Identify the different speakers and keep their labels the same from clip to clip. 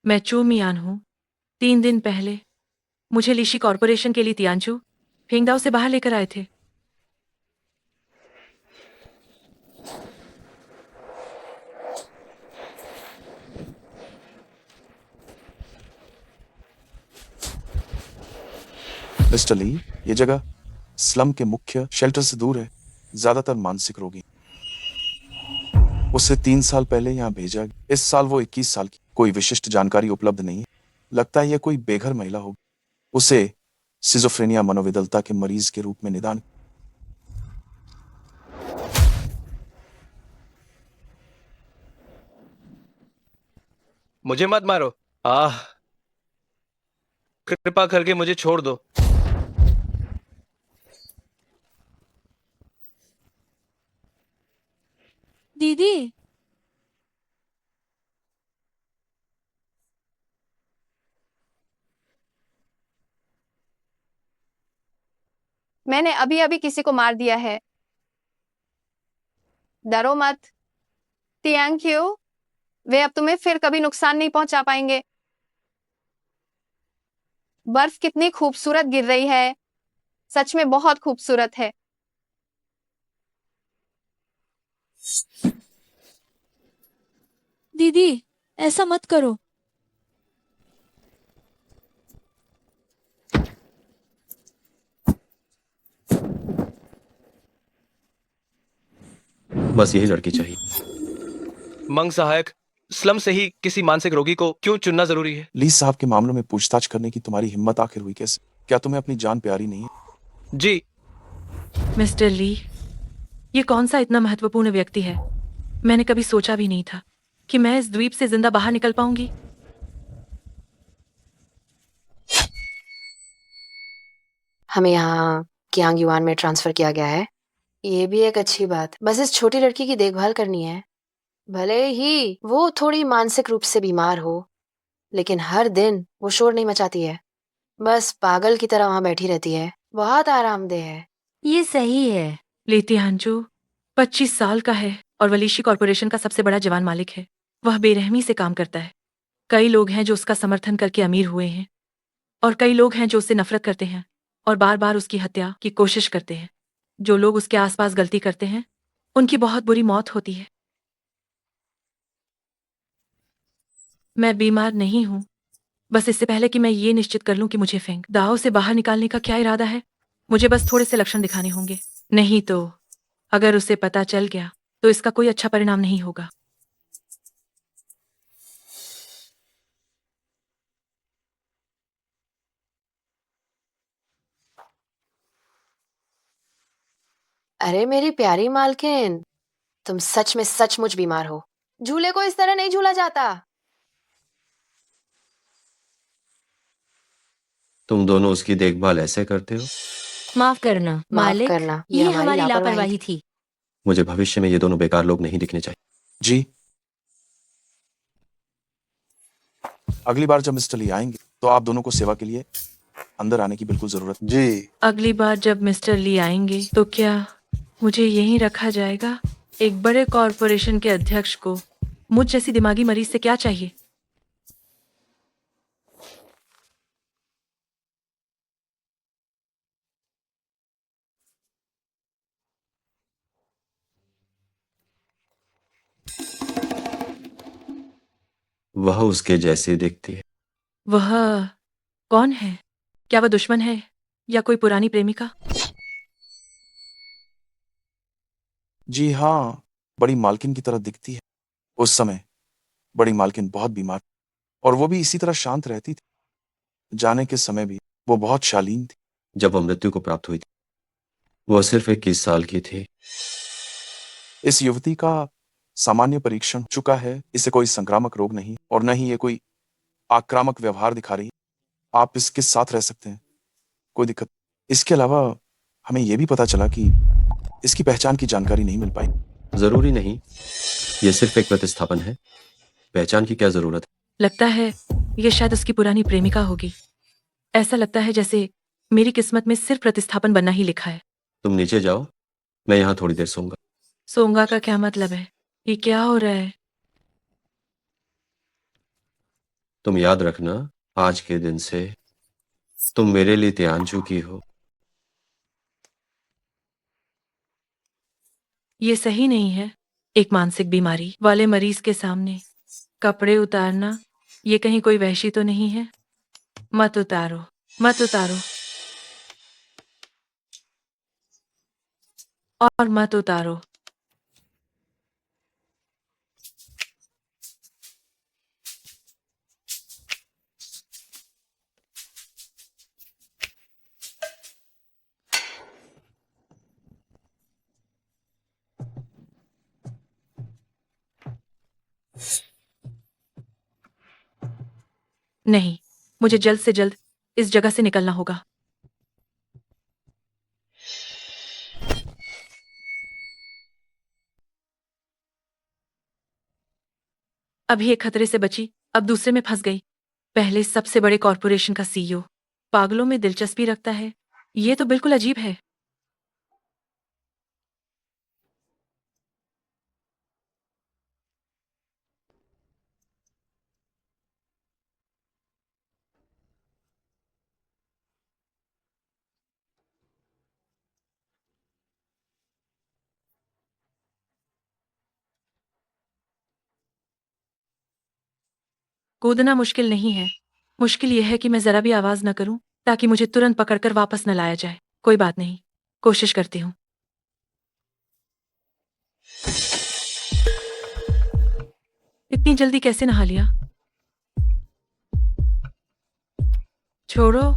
Speaker 1: मैं चू मियान हूँ। 3 दिन पहले मुझे लीशी कॉरपोरेशन के लिए तियानचू फिंगदाओ से बाहर लेकर आए थे।
Speaker 2: मिस्टर ली, ये जगह स्लम के मुख्य शेल्टर से दूर है। ज्यादातर मानसिक रोगी। उसे 3 साल पहले यहाँ भेजा गया। इस साल वो 21 साल की। कोई विशिष्ट जानकारी उपलब्ध नहीं है। लगता है यह कोई बेघर महिला होगी। उसे सिजोफ्रेनिया मनोविदलता के मरीज के रूप में निदान।
Speaker 3: मुझे मत मारो। आह, कृपा करके मुझे छोड़ दो।
Speaker 4: दीदी,
Speaker 5: मैंने अभी अभी किसी को मार दिया है। डरो मत तियांग, वे अब तुम्हें फिर कभी नुकसान नहीं पहुंचा पाएंगे। बर्फ कितनी खूबसूरत गिर रही है, सच में बहुत खूबसूरत है।
Speaker 4: दीदी, ऐसा मत करो।
Speaker 6: बस यही लड़की चाहिए।
Speaker 3: मंग सहायक, स्लम से ही किसी मानसिक रोगी को क्यों चुनना जरूरी है?
Speaker 2: ली साहब के मामलों में पूछताछ करने की तुम्हारी हिम्मत आखिर हुई कैसे? क्या तुम्हें अपनी जान प्यारी नहीं है?
Speaker 3: जी,
Speaker 1: मिस्टर ली, ये कौन सा इतना महत्वपूर्ण व्यक्ति है? मैंने कभी सोचा भी नहीं था कि मैं इस द्वीप से जिंदा बाहर निकल पाऊंगी।
Speaker 7: हमें यहाँ कियांग युआन में ट्रांसफर किया गया है। ये भी एक अच्छी बात। बस इस छोटी लड़की की देखभाल करनी है। भले ही वो थोड़ी मानसिक रूप से बीमार हो, लेकिन हर दिन वो शोर नहीं मचाती है। बस पागल की तरह वहां बैठी रहती है। बहुत आरामदेह है।
Speaker 4: ये सही है।
Speaker 1: ली तियानचू 25 साल का है और वलीशी कॉरपोरेशन का सबसे बड़ा जवान मालिक है। वह बेरहमी से काम करता है। कई लोग हैं जो उसका समर्थन करके अमीर हुए हैं और कई लोग हैं जो उससे नफरत करते हैं और बार बार उसकी हत्या की कोशिश करते हैं। जो लोग उसके आसपास गलती करते हैं उनकी बहुत बुरी मौत होती है। मैं बीमार नहीं हूँ। बस इससे पहले कि मैं ये निश्चित कर लूं कि मुझे फेंग दाव से बाहर निकालने का क्या इरादा है, मुझे बस थोड़े से लक्षण दिखाने होंगे। नहीं तो अगर उसे पता चल गया तो इसका कोई अच्छा परिणाम नहीं होगा।
Speaker 7: अरे मेरी प्यारी मालकिन, तुम सच में सचमुच बीमार हो। झूले को इस तरह नहीं झूला जाता।
Speaker 6: तुम दोनों उसकी देखभाल ऐसे करते हो?
Speaker 4: माफ करना
Speaker 7: माफ
Speaker 4: मालिक,
Speaker 7: करना,
Speaker 4: ये हमारी लापरवाही थी।
Speaker 6: मुझे भविष्य में ये दोनों बेकार लोग नहीं दिखने चाहिए।
Speaker 2: जी, अगली बार जब मिस्टर ली आएंगे तो आप दोनों को सेवा के लिए अंदर आने की बिल्कुल जरूरत।
Speaker 8: जी,
Speaker 1: अगली बार जब मिस्टर ली आएंगे तो क्या मुझे यहीं रखा जाएगा? एक बड़े कॉरपोरेशन के अध्यक्ष को मुझ जैसी दिमागी मरीज से क्या चाहिए?
Speaker 6: वह उसके जैसी दिखती है।
Speaker 1: वह कौन है? क्या वह दुश्मन है या कोई पुरानी प्रेमिका?
Speaker 2: जी हाँ, बड़ी मालकिन की तरह दिखती है। उस समय बड़ी मालकिन बहुत बीमार और वो भी इसी तरह शांत रहती थी। जाने के समय भी वो बहुत शालीन थी।
Speaker 6: जब वह मृत्यु को प्राप्त हुई थी वह सिर्फ 21 साल की थी।
Speaker 2: इस युवती का सामान्य परीक्षण चुका है। इसे कोई संक्रामक रोग नहीं और न ही ये कोई आक्रामक व्यवहार दिखा रही। आप इसके साथ रह सकते हैं, कोई दिक्कत। इसके अलावा हमें यह भी पता चला कि इसकी पहचान की जानकारी नहीं मिल पाई।
Speaker 6: जरूरी नहीं, यह सिर्फ एक प्रतिस्थापन है। पहचान की क्या जरूरत है?
Speaker 1: लगता है ये शायद उसकी पुरानी प्रेमिका होगी। ऐसा लगता है जैसे मेरी किस्मत में सिर्फ प्रतिस्थापन बनना ही लिखा है।
Speaker 6: तुम नीचे जाओ, मैं यहाँ थोड़ी देर सोऊंगा।
Speaker 1: सोंगा का क्या मतलब है? ये क्या हो रहा है?
Speaker 6: तुम याद रखना, आज के दिन से तुम मेरे लिए तियांजू की हो।
Speaker 1: ये सही नहीं है। एक मानसिक बीमारी वाले मरीज के सामने कपड़े उतारना, ये कहीं कोई वहशी तो नहीं है? मत उतारो, मत उतारो, और मत उतारो। नहीं, मुझे जल्द से जल्द इस जगह से निकलना होगा। अभी एक खतरे से बची, अब दूसरे में फंस गई। पहले सबसे बड़े कॉरपोरेशन का सीईओ पागलों में दिलचस्पी रखता है। ये तो बिल्कुल अजीब है। कूदना मुश्किल नहीं है। मुश्किल यह है कि मैं जरा भी आवाज न करूं, ताकि मुझे तुरंत पकड़कर वापस न लाया जाए। कोई बात नहीं, कोशिश करती हूँ। इतनी जल्दी कैसे नहा लिया? छोड़ो।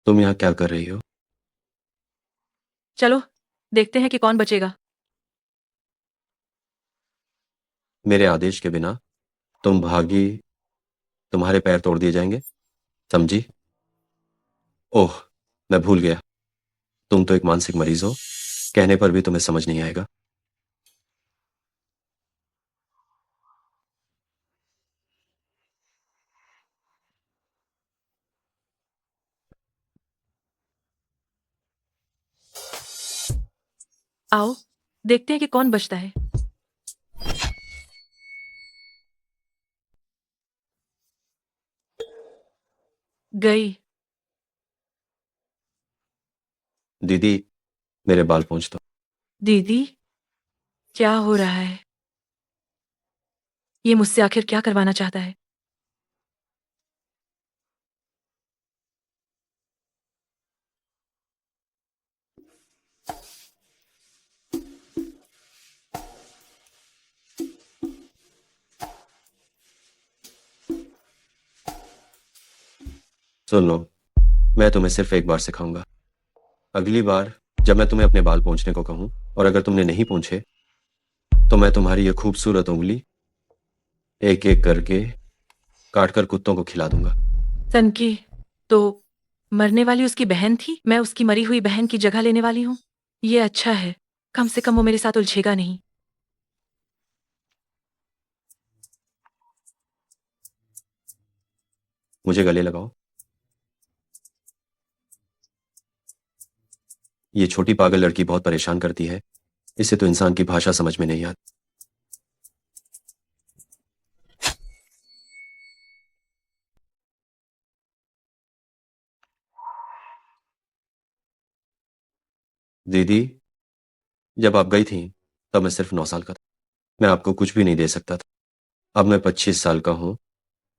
Speaker 6: तुम यहाँ क्या कर रही हो?
Speaker 1: चलो, देखते हैं कि कौन बचेगा।
Speaker 6: मेरे आदेश के बिना तुम भागी, तुम्हारे पैर तोड़ दिए जाएंगे, समझी? ओह, मैं भूल गया, तुम तो एक मानसिक मरीज हो। कहने पर भी तुम्हें समझ नहीं आएगा।
Speaker 1: आओ, देखते हैं कि कौन बचता है। गई।
Speaker 6: दीदी, मेरे बाल पोंछ दो।
Speaker 1: दीदी, क्या हो रहा है? ये मुझसे आखिर क्या करवाना चाहता है?
Speaker 6: सुन लो, मैं तुम्हें सिर्फ एक बार सिखाऊंगा। अगली बार जब मैं तुम्हें अपने बाल पोंछने को कहूं, और अगर तुमने नहीं पोंछे, तो मैं तुम्हारी ये खूबसूरत उंगली एक एक करके काटकर कुत्तों को खिला दूंगा।
Speaker 1: सनकी, तो मरने वाली उसकी बहन थी? मैं उसकी मरी हुई बहन की जगह लेने वाली हूँ। ये अच्छा है, कम से कम वो मेरे साथ उलझेगा नहीं।
Speaker 6: मुझे गले लगाओ। ये छोटी पागल लड़की बहुत परेशान करती है। इसे तो इंसान की भाषा समझ में नहीं आती। दीदी, जब आप गई थी तब मैं सिर्फ 9 साल का था। मैं आपको कुछ भी नहीं दे सकता था। अब मैं 25 साल का हूं,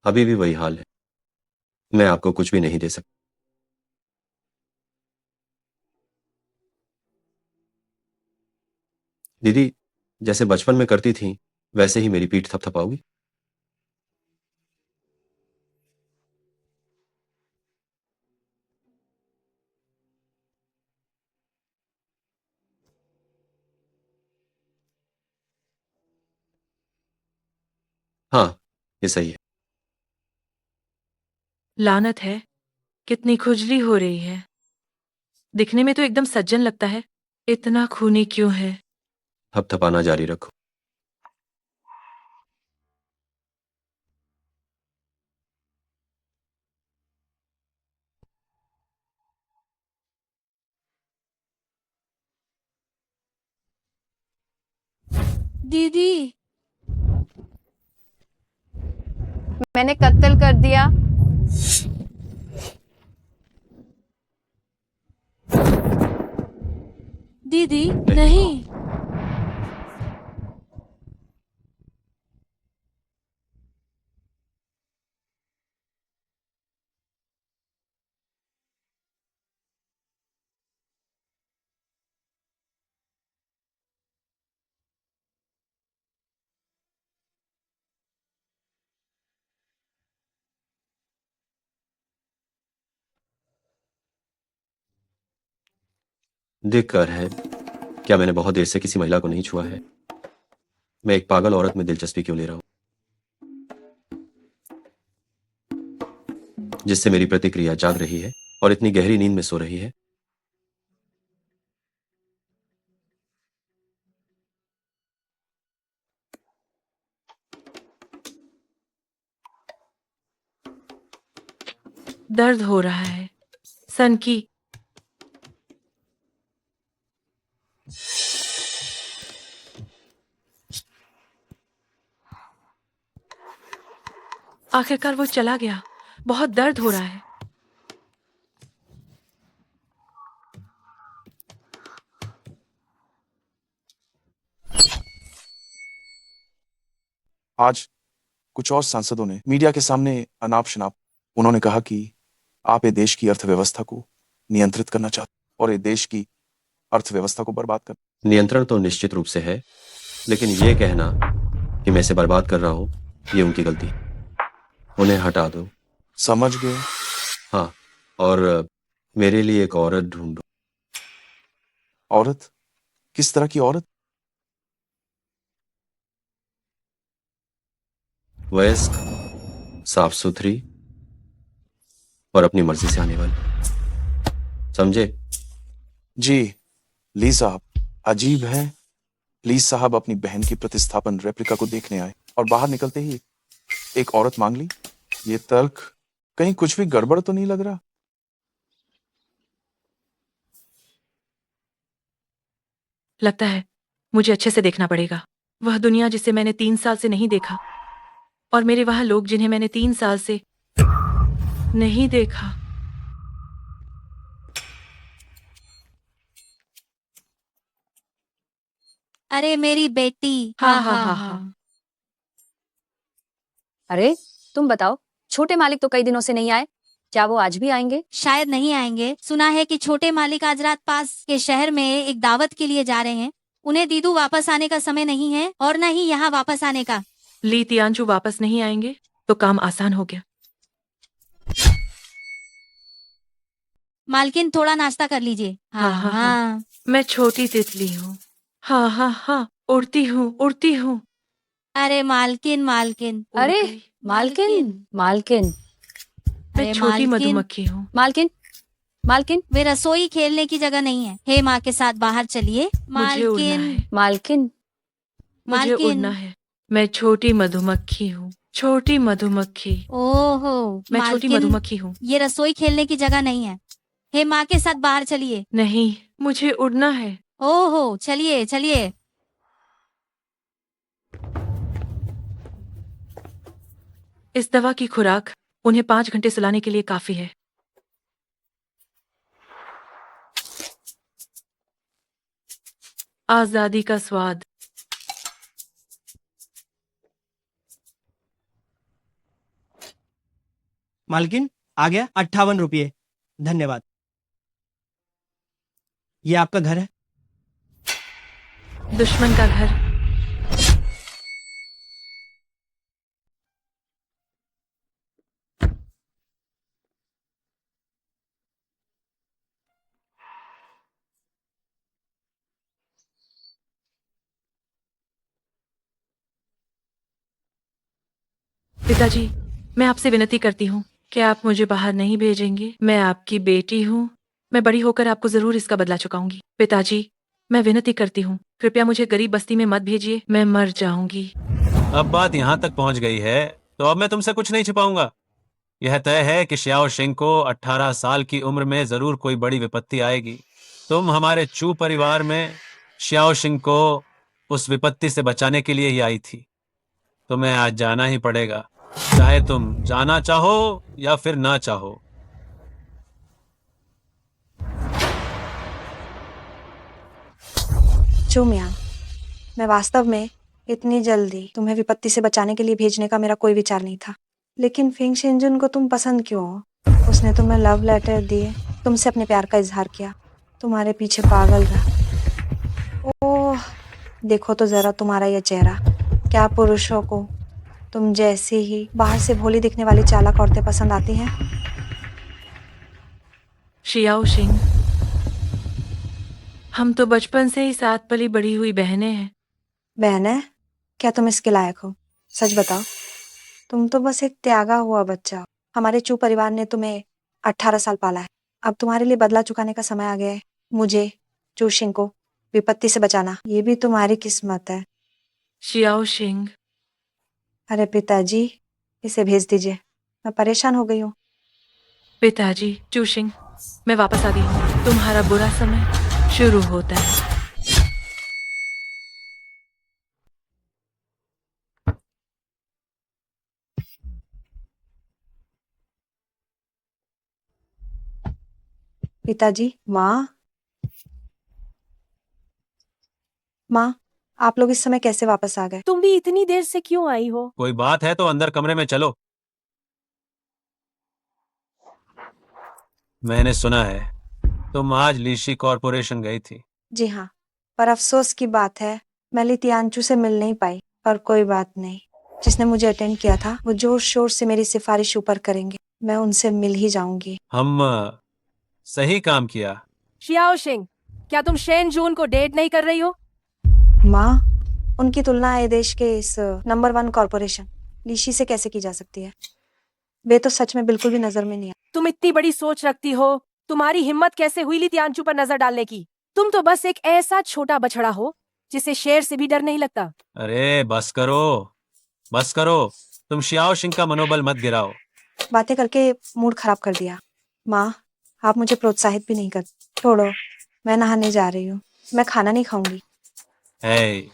Speaker 6: अभी भी वही हाल है। मैं आपको कुछ भी नहीं दे सकता। दीदी, जैसे बचपन में करती थी, वैसे ही मेरी पीठ थपथपाओगी? हाँ, ये सही है।
Speaker 1: लानत है, कितनी खुजली हो रही है। दिखने में तो एकदम सज्जन लगता है, इतना खूनी क्यों है?
Speaker 6: थपथपाना जारी रखो।
Speaker 4: दीदी
Speaker 5: मैंने कत्ल कर दिया।
Speaker 4: दीदी नहीं।
Speaker 6: देखकर है, क्या मैंने बहुत देर से किसी महिला को नहीं छुआ है? मैं एक पागल औरत में दिलचस्पी क्यों ले रहा हूं, जिससे मेरी प्रतिक्रिया जाग रही है और इतनी गहरी नींद में सो रही है?
Speaker 1: दर्द हो रहा है। सन की आखिरकार वो चला गया। बहुत दर्द हो रहा है।
Speaker 2: आज कुछ और सांसदों ने मीडिया के सामने अनाप शनाप उन्होंने कहा कि आप ये देश की अर्थव्यवस्था को नियंत्रित करना चाहते और ये देश की अर्थव्यवस्था को बर्बाद कर।
Speaker 6: नियंत्रण तो निश्चित रूप से है, लेकिन ये कहना कि मैं इसे बर्बाद कर रहा हूं, ये उनकी गलती है। उन्हें हटा दो।
Speaker 2: समझ गए?
Speaker 6: हाँ, और मेरे लिए एक औरत ढूंढो।
Speaker 2: औरत? किस तरह की औरत?
Speaker 6: वयस्क, साफ सुथरी और अपनी मर्जी से आने वाली। समझे?
Speaker 2: जी ली साहब, अजीब है। ली साहब अपनी बहन की प्रतिस्थापन रेप्लिका को देखने आए और बाहर निकलते ही एक औरत मांग ली। ये तर्क कहीं कुछ भी गड़बड़ तो नहीं लग रहा?
Speaker 1: लगता है मुझे अच्छे से देखना पड़ेगा। वह दुनिया जिसे मैंने 3 साल से नहीं देखा, और मेरे वहां लोग जिन्हें मैंने 3 साल से नहीं देखा।
Speaker 4: अरे मेरी बेटी।
Speaker 1: हाँ हाँ हाँ हाँ।
Speaker 8: अरे तुम बताओ, छोटे मालिक तो कई दिनों से नहीं आए, क्या वो आज भी आएंगे?
Speaker 4: शायद नहीं आएंगे। सुना है कि छोटे मालिक आज रात पास के शहर में एक दावत के लिए जा रहे हैं। उन्हें दीदू वापस आने का समय नहीं है और न ही यहाँ वापस आने का।
Speaker 1: ली तियांचू वापस नहीं आएंगे तो काम आसान हो गया।
Speaker 4: मालकिन थोड़ा नाश्ता कर लीजिए।
Speaker 1: हाँ हाँ हाँ। मैं छोटी तितली हूँ। हाँ हाँ हाँ, उड़ती हूँ उड़ती हूँ।
Speaker 4: अरे मालकिन मालकिन।
Speaker 1: उड़
Speaker 8: अरे
Speaker 1: गई।
Speaker 8: मालकिन, मालकिन,
Speaker 1: मैं
Speaker 4: अरे
Speaker 1: छोटी
Speaker 4: मालकिन।
Speaker 1: मधुमक्खी हूँ।
Speaker 8: मालकिन, मालकिन,
Speaker 4: वे रसोई खेलने की जगह नहीं है। हे माँ के साथ बाहर चलिए।
Speaker 1: मुझे उड़ना
Speaker 4: मालकिन
Speaker 1: है।
Speaker 8: मालकिन।
Speaker 1: मुझे
Speaker 4: मालकिन।
Speaker 1: उड़ना है। मैं छोटी मधुमक्खी हूँ। छोटी मधुमक्खी।
Speaker 4: ओहो
Speaker 1: मैं छोटी
Speaker 4: मालकिन,
Speaker 1: मधुमक्खी हूँ।
Speaker 4: ये रसोई खेलने की जगह नहीं है। हे माँ के साथ बाहर चलिए।
Speaker 1: नहीं, मुझे उड़ना है।
Speaker 4: ओहो चलिए चलिए।
Speaker 1: इस दवा की खुराक उन्हें 5 घंटे सुलाने के लिए काफी है। आजादी का स्वाद।
Speaker 9: मालकिन आ गया 58 रुपये। धन्यवाद। ये आपका घर है।
Speaker 1: दुश्मन का घर। पिताजी, मैं आपसे विनती करती हूँ कि आप मुझे बाहर नहीं भेजेंगे। मैं आपकी बेटी हूँ। मैं बड़ी होकर आपको जरूर इसका बदला चुकाऊंगी। पिताजी, मैं विनती करती हूँ, कृपया मुझे गरीब बस्ती में मत भेजिए। मैं मर जाऊंगी।
Speaker 10: अब बात यहाँ तक पहुँच गई है तो अब मैं तुमसे कुछ नहीं छिपाऊंगा। यह तय है कि श्याओ शिंग को 18 साल की उम्र में जरूर कोई बड़ी विपत्ति आएगी। तुम हमारे चू परिवार में श्याओ शिंग को उस विपत्ति से बचाने के लिए ही आई थी। तुम्हें आज जाना ही पड़ेगा, चाहे तुम जाना चाहो या फिर ना चाहो।
Speaker 11: चूमियान, मैं वास्तव में इतनी जल्दी तुम्हें विपत्ति से बचाने के लिए भेजने का मेरा कोई विचार नहीं था। लेकिन फिंग शेंजुन को तुम पसंद क्यों हो? उसने तुम्हें लव लेटर दिए, तुमसे अपने प्यार का इजहार किया, तुम्हारे पीछे पागल रहा। ओह, देखो तो जरा तुम्हारा यह चेहरा। क्या पुरुषों को तुम जैसी ही बाहर से भोली दिखने वाली चालाक औरतें पसंद आती हैं?
Speaker 1: शियाओ शिंग, हम तो बचपन से ही साथ पली बड़ी हुई बहनें हैं।
Speaker 11: बहन, क्या तुम इसके लायक हो? सच बताओ, तुम तो बस एक त्यागा हुआ बच्चा हो। हमारे चू परिवार ने तुम्हें 18 साल पाला है। अब तुम्हारे लिए बदला चुकाने का समय आ गया है। मुझे, चू शिंग को विपत्ति से बचाना, ये भी तुम्हारी किस्मत है।
Speaker 1: शियाओ शिंग,
Speaker 11: अरे पिताजी, इसे भेज दीजिए, मैं परेशान हो गई हूँ।
Speaker 1: पिताजी, चू शिंग, मैं वापस आ गई हूँ। तुम्हारा बुरा समय शुरू होता है।
Speaker 11: पिताजी, माँ, माँ, आप लोग इस समय कैसे वापस आ गए?
Speaker 12: तुम भी इतनी देर से क्यों आई हो?
Speaker 10: कोई बात है तो अंदर कमरे में चलो। मैंने सुना है तुम आज लीशी कॉरपोरेशन गई थी।
Speaker 11: जी हाँ, पर अफसोस की बात है मैं ली तियानचू से मिल नहीं पाई। पर कोई बात नहीं, जिसने मुझे अटेंड किया था वो जोर शोर से मेरी सिफारिश ऊपर करेंगे। मैं उनसे मिल ही जाऊंगी।
Speaker 10: हम सही काम किया।
Speaker 12: शियाओ शिंग, क्या तुम शेन जून को डेट नहीं कर रही हो?
Speaker 11: माँ, उनकी तुलना है देश के इस नंबर 1 कॉरपोरेशन लीशी से कैसे की जा सकती है? वे तो सच में बिल्कुल भी नजर में नहीं
Speaker 12: तुम इतनी बड़ी सोच रखती हो, तुम्हारी हिम्मत कैसे हुई ली तियानचू पर नजर डालने की? तुम तो बस एक ऐसा छोटा बछड़ा हो जिसे शेर से भी डर नहीं लगता।
Speaker 10: अरे बस करो, बस करो। तुम शियाओ शिंग का मनोबल मत गिराओ।
Speaker 11: बातें करके मूड खराब कर दिया। माँ, आप मुझे प्रोत्साहित भी नहीं करते। छोड़ो, मैं नहाने जा रही हूँ। मैं खाना नहीं खाऊंगी।
Speaker 10: है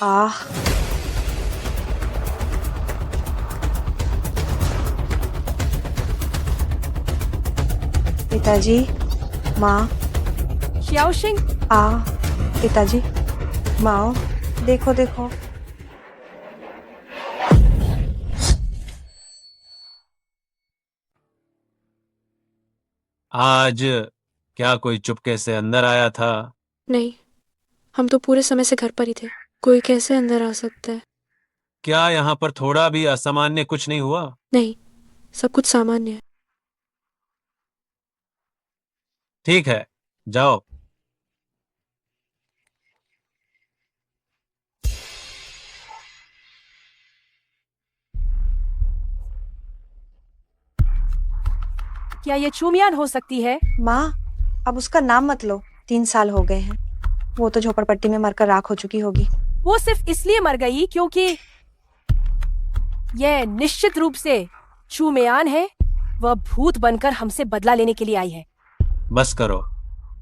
Speaker 11: आह, पिताजी, माँ,
Speaker 12: शियाओ शिंग,
Speaker 11: पिताजी, माँ, देखो देखो।
Speaker 10: आज क्या कोई चुपके से अंदर आया था?
Speaker 13: नहीं, हम तो पूरे समय से घर पर ही थे। कोई कैसे अंदर आ सकता है?
Speaker 10: क्या यहाँ पर थोड़ा भी असामान्य कुछ नहीं हुआ?
Speaker 13: नहीं, सब कुछ सामान्य है।
Speaker 10: ठीक है, जाओ।
Speaker 12: क्या ये चूमियान हो सकती है?
Speaker 11: माँ, अब उसका नाम मत लो। 3 साल हो गए हैं। वो तो झोपड़पट्टी में मरकर राख हो चुकी होगी।
Speaker 12: वो सिर्फ इसलिए मर गई क्योंकि यह निश्चित रूप से चूमियान है। वह भूत बनकर हमसे बदला लेने के लिए आई है।
Speaker 10: बस करो,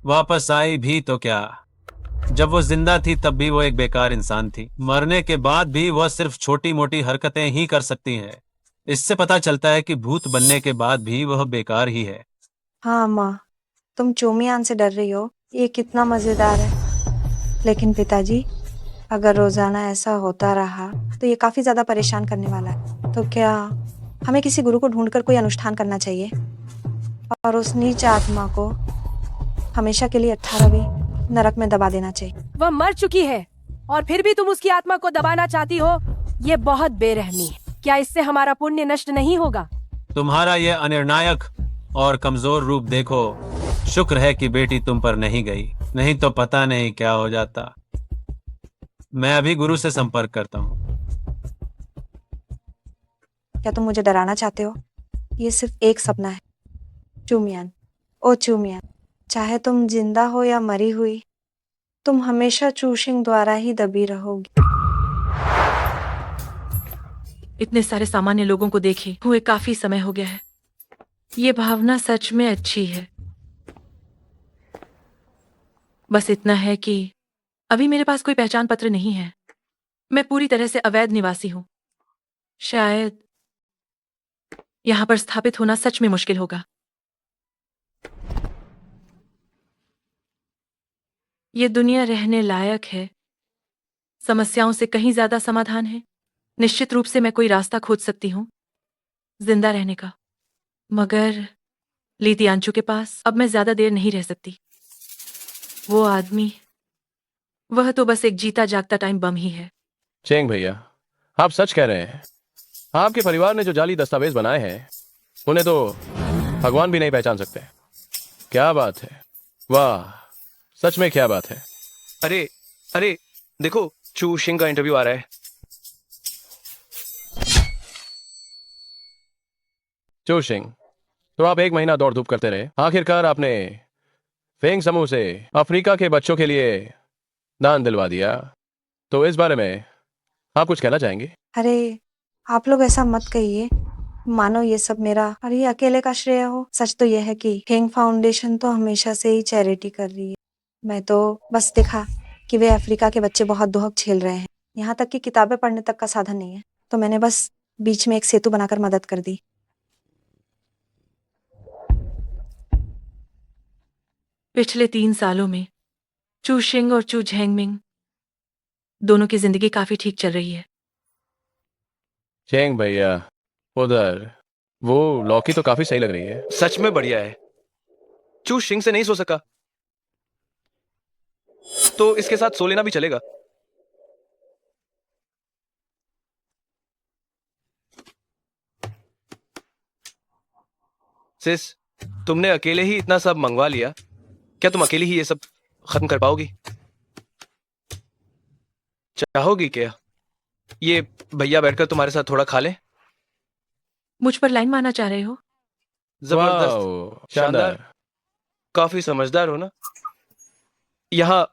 Speaker 10: वापस आई भी तो क्या? जब वो जिंदा थी तब भी वो एक बेकार इंसान थी। मरने के बाद भी वह सिर्फ छोटी मोटी हरकतें ही कर सकती है। इससे पता चलता है कि भूत बनने के बाद भी वह बेकार ही है।
Speaker 11: हाँ माँ, तुम चूमियान से डर रही हो, ये कितना मजेदार है। लेकिन पिताजी, अगर रोजाना ऐसा होता रहा तो ये काफी ज्यादा परेशान करने वाला है। तो क्या हमें किसी गुरु को ढूंढकर कोई अनुष्ठान करना चाहिए और उस नीच आत्मा को हमेशा के लिए 18वीं नरक में दबा देना चाहिए?
Speaker 12: वह मर चुकी है और फिर भी तुम उसकी आत्मा को दबाना चाहती हो? ये बहुत बेरहमी है। क्या इससे हमारा पुण्य नष्ट नहीं होगा?
Speaker 10: तुम्हारा ये अनिर्णायक और कमजोर रूप देखो। शुक्र है कि बेटी तुम पर नहीं गई, नहीं तो पता नहीं क्या हो जाता। मैं अभी गुरु से संपर्क करता हूँ।
Speaker 11: क्या तुम मुझे डराना चाहते हो? ये सिर्फ एक सपना है। चूमियान, ओ चूमियान, चाहे तुम जिंदा हो या मरी हुई, तुम हमेशा चूशिंग द्वारा ही दबी रहोगी।
Speaker 1: इतने सारे सामान्य लोगों को देखे हुए काफी समय हो गया है। ये भावना सच में अच्छी है। बस इतना है कि अभी मेरे पास कोई पहचान पत्र नहीं है। मैं पूरी तरह से अवैध निवासी हूं। शायद यहां पर स्थापित होना सच में मुश्किल होगा। ये दुनिया रहने लायक है। समस्याओं से कहीं ज्यादा समाधान है। निश्चित रूप से मैं कोई रास्ता खोज सकती हूँ जिंदा रहने का, मगर ली तियानचू के पास अब मैं ज्यादा देर नहीं रह सकती। वो आदमी, वह तो बस एक जीता जागता टाइम बम ही है।
Speaker 3: चेंग भैया, आप सच कह रहे हैं। आपके परिवार ने जो जाली दस्तावेज बनाए हैं उन्हें तो भगवान भी नहीं पहचान सकते। क्या बात है, वाह, सच में क्या बात है। अरे अरे देखो, चू शिंग का इंटरव्यू आ रहा है। चू शिंग, तो आप 1 महीना दौड़ धूप करते रहे, आखिरकार आपने फेंग समूह से अफ्रीका के बच्चों के लिए दान दिलवा दिया। तो इस बारे में आप कुछ कहना चाहेंगे?
Speaker 11: अरे आप लोग ऐसा मत कहिए, मानो ये सब मेरा और ये अकेले का श्रेय हो। सच तो यह है कि हेंग फाउंडेशन तो हमेशा से ही चैरिटी कर रही है। मैं तो बस देखा कि वे अफ्रीका के बच्चे बहुत दुख झेल रहे हैं, यहाँ तक कि किताबें पढ़ने तक का साधन नहीं है, तो मैंने बस बीच में एक सेतु बनाकर मदद कर दी।
Speaker 1: पिछले 3 सालों में चू शिंग और चू झेंगमिंग दोनों की जिंदगी काफी ठीक चल रही है।
Speaker 3: चेंग भैया, उधर वो लौकी तो काफी सही लग रही है। सच में बढ़िया है। चू शिंग से नहीं सो सका तो इसके साथ सो लेना भी चलेगा। सिस, तुमने अकेले ही इतना सब मंगवा लिया, क्या तुम अकेली ही ये सब खत्म कर पाओगी? चाहोगी क्या ये भैया बैठकर तुम्हारे साथ थोड़ा खा ले?
Speaker 1: मुझ पर लाइन मारना चाह रहे हो?
Speaker 3: जबरदस्त, शानदार, काफी समझदार हो ना। यहाँ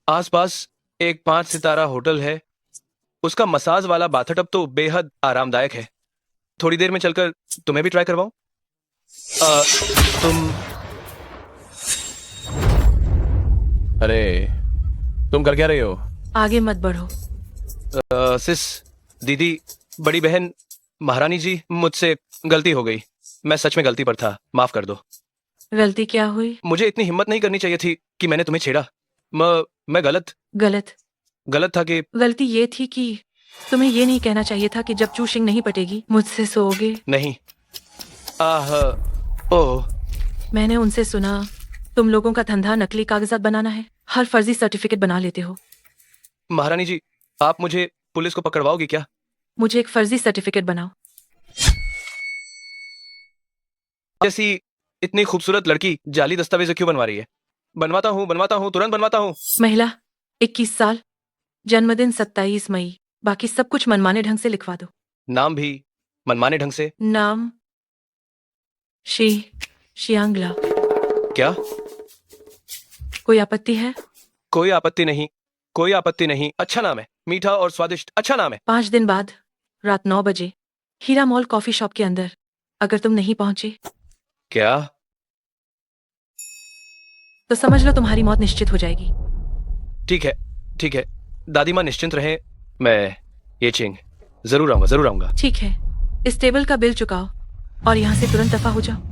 Speaker 3: आसपास एक 5 सितारा होटल है, उसका मसाज वाला बाथटब तो बेहद आरामदायक है। थोड़ी देर में चलकर तुम्हें भी ट्राई करवाऊं? तुम कर क्या रही हो?
Speaker 1: आगे मत बढ़ो।
Speaker 3: सिस, दीदी, बड़ी बहन, महारानी जी, मुझसे गलती हो गई। मैं सच में गलती पर था, माफ कर दो।
Speaker 1: गलती क्या हुई?
Speaker 3: मुझे इतनी हिम्मत नहीं करनी चाहिए थी कि मैंने तुम्हें छेड़ा। मैं गलत था कि
Speaker 1: गलती ये थी कि तुम्हें ये नहीं कहना चाहिए था कि जब चू शिंग नहीं पटेगी मुझसे सोओगे।
Speaker 3: नहीं। ओह,
Speaker 1: मैंने उनसे सुना तुम लोगों का धंधा नकली कागजात बनाना है, हर फर्जी सर्टिफिकेट बना लेते हो।
Speaker 3: महारानी जी, आप मुझे पुलिस को पकड़वाओगी क्या?
Speaker 1: मुझे एक फर्जी सर्टिफिकेट बनाओ।
Speaker 3: जैसी इतनी खूबसूरत लड़की जाली दस्तावेज क्यों बनवा रही है? बनवाता हूँ, तुरंत बनवाता हूँ।
Speaker 1: महिला, 21 साल, जन्मदिन 27 मई, बाकी सब कुछ मनमाने ढंग से लिखवा दो।
Speaker 3: नाम भी मनमाने ढंग से?
Speaker 1: नाम शियांगला।
Speaker 3: क्या?
Speaker 1: कोई आपत्ति है?
Speaker 3: कोई आपत्ति नहीं। अच्छा नाम है, मीठा और स्वादिष्ट, अच्छा नाम है।
Speaker 1: 5 दिन बाद रात 9 बजे हीरा मॉल कॉफी शॉप के अंदर, अगर तुम नहीं पहुंचे
Speaker 3: क्या?
Speaker 1: तो समझ लो तुम्हारी मौत निश्चित हो जाएगी।
Speaker 3: ठीक है, दादी माँ निश्चिंत रहे। मैं ये चिंग जरूर आऊंगा।
Speaker 1: ठीक है, इस टेबल का बिल चुकाओ और यहाँ से तुरंत दफा हो जाओ।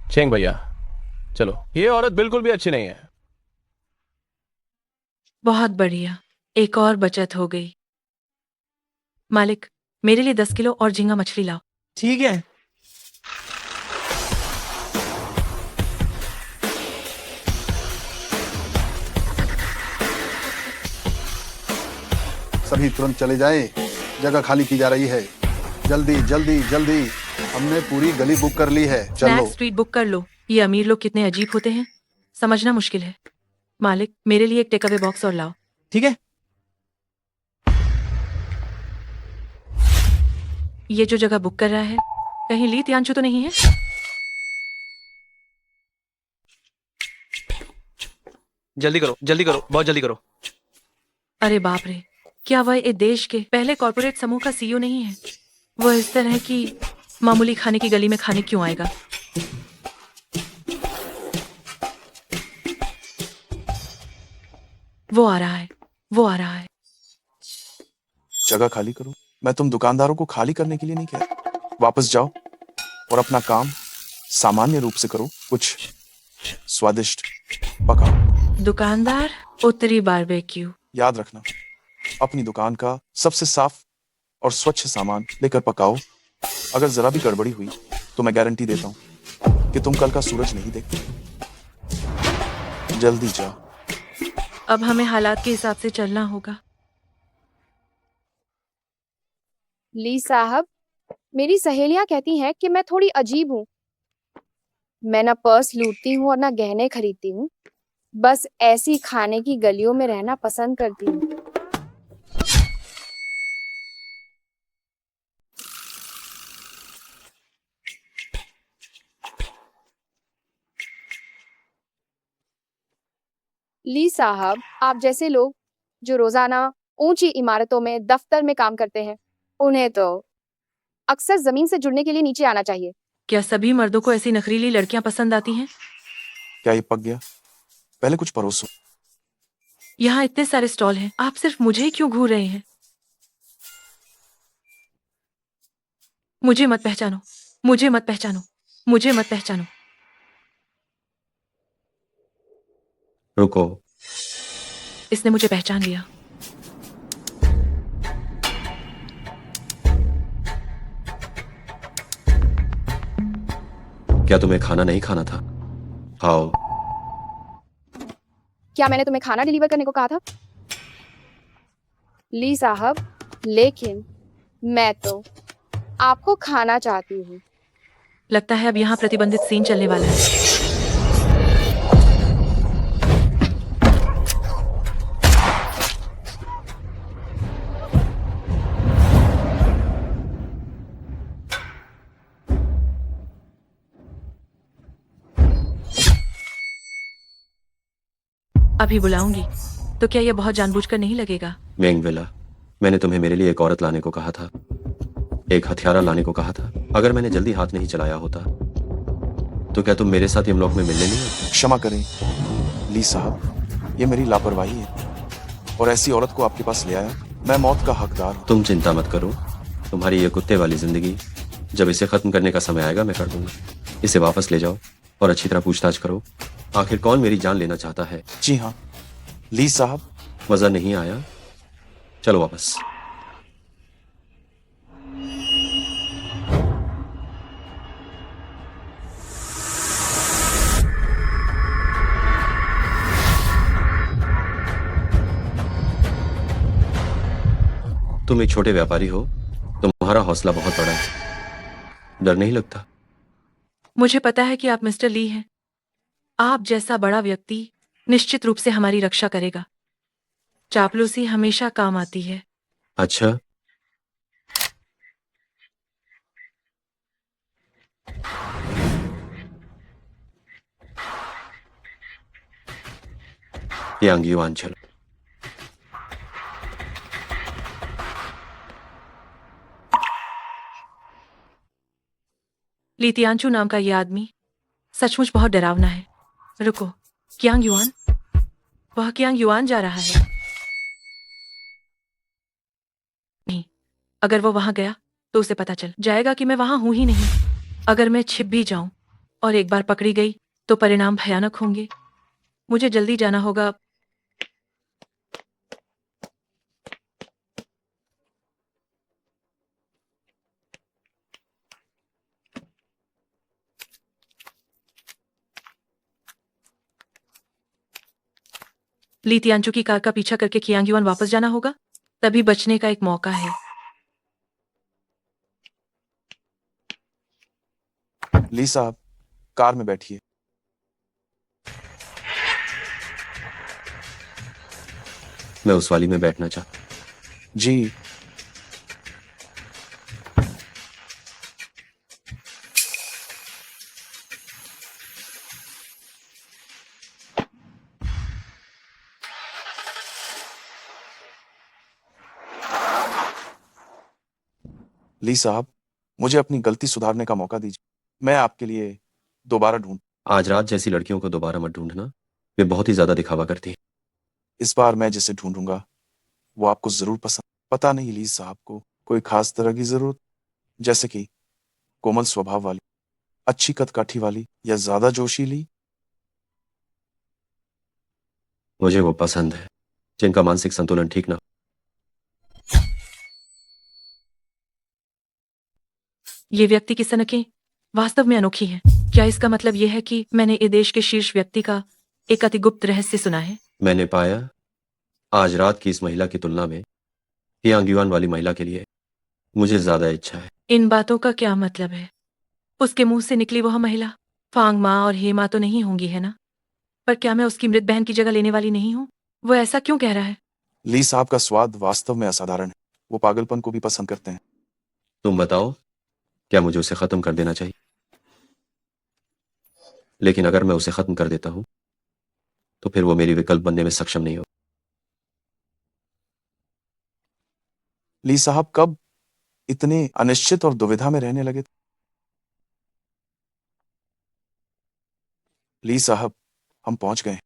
Speaker 3: चेंग भैया, चलो। ये औरत बिल्कुल भी अच्छी नहीं है।
Speaker 1: बहुत बढ़िया, एक और बचत हो गई। मालिक, मेरे लिए 10 किलो और झींगा मछली लाओ।
Speaker 9: ठीक है।
Speaker 14: अभी तुरंत चले जाएं, जगह खाली की जा रही है। जल्दी जल्दी जल्दी, हमने पूरी गली बुक कर ली है, चलो।
Speaker 1: स्नैक स्ट्रीट बुक कर लो। ये अमीर लोग कितने अजीब होते हैं, समझना मुश्किल है। मालिक, मेरे लिए एक टेक अवे बॉक्स और लाओ।
Speaker 9: ठीक है।
Speaker 1: ये जो जगह बुक कर रहा है, कहीं ली तियांचू तो नहीं है?
Speaker 15: जल्दी करो, जल्दी करो, बहुत जल्दी करो।
Speaker 1: अरे बाप रे, क्या वह इस देश के पहले कॉर्पोरेट समूह का सीईओ नहीं है? वह इस तरह की मामूली खाने की गली में खाने क्यों आएगा? वो आ रहा है, वो आ रहा है।
Speaker 2: जगह खाली करो। मैं तुम दुकानदारों को खाली करने के लिए नहीं कह रहा। वापस जाओ और अपना काम सामान्य रूप से करो। कुछ स्वादिष्ट पकाओ।
Speaker 1: दुकानदार, उत्तरी बारबेक्यू।
Speaker 2: याद रखना, अपनी दुकान का सबसे साफ और स्वच्छ सामान लेकर पकाओ। अगर जरा भी गड़बड़ी हुई तो मैं गारंटी देता हूँ कि तुम कल का सूरज नहीं देखते। जल्दी जाओ।
Speaker 1: अब हमें हालात के हिसाब से चलना होगा।
Speaker 5: ली साहब, मेरी सहेलियां कहती हैं कि मैं थोड़ी अजीब हूँ। मैं ना पर्स लूटती हूँ और ना गहने खरीदती हूँ, बस ऐसी खाने की गलियों में रहना पसंद करती हूँ। ली साहब, आप जैसे लोग जो रोजाना ऊंची इमारतों में दफ्तर में काम करते हैं, उन्हें तो अक्सर जमीन से जुड़ने के लिए नीचे आना चाहिए।
Speaker 1: क्या सभी मर्दों को ऐसी नखरीली लड़कियां पसंद आती हैं?
Speaker 2: क्या ये पक गया? पहले कुछ परोसो।
Speaker 1: यहाँ इतने सारे स्टॉल हैं, आप सिर्फ मुझे ही क्यों घूर रहे हैं? मुझे मत पहचानो, मुझे मत पहचानो, मुझे मत पहचानो।
Speaker 6: रुको।
Speaker 1: इसने मुझे पहचान लिया।
Speaker 6: क्या तुम्हें खाना नहीं खाना था? आओ।
Speaker 5: क्या मैंने तुम्हें खाना डिलीवर करने को कहा था? ली साहब, लेकिन मैं तो आपको खाना चाहती हूँ।
Speaker 1: लगता है अब यहाँ प्रतिबंधित सीन चलने वाला है। अभी बुलाऊंगी, तो क्या यह बहुत जानबूझकर नहीं लगेगा?
Speaker 6: मेंगविला, मैंने तुम्हें मेरे लिए एक औरत लाने को कहा था, एक हथियारा लाने को कहा था। अगर मैंने जल्दी हाथ नहीं चलाया होता तो क्या तुम मेरे साथ यमलोक में मिलने नहीं आते?
Speaker 2: क्षमा करें ली साहब, ये मेरी लापरवाही है और ऐसी औरत को आपके पास ले आया। मैं मौत का हकदार हूँ।
Speaker 6: तुम चिंता मत करो, तुम्हारी ये कुत्ते वाली जिंदगी जब इसे खत्म करने का समय आएगा मैं कर दूंगा। इसे वापस ले जाओ और अच्छी तरह पूछताछ करो, आखिर कौन मेरी जान लेना चाहता है।
Speaker 2: जी हाँ ली साहब।
Speaker 6: मजा नहीं आया? चलो वापस। तुम एक छोटे व्यापारी हो, तुम्हारा हौसला बहुत बड़ा है, डर नहीं लगता?
Speaker 1: मुझे पता है कि आप मिस्टर ली हैं। आप जैसा बड़ा व्यक्ति निश्चित रूप से हमारी रक्षा करेगा। चापलूसी हमेशा काम आती है।
Speaker 6: अच्छा, यांग युआन चलो।
Speaker 1: ली तियांचू नाम का यह आदमी सचमुच बहुत डरावना है। रुको, क्यांग युआन? वह क्यांग युआन जा रहा है। नहीं, अगर वो वहां गया तो उसे पता चल जाएगा कि मैं वहां हूं ही नहीं। अगर मैं छिप भी जाऊं और एक बार पकड़ी गई तो परिणाम भयानक होंगे। मुझे जल्दी जाना होगा। ली तियांचू की कार का पीछा करके कियांग युआन वापस जाना होगा। तभी बचने का एक मौका है।
Speaker 2: ली साहब, कार में बैठिए।
Speaker 6: मैं उस वाली में बैठना चाहता हूं।
Speaker 2: जी। ली साहब, मुझे अपनी गलती सुधारने का मौका दीजिए। मैं आपके लिए दोबारा ढूंढ।
Speaker 6: आज रात जैसी लड़कियों को दोबारा मत ढूंढना, वे बहुत ही ज्यादा दिखावा करती हैं।
Speaker 2: इस बार मैं जिसे ढूंढूंगा वो आपको जरूर पसंद। पता नहीं ली साहब को कोई खास तरह की जरूरत, जैसे कि कोमल स्वभाव वाली, अच्छी कदकाठी वाली या ज्यादा जोशीली।
Speaker 6: मुझे वो पसंद है जिनका मानसिक संतुलन ठीक ना हो।
Speaker 1: ये व्यक्ति की सनकें वास्तव में अनोखी हैं। क्या इसका मतलब यह है कि मैंने इस देश के शीर्ष व्यक्ति का एक अति गुप्त रहस्य सुना है?
Speaker 6: मैंने पाया आज रात की इस महिला की तुलना में यांग युआन वाली महिला के लिए मुझे ज्यादा इच्छा है।
Speaker 1: इन बातों का क्या मतलब है? उसके मुंह से निकली वह महिला फांग माँ और हे माँ तो नहीं होंगी, है ना? पर क्या मैं उसकी मृत बहन की जगह लेने वाली नहीं हूँ? वो ऐसा क्यों कह रहा है?
Speaker 2: ली साहब का स्वाद वास्तव में असाधारण है। वो पागलपन को भी पसंद करते हैं।
Speaker 6: तुम बताओ, क्या मुझे उसे खत्म कर देना चाहिए? लेकिन अगर मैं उसे खत्म कर देता हूं तो फिर वो मेरी विकल्प बनने में सक्षम नहीं हो।
Speaker 2: ली साहब कब इतने अनिश्चित और दुविधा में रहने लगे? ली साहब, हम पहुंच गए।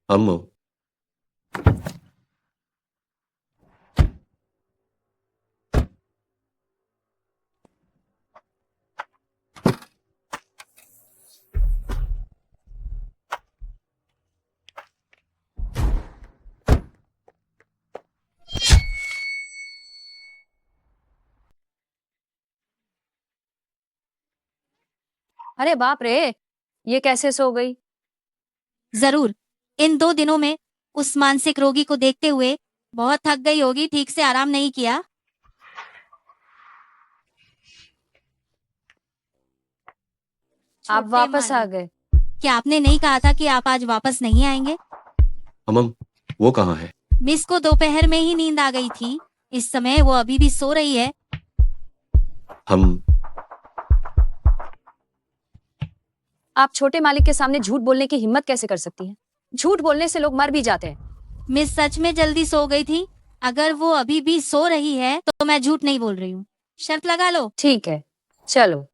Speaker 6: अम्मू,
Speaker 8: अरे बाप रे, ये कैसे सो गई?
Speaker 4: जरूर इन 2 दिनों में उस मानसिक रोगी को देखते हुए बहुत थक गई होगी, ठीक से आराम नहीं किया।
Speaker 8: आप
Speaker 4: छोटे
Speaker 8: वापस आ
Speaker 4: मालिक,
Speaker 8: गए।
Speaker 4: क्या आपने नहीं कहा था कि आप आज वापस नहीं आएंगे?
Speaker 6: अमम, वो कहाँ है?
Speaker 4: मिस को दोपहर में ही नींद आ गई थी। इस समय वो अभी भी सो रही है।
Speaker 6: हम
Speaker 8: आप छोटे मालिक के सामने झूठ बोलने की हिम्मत कैसे कर सकती हैं? झूठ बोलने से लोग मर भी जाते हैं।
Speaker 4: मिस सच में जल्दी सो गई थी। अगर वो अभी भी सो रही है तो मैं झूठ नहीं बोल रही हूँ। शर्त लगा लो।
Speaker 8: ठीक है, चलो।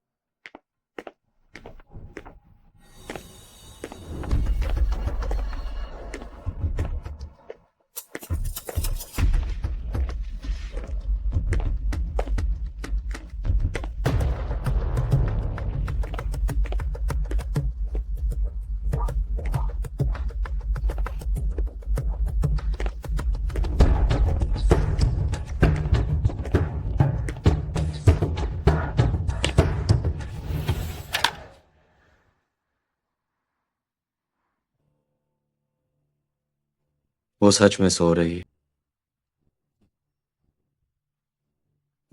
Speaker 6: वो सच में सो रही है।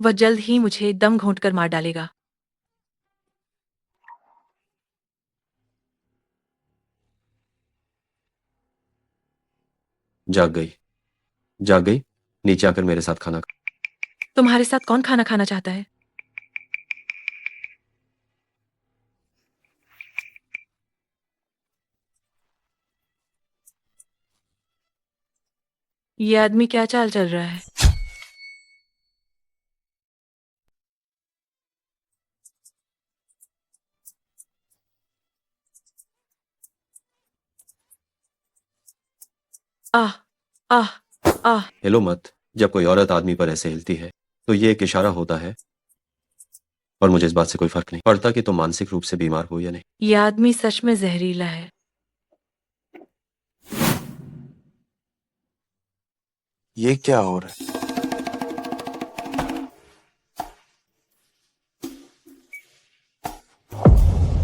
Speaker 1: वह जल्द ही मुझे दम घोंट कर मार डालेगा।
Speaker 6: जाग गई, जाग गई। नीचे आकर मेरे साथ खाना खा।
Speaker 1: तुम्हारे साथ कौन खाना खाना चाहता है? ये आदमी क्या चाल चल रहा है? आह आह आह।
Speaker 6: हिलो मत। जब कोई औरत आदमी पर ऐसे हिलती है तो ये एक इशारा होता है, और मुझे इस बात से कोई फर्क नहीं पड़ता कि तुम मानसिक रूप से बीमार हो या नहीं।
Speaker 1: ये आदमी सच में जहरीला है।
Speaker 2: ये क्या हो रहा है?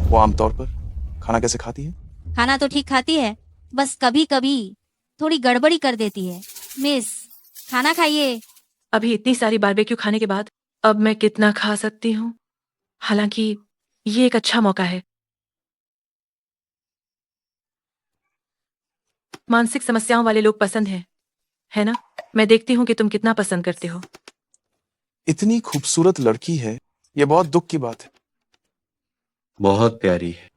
Speaker 2: वो आमतौर पर खाना कैसे खाती है?
Speaker 4: खाना तो ठीक खाती है, बस कभी कभी थोड़ी गड़बड़ी कर देती है। मिस, खाना खाइए।
Speaker 1: अभी इतनी सारी बारबेक्यू खाने के बाद अब मैं कितना खा सकती हूँ? हालांकि ये एक अच्छा मौका है। मानसिक समस्याओं वाले लोग पसंद हैं, है ना? मैं देखती हूँ कि तुम कितना पसंद करते हो।
Speaker 2: इतनी खूबसूरत लड़की है, ये बहुत दुख की बात है।
Speaker 6: बहुत प्यारी है।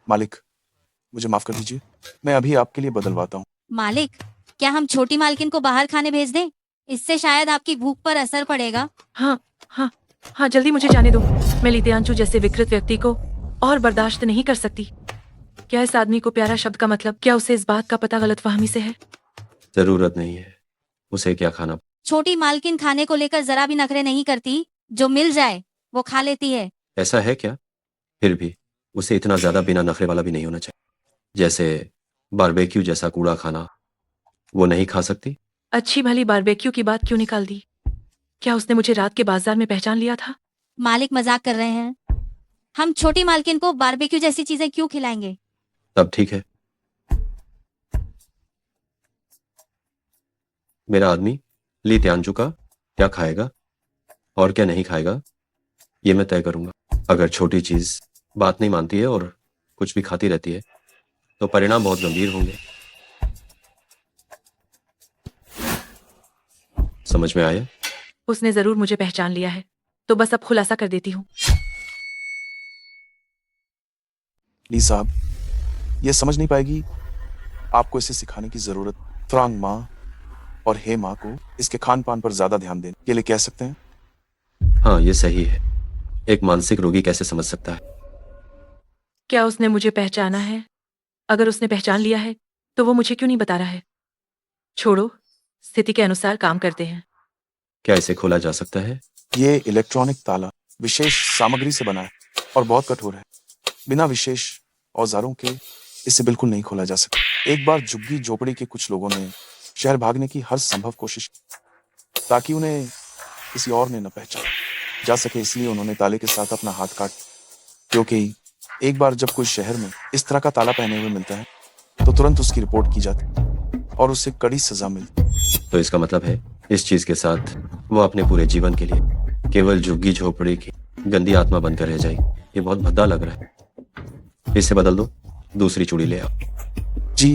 Speaker 2: मालिक, मुझे माफ कर दीजिए, मैं अभी आपके लिए बदलवाता हूँ।
Speaker 4: मालिक, क्या हम छोटी मालकिन को बाहर खाने भेज दें? इससे शायद आपकी भूख पर असर पड़ेगा।
Speaker 1: हाँ हाँ हाँ, जल्दी मुझे जाने दो। मैं लित्यांशु जैसे विकृत व्यक्ति को और बर्दाश्त नहीं कर सकती। क्या इस आदमी को प्यारा शब्द का मतलब, क्या उसे इस बात का पता गलतफहमी से है?
Speaker 6: जरूरत नहीं है। उसे क्या खाना?
Speaker 4: छोटी मालकिन खाने को लेकर जरा भी नखरे नहीं करती, जो मिल जाए वो खा लेती है।
Speaker 6: ऐसा है क्या? फिर भी उसे इतना ज्यादा बिना नखरे वाला भी नहीं होना चाहिए। जैसे बारबेक्यू जैसा कूड़ा खाना वो नहीं खा सकती?
Speaker 1: अच्छी भली बारबेक्यू की बात क्यों निकाल दी? क्या उसने मुझे रात के बाजार में पहचान लिया था?
Speaker 4: मालिक मजाक कर रहे हैं। हम छोटी मालकिन को बारबेक्यू जैसी चीजें क्यों खिलाएंगे?
Speaker 6: तब ठीक है। मेरा आदमी ली त्यांजू का क्या खाएगा और क्या नहीं खाएगा ये मैं तय करूंगा। अगर छोटी चीज बात नहीं मानती है और कुछ भी खाती रहती है तो परिणाम बहुत गंभीर होंगे। समझ में आया?
Speaker 1: उसने जरूर मुझे पहचान लिया है, तो बस अब खुलासा कर देती हूँ।
Speaker 2: ली साहब, ये समझ नहीं पाएगी, आपको इसे सिखाने की जरूरत। फ्रांग माँ और हे माँ को इसके खान पान पर ज्यादा ध्यान देने के लिए कह सकते हैं।
Speaker 6: हाँ, ये सही है। एक मानसिक रोगी कैसे समझ सकता है?
Speaker 1: क्या उसने मुझे पहचाना है? अगर उसने पहचान लिया है तो वो मुझे क्यों नहीं बता रहा है? छोड़ो, स्थिति के अनुसार काम करते हैं।
Speaker 6: क्या इसे खोला जा सकता है?
Speaker 2: ये इलेक्ट्रॉनिक ताला विशेष सामग्री से बना है और बहुत कठोर है। बिना विशेष औजारों के इसे बिल्कुल नहीं खोला जा सकता। एक बार झुग्गी झोपड़ी के कुछ लोगों ने शहर भागने की हर संभव कोशिश की ताकि उन्हें किसी और ने न पहचान जा सके, इसलिए उन्होंने ताले के साथ अपना हाथ काट, क्योंकि एक बार जब कोई शहर में इस तरह का ताला पहने हुए मिलता है तो तुरंत उसकी रिपोर्ट की जाती और उसे कड़ी सजा मिलती।
Speaker 6: तो इसका मतलब है इस चीज के साथ वो अपने पूरे जीवन के लिए केवल झुग्गी झोपड़ी की गंदी आत्मा बनकर रह जाएगी। ये बहुत भद्दा लग रहा है। इसे बदल दो, दूसरी चूड़ी ले आओ।
Speaker 2: जी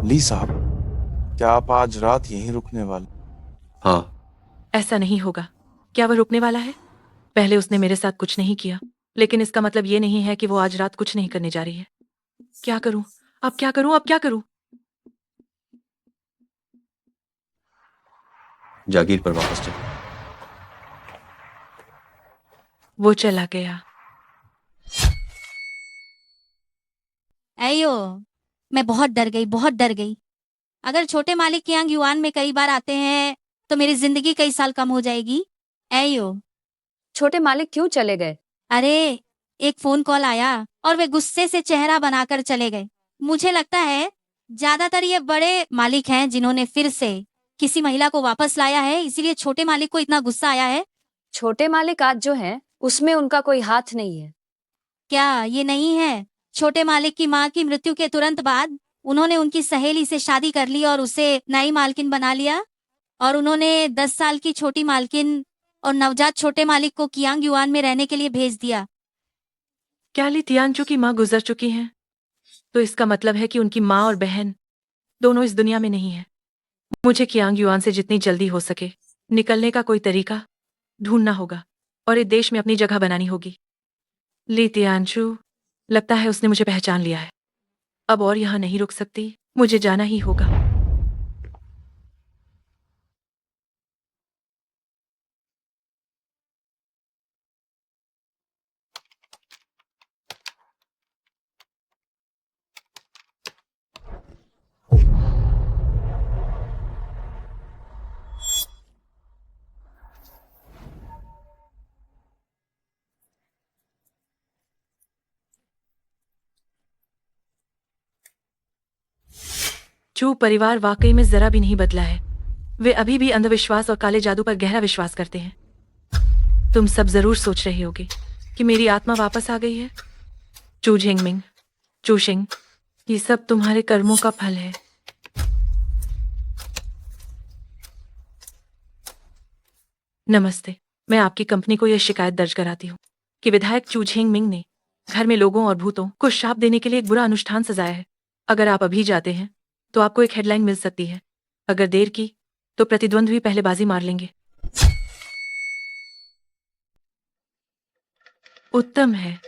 Speaker 2: ली साहब, क्या आप आज रात यहीं रुकने वाले?
Speaker 6: हाँ।
Speaker 1: ऐसा नहीं होगा। क्या वह रुकने वाला है? पहले उसने मेरे साथ कुछ नहीं किया, लेकिन इसका मतलब ये नहीं है कि वो आज रात कुछ नहीं करने जा रही है। क्या करूं? अब क्या करूं? अब क्या करूं?
Speaker 6: जागीर पर वापस चल।
Speaker 1: वो चला गया।
Speaker 4: अयो, मैं बहुत डर गई, बहुत डर गई। अगर छोटे मालिक की आंग युआन में कई बार आते हैं तो मेरी जिंदगी कई साल कम हो जाएगी। अयो,
Speaker 8: छोटे मालिक क्यों चले गए?
Speaker 4: अरे एक फोन कॉल आया और वे गुस्से से चेहरा बनाकर चले गए। मुझे लगता है ज्यादातर ये बड़े मालिक हैं जिन्होंने फिर से किसी महिला को वापस लाया है, इसीलिए छोटे मालिक को इतना गुस्सा आया है।
Speaker 8: छोटे मालिक आज जो हैं, उसमें उनका कोई हाथ नहीं है।
Speaker 4: क्या ये नहीं है? छोटे मालिक की माँ की मृत्यु के तुरंत बाद उन्होंने उनकी सहेली से शादी कर ली और उसे नई मालकिन बना लिया, और उन्होंने 10 साल की छोटी मालकिन और नवजात छोटे मालिक को कियांग युआन में रहने के लिए भेज दिया।
Speaker 1: क्या ली तियानचू की माँ गुजर चुकी हैं? तो इसका मतलब है कि उनकी माँ और बहन दोनों इस दुनिया में नहीं है। मुझे कियांग युआन से जितनी जल्दी हो सके निकलने का कोई तरीका ढूंढना होगा और इस देश में अपनी जगह बनानी होगी। ली तियानचू, लगता है उसने मुझे पहचान लिया है। अब और यहाँ नहीं रुक सकती, मुझे जाना ही होगा। चू परिवार वाकई में जरा भी नहीं बदला है। वे अभी भी अंधविश्वास और काले जादू पर गहरा विश्वास करते हैं। तुम सब जरूर सोच रहे होगे कि मेरी आत्मा वापस आ गई है। चू झिंगमिंग, चूशिंग, ये सब तुम्हारे कर्मों का फल है। नमस्ते, मैं आपकी कंपनी को यह शिकायत दर्ज कराती हूँ कि विधायक चू झिंगमिंग ने घर में लोगों और भूतों को शाप देने के लिए एक बुरा अनुष्ठान सजाया है। अगर आप अभी जाते हैं तो आपको एक हेडलाइन मिल सकती है। अगर देर की तो प्रतिद्वंद भी पहले बाजी मार लेंगे। उत्तम है।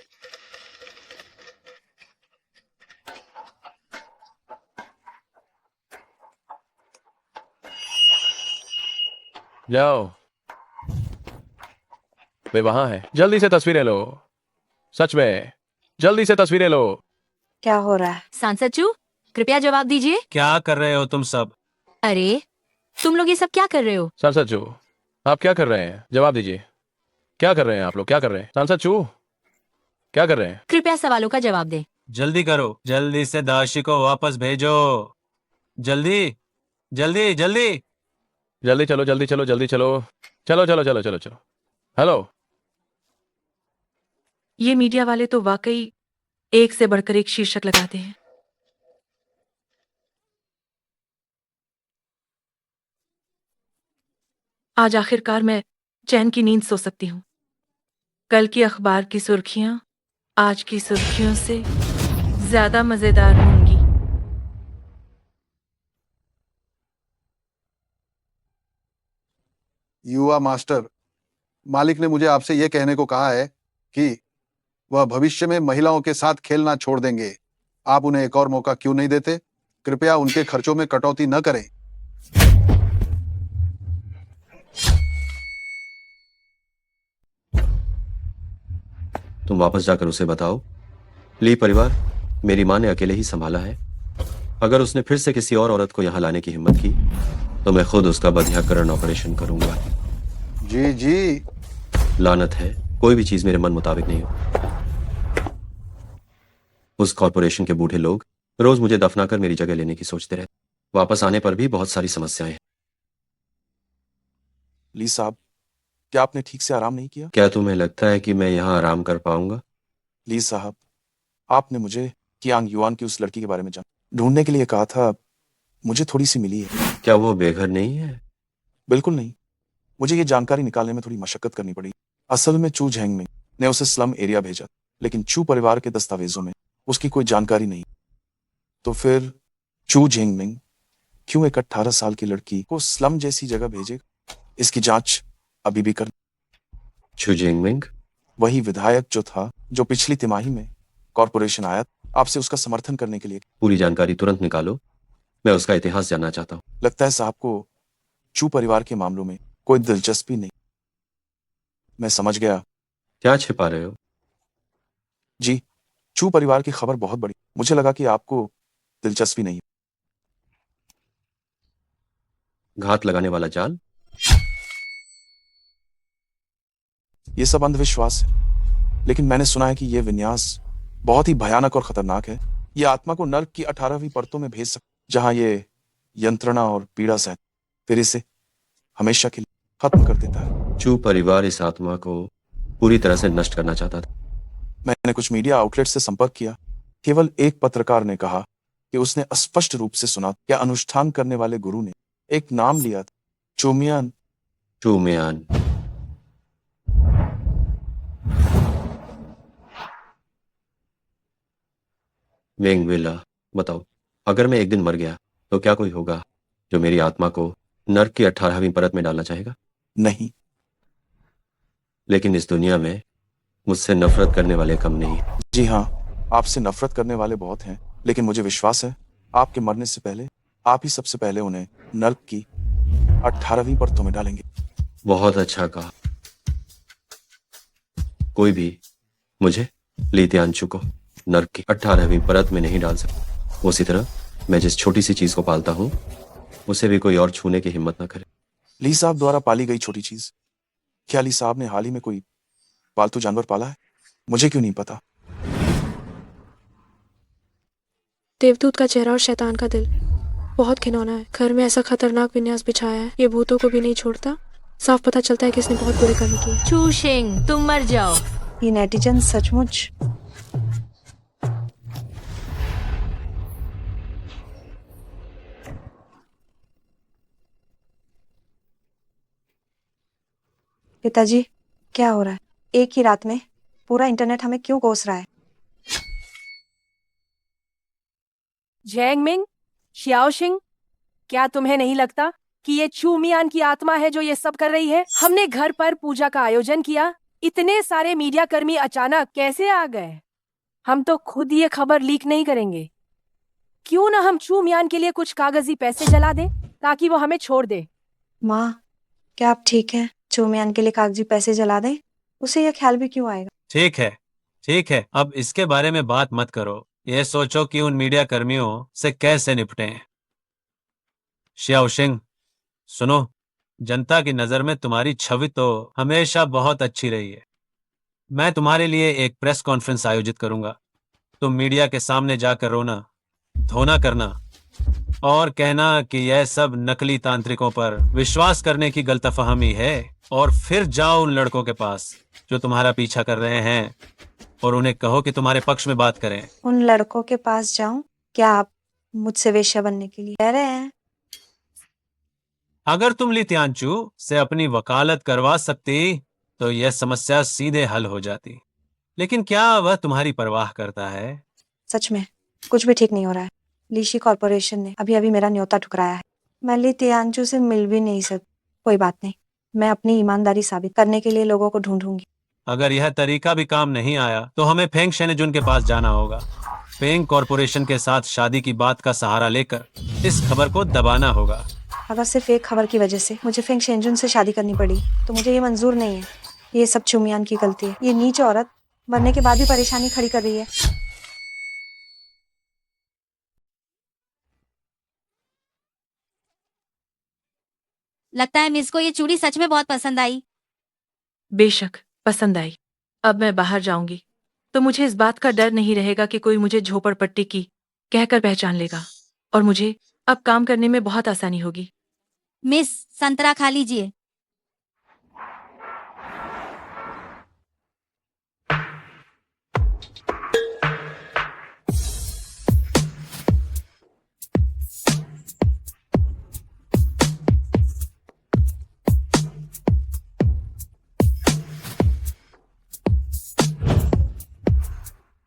Speaker 3: जाओ, वे वहां है। जल्दी से तस्वीरें लो। सच में, जल्दी से तस्वीरें लो।
Speaker 11: क्या हो रहा है?
Speaker 8: सांसद चू, कृपया जवाब दीजिए।
Speaker 10: क्या कर रहे हो तुम सब?
Speaker 8: अरे, तुम लोग ये सब क्या कर रहे हो?
Speaker 3: सांसद चू, आप क्या कर रहे हैं? जवाब दीजिए। क्या कर रहे हैं आप लोग? क्या कर रहे हैं? सांसद चू, क्या कर रहे हैं?
Speaker 8: कृपया सवालों का जवाब दें।
Speaker 10: जल्दी करो, जल्दी से दाशी को वापस भेजो। जल्दी जल्दी जल्दी।
Speaker 3: जल्दी चलो, जल्दी चलो, जल्दी चलो, चलो चलो चलो चलो चलो। हेलो।
Speaker 1: ये मीडिया वाले तो वाकई एक से बढ़कर एक शीर्षक लगाते हैं। आज आखिरकार मैं चैन की नींद सो सकती हूँ। कल की अखबार की सुर्खियां आज की सुर्खियों से ज्यादा मजेदार होंगी।
Speaker 14: युवा मास्टर, मालिक ने मुझे आपसे यह कहने को कहा है कि वह भविष्य में महिलाओं के साथ खेलना छोड़ देंगे। आप उन्हें एक और मौका क्यों नहीं देते? कृपया उनके खर्चों में कटौती न करें।
Speaker 6: तुम वापस जाकर उसे बताओ, ली परिवार मेरी माँ ने अकेले ही संभाला है। अगर उसने फिर से किसी और औरत को यहाँ लाने की हिम्मत की तो मैं खुद उसका बधियाकरण ऑपरेशन करूंगा।
Speaker 14: जी जी।
Speaker 6: लानत है, कोई भी चीज मेरे मन मुताबिक नहीं हो। उस कॉरपोरेशन के बूढ़े लोग रोज मुझे दफनाकर मेरी जगह लेने की सोचते रहे। वापस आने पर भी बहुत सारी समस्याएं हैं।
Speaker 2: ली साहब, क्या आपने ठीक से आराम नहीं किया?
Speaker 6: क्या तुम्हें लगता है कि मैं यहाँ आराम कर पाऊंगा?
Speaker 2: ली साहब, आपने मुझे कियांग युआन की उस लड़की के बारे में ढूंढने के लिए कहा था। मुझे थोड़ी सी मिली है।
Speaker 6: क्या वो बेघर नहीं है?
Speaker 2: बिल्कुल नहीं। मुझे ये जानकारी निकालने में थोड़ी मशक्कत करनी पड़ी। असल में चू झेंगमिंग ने उसे स्लम एरिया भेजा, लेकिन चू परिवार के दस्तावेजों में उसकी कोई जानकारी नहीं। तो फिर चू झेंगमिंग क्यों एक 18 साल की लड़की को स्लम जैसी जगह भेजेगा? इसकी जांच अभी भी कर।
Speaker 6: चू झेंगमिंग
Speaker 2: वही विधायक जो था, जो पिछली तिमाही में कॉरपोरेशन आया आपसे उसका समर्थन करने के लिए।
Speaker 6: पूरी जानकारी तुरंत निकालो, मैं उसका इतिहास जानना चाहता हूँ।
Speaker 2: लगता है साहब को चू परिवार के मामलों में कोई दिलचस्पी नहीं। मैं समझ गया।
Speaker 6: क्या छिपा रहे हो?
Speaker 2: जी, चू परिवार की खबर बहुत बड़ी। मुझे लगा कि आपको दिलचस्पी नहीं।
Speaker 6: घात लगाने वाला जाल?
Speaker 2: ये सब अंधविश्वास है, लेकिन मैंने सुना है कि यह विन्यास बहुत ही भयानक और खतरनाक है। यह आत्मा को नर्क की 18वीं परतों में भेज सकता, जहां ये यंत्रणा और पीड़ा सह फिर इसे हमेशा के लिए खत्म कर देता है।
Speaker 6: चू परिवार इस आत्मा को पूरी तरह से नष्ट करना चाहता था।
Speaker 2: मैंने कुछ मीडिया आउटलेट से संपर्क किया। केवल एक पत्रकार ने कहा कि उसने स्पष्ट रूप से सुना कि अनुष्ठान करने वाले गुरु ने एक नाम लिया था, चूमियान।
Speaker 6: चूमियान। वेंग विला, बताओ, अगर मैं एक दिन मर गया तो क्या कोई होगा जो मेरी आत्मा को नर्क की 18वीं परत में डालना चाहेगा?
Speaker 2: नहीं।
Speaker 6: लेकिन इस दुनिया में मुझसे नफरत करने वाले कम नहीं।
Speaker 2: जी हाँ, आपसे नफरत करने वाले बहुत हैं, लेकिन मुझे विश्वास है आपके मरने से पहले आप ही सबसे पहले उन्हें नर्क की 18वीं परतों में डालेंगे।
Speaker 6: बहुत अच्छा कहा। कोई भी मुझे ली त्यांशु को नर्क की 18वीं परत में नहीं डाल सकता। उसी तरह मैं जिस छोटी सी चीज को पालता हूं उसे भी कोई और छूने की हिम्मत न करे।
Speaker 2: ली साहब द्वारा पाली गई छोटी चीज? क्या ली साहब ने हाल ही में कोई पालतू जानवर पाला है? मुझे क्यों नहीं पता?
Speaker 13: देवदूत का चेहरा और शैतान का दिल बहुत घिनौना है। घर में ऐसा खतरनाक विन्यास बिछाया है, ये भूतों को भी नहीं छोड़ता साफ पता चलता है कि इसने बहुत बुरे कर्म किए।
Speaker 1: चूशिंग, तुम मर जाओ।
Speaker 11: ये नेटिजन सचमुच पिताजी, क्या हो रहा है? एक ही रात में पूरा इंटरनेट हमें क्यों कोस रहा है?
Speaker 12: जैंगमिंग, शियाओशिंग, क्या तुम्हें नहीं लगता कि ये चूमियान की आत्मा है जो ये सब कर रही है? हमने घर पर पूजा का आयोजन किया, इतने सारे मीडिया कर्मी अचानक कैसे आ गए? हम तो खुद ये खबर लीक नहीं करेंगे। क्यों ना हम चूमियान के लिए कुछ कागजी पैसे जला दें ताकि वो हमें छोड़ दे।
Speaker 11: माँ, क्या आप ठीक है? चूमियान के लिए कागजी पैसे जला दें? उसे यह ख्याल भी क्यों आएगा?
Speaker 10: ठीक है, अब इसके बारे में बात मत करो। ये सोचो कि उन मीडिया कर्मियों से कैसे निपटें। शियाओशिंग, सुनो, जनता की नजर में तुम्हारी छवि तो हमेशा बहुत अच्छी रही है। मैं तुम्हारे लिए एक प्रेस कॉन्फ्रेंस आयोजित करूंगा। तुम मीडिया के सामने जाकर रोना धोना करना और कहना कि यह सब नकली तांत्रिकों पर विश्वास करने की गलतफहमी है, और फिर जाओ उन लड़कों के पास जो तुम्हारा पीछा कर रहे हैं और उन्हें कहो कि तुम्हारे पक्ष में बात करें।
Speaker 11: उन लड़कों के पास जाऊं? क्या आप मुझसे वेश्या बनने के लिए कह रहे हैं?
Speaker 10: अगर तुम ली त्यांचू से अपनी वकालत करवा सकती तो यह समस्या सीधे हल हो जाती, लेकिन क्या वह तुम्हारी परवाह करता है?
Speaker 11: सच में कुछ भी ठीक नहीं हो रहा है। लीशी कॉर्पोरेशन ने अभी अभी मेरा न्योता ठुकराया है। मैं ली तियांचू से मिल भी नहीं सकती। कोई बात नहीं, मैं अपनी ईमानदारी साबित करने के लिए लोगों को ढूंढूंगी।
Speaker 10: अगर यह तरीका भी काम नहीं आया तो हमें फेंग शेनेजुन के पास जाना होगा। फेंग कॉर्पोरेशन के साथ शादी की बात का सहारा लेकर इस खबर को दबाना होगा।
Speaker 11: अगर सिर्फ एक खबर की वजह से मुझे फेंग शेंजुन से शादी करनी पड़ी तो मुझे ये मंजूर नहीं है। ये सब चुमियान की गलती है। ये नीच औरत मरने के बाद भी परेशानी खड़ी कर रही है।
Speaker 4: लगता है मिस को ये चूड़ी सच में बहुत पसंद आई।
Speaker 1: बेशक पसंद आई। अब मैं बाहर जाऊंगी तो मुझे इस बात का डर नहीं रहेगा कि कोई मुझे झोपड़पट्टी की कहकर पहचान लेगा, और मुझे अब काम करने में बहुत आसानी होगी।
Speaker 4: मिस, संतरा खा लीजिए।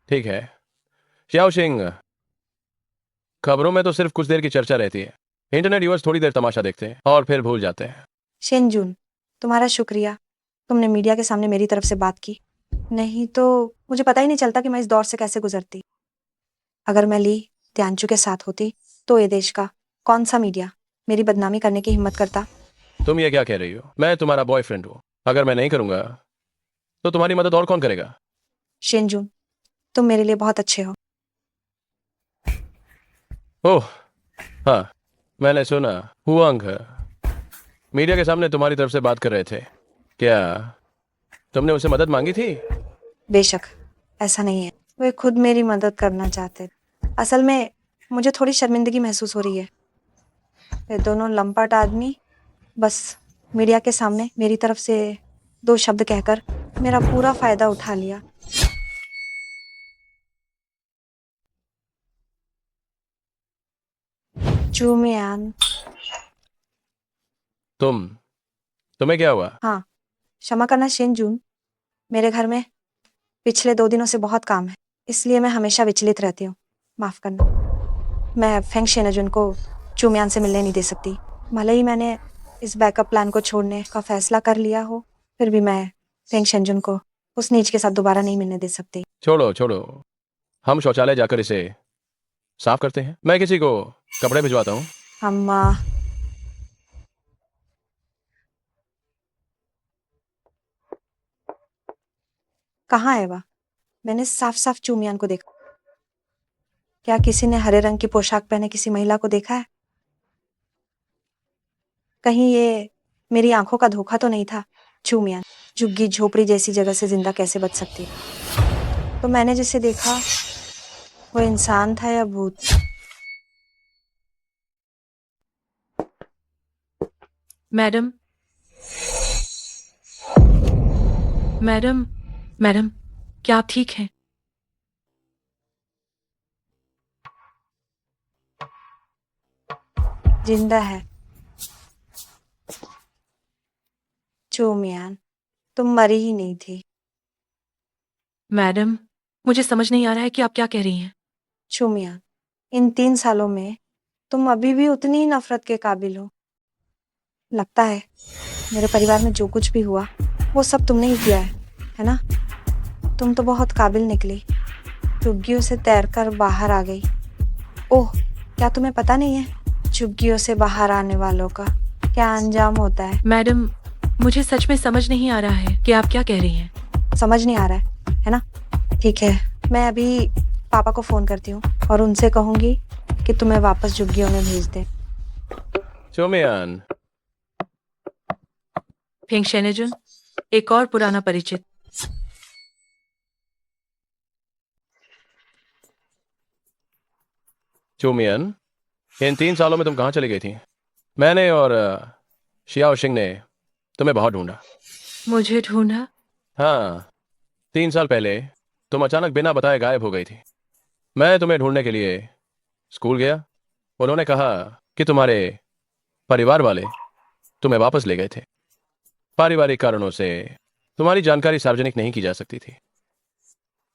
Speaker 3: ठीक है शियाओशिंग, खबरों में तो सिर्फ कुछ देर की चर्चा रहती है। इंटरनेट यूजर्स थोड़ी देर तमाशा देखते हैं और फिर भूल जाते हैं।
Speaker 11: शेंजुन, तुम्हारा शुक्रिया, तुमने मीडिया के सामने मेरी तरफ से बात की। नहीं तो मुझे पता ही नहीं चलता कि मैं इस दौर से कैसे गुजरती। अगर मैं ली त्यांचू के साथ होती तो ये देश का कौन सा मीडिया मेरी बदनामी करने की हिम्मत करता?
Speaker 3: तुम ये क्या कह रही हो? मैं तुम्हारा बॉयफ्रेंड हूँ। अगर मैं नहीं करूंगा तो तुम्हारी मदद और कौन करेगा?
Speaker 11: शेंजुन, तुम मेरे लिए बहुत अच्छे हो।
Speaker 3: ओह हाँ, मैंने सुना हुआंग मीडिया के सामने तुम्हारी तरफ से बात कर रहे थे। क्या तुमने उसे मदद मांगी थी?
Speaker 11: बेशक, ऐसा नहीं है। वे खुद मेरी मदद करना चाहते। असल में मुझे थोड़ी शर्मिंदगी महसूस हो रही है। ये दोनों लंपट आदमी बस मीडिया के सामने मेरी तरफ से 2 शब्द कहकर मेरा पूरा फायदा उठा लिया। चूमियान,
Speaker 3: तुम्हें क्या हुआ?
Speaker 11: हाँ, क्षमा करना शेंजुन, मेरे घर में पिछले 2 दिनों से बहुत काम है, इसलिए मैं हमेशा विचलित रहती हूँ। माफ करना। मैं फेंग शेनेजुन को चूमियान से मिलने नहीं दे सकती। भले ही मैंने इस बैकअप प्लान को छोड़ने का फैसला कर लिया हो, फिर भी मैं फेंग शेनेजुन को उस नीच के साथ दोबारा नहीं मिलने दे सकती।
Speaker 3: छोड़ो, हम शौचालय जाकर इसे साफ करते हैं। मैं किसी को कपड़े भिजवाता हूँ।
Speaker 11: अम्मा, कहाँ है वह? मैंने साफ साफ चूमियान को देखा। क्या किसी ने हरे रंग की पोशाक पहने किसी महिला को देखा है? कहीं ये मेरी आंखों का धोखा तो नहीं था? चूमियान झुग्गी झोपड़ी जैसी जगह से जिंदा कैसे बच सकती है? तो मैंने जिसे देखा वो इंसान था या भूत?
Speaker 1: मैडम, मैडम, मैडम, क्या आप ठीक हैं?
Speaker 11: जिंदा है। चूमियान, तुम मरी ही नहीं थी।
Speaker 1: मैडम, मुझे समझ नहीं आ रहा है कि आप क्या कह रही हैं।
Speaker 11: चूमियान, इन 3 सालों में तुम अभी भी उतनी ही नफरत के काबिल हो। लगता है मेरे परिवार में जो कुछ भी हुआ वो सब तुमने ही किया है ना? तुम तो बहुत काबिल निकली, चुग्गियों से तैरकर बाहर आ गई। ओह, क्या तुम्हें पता नहीं है चुग्गियों से बाहर आने वालों का क्या अंजाम होता है?
Speaker 1: मैडम, मुझे सच में समझ नहीं आ रहा है कि आप क्या कह रही हैं।
Speaker 11: समझ नहीं आ रहा है ना? ठीक है, मैं अभी पापा को फोन करती हूँ और उनसे कहूंगी कि तुम्हें वापस झुग्गियों में भेज दे।
Speaker 3: चोमियान,
Speaker 1: फेंग शेनेजुन, एक और पुराना परिचित।
Speaker 3: चोमियान, इन 3 सालों में तुम कहाँ चली गई थी? मैंने और शियाओ शिंग ने तुम्हें बहुत ढूंढा।
Speaker 1: मुझे ढूंढा?
Speaker 3: हाँ, 3 साल पहले तुम अचानक बिना बताए गायब हो गई थी। मैं तुम्हें ढूंढने के लिए स्कूल गया। उन्होंने कहा कि तुम्हारे परिवार वाले तुम्हें वापस ले गए थे। पारिवारिक कारणों से तुम्हारी जानकारी सार्वजनिक नहीं की जा सकती थी।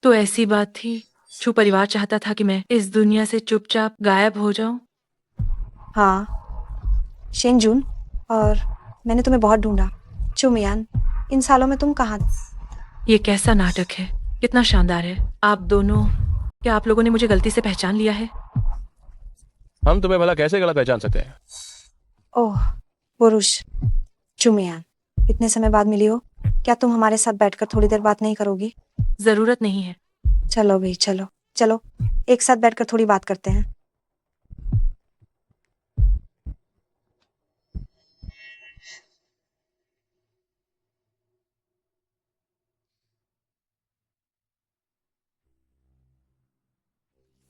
Speaker 1: तो ऐसी बात थी, छू परिवार चाहता था कि मैं इस दुनिया से चुपचाप गायब हो जाऊं।
Speaker 11: हाँ शेंजुन, और मैंने तुम्हें बहुत ढूंढा। चुमियान, इन सालों में तुम कहाँ?
Speaker 1: ये कैसा नाटक है, कितना शानदार है। आप दोनों, क्या आप लोगों ने मुझे गलती से पहचान लिया है?
Speaker 3: हम तुम्हें भला कैसे गलत पहचान सकते हैं?
Speaker 11: ओह पुरुष, चुमियान, इतने समय बाद मिली हो, क्या तुम हमारे साथ बैठकर थोड़ी देर बात नहीं करोगी?
Speaker 1: जरूरत नहीं है।
Speaker 11: चलो भाई, चलो चलो, एक साथ बैठकर थोड़ी बात करते हैं।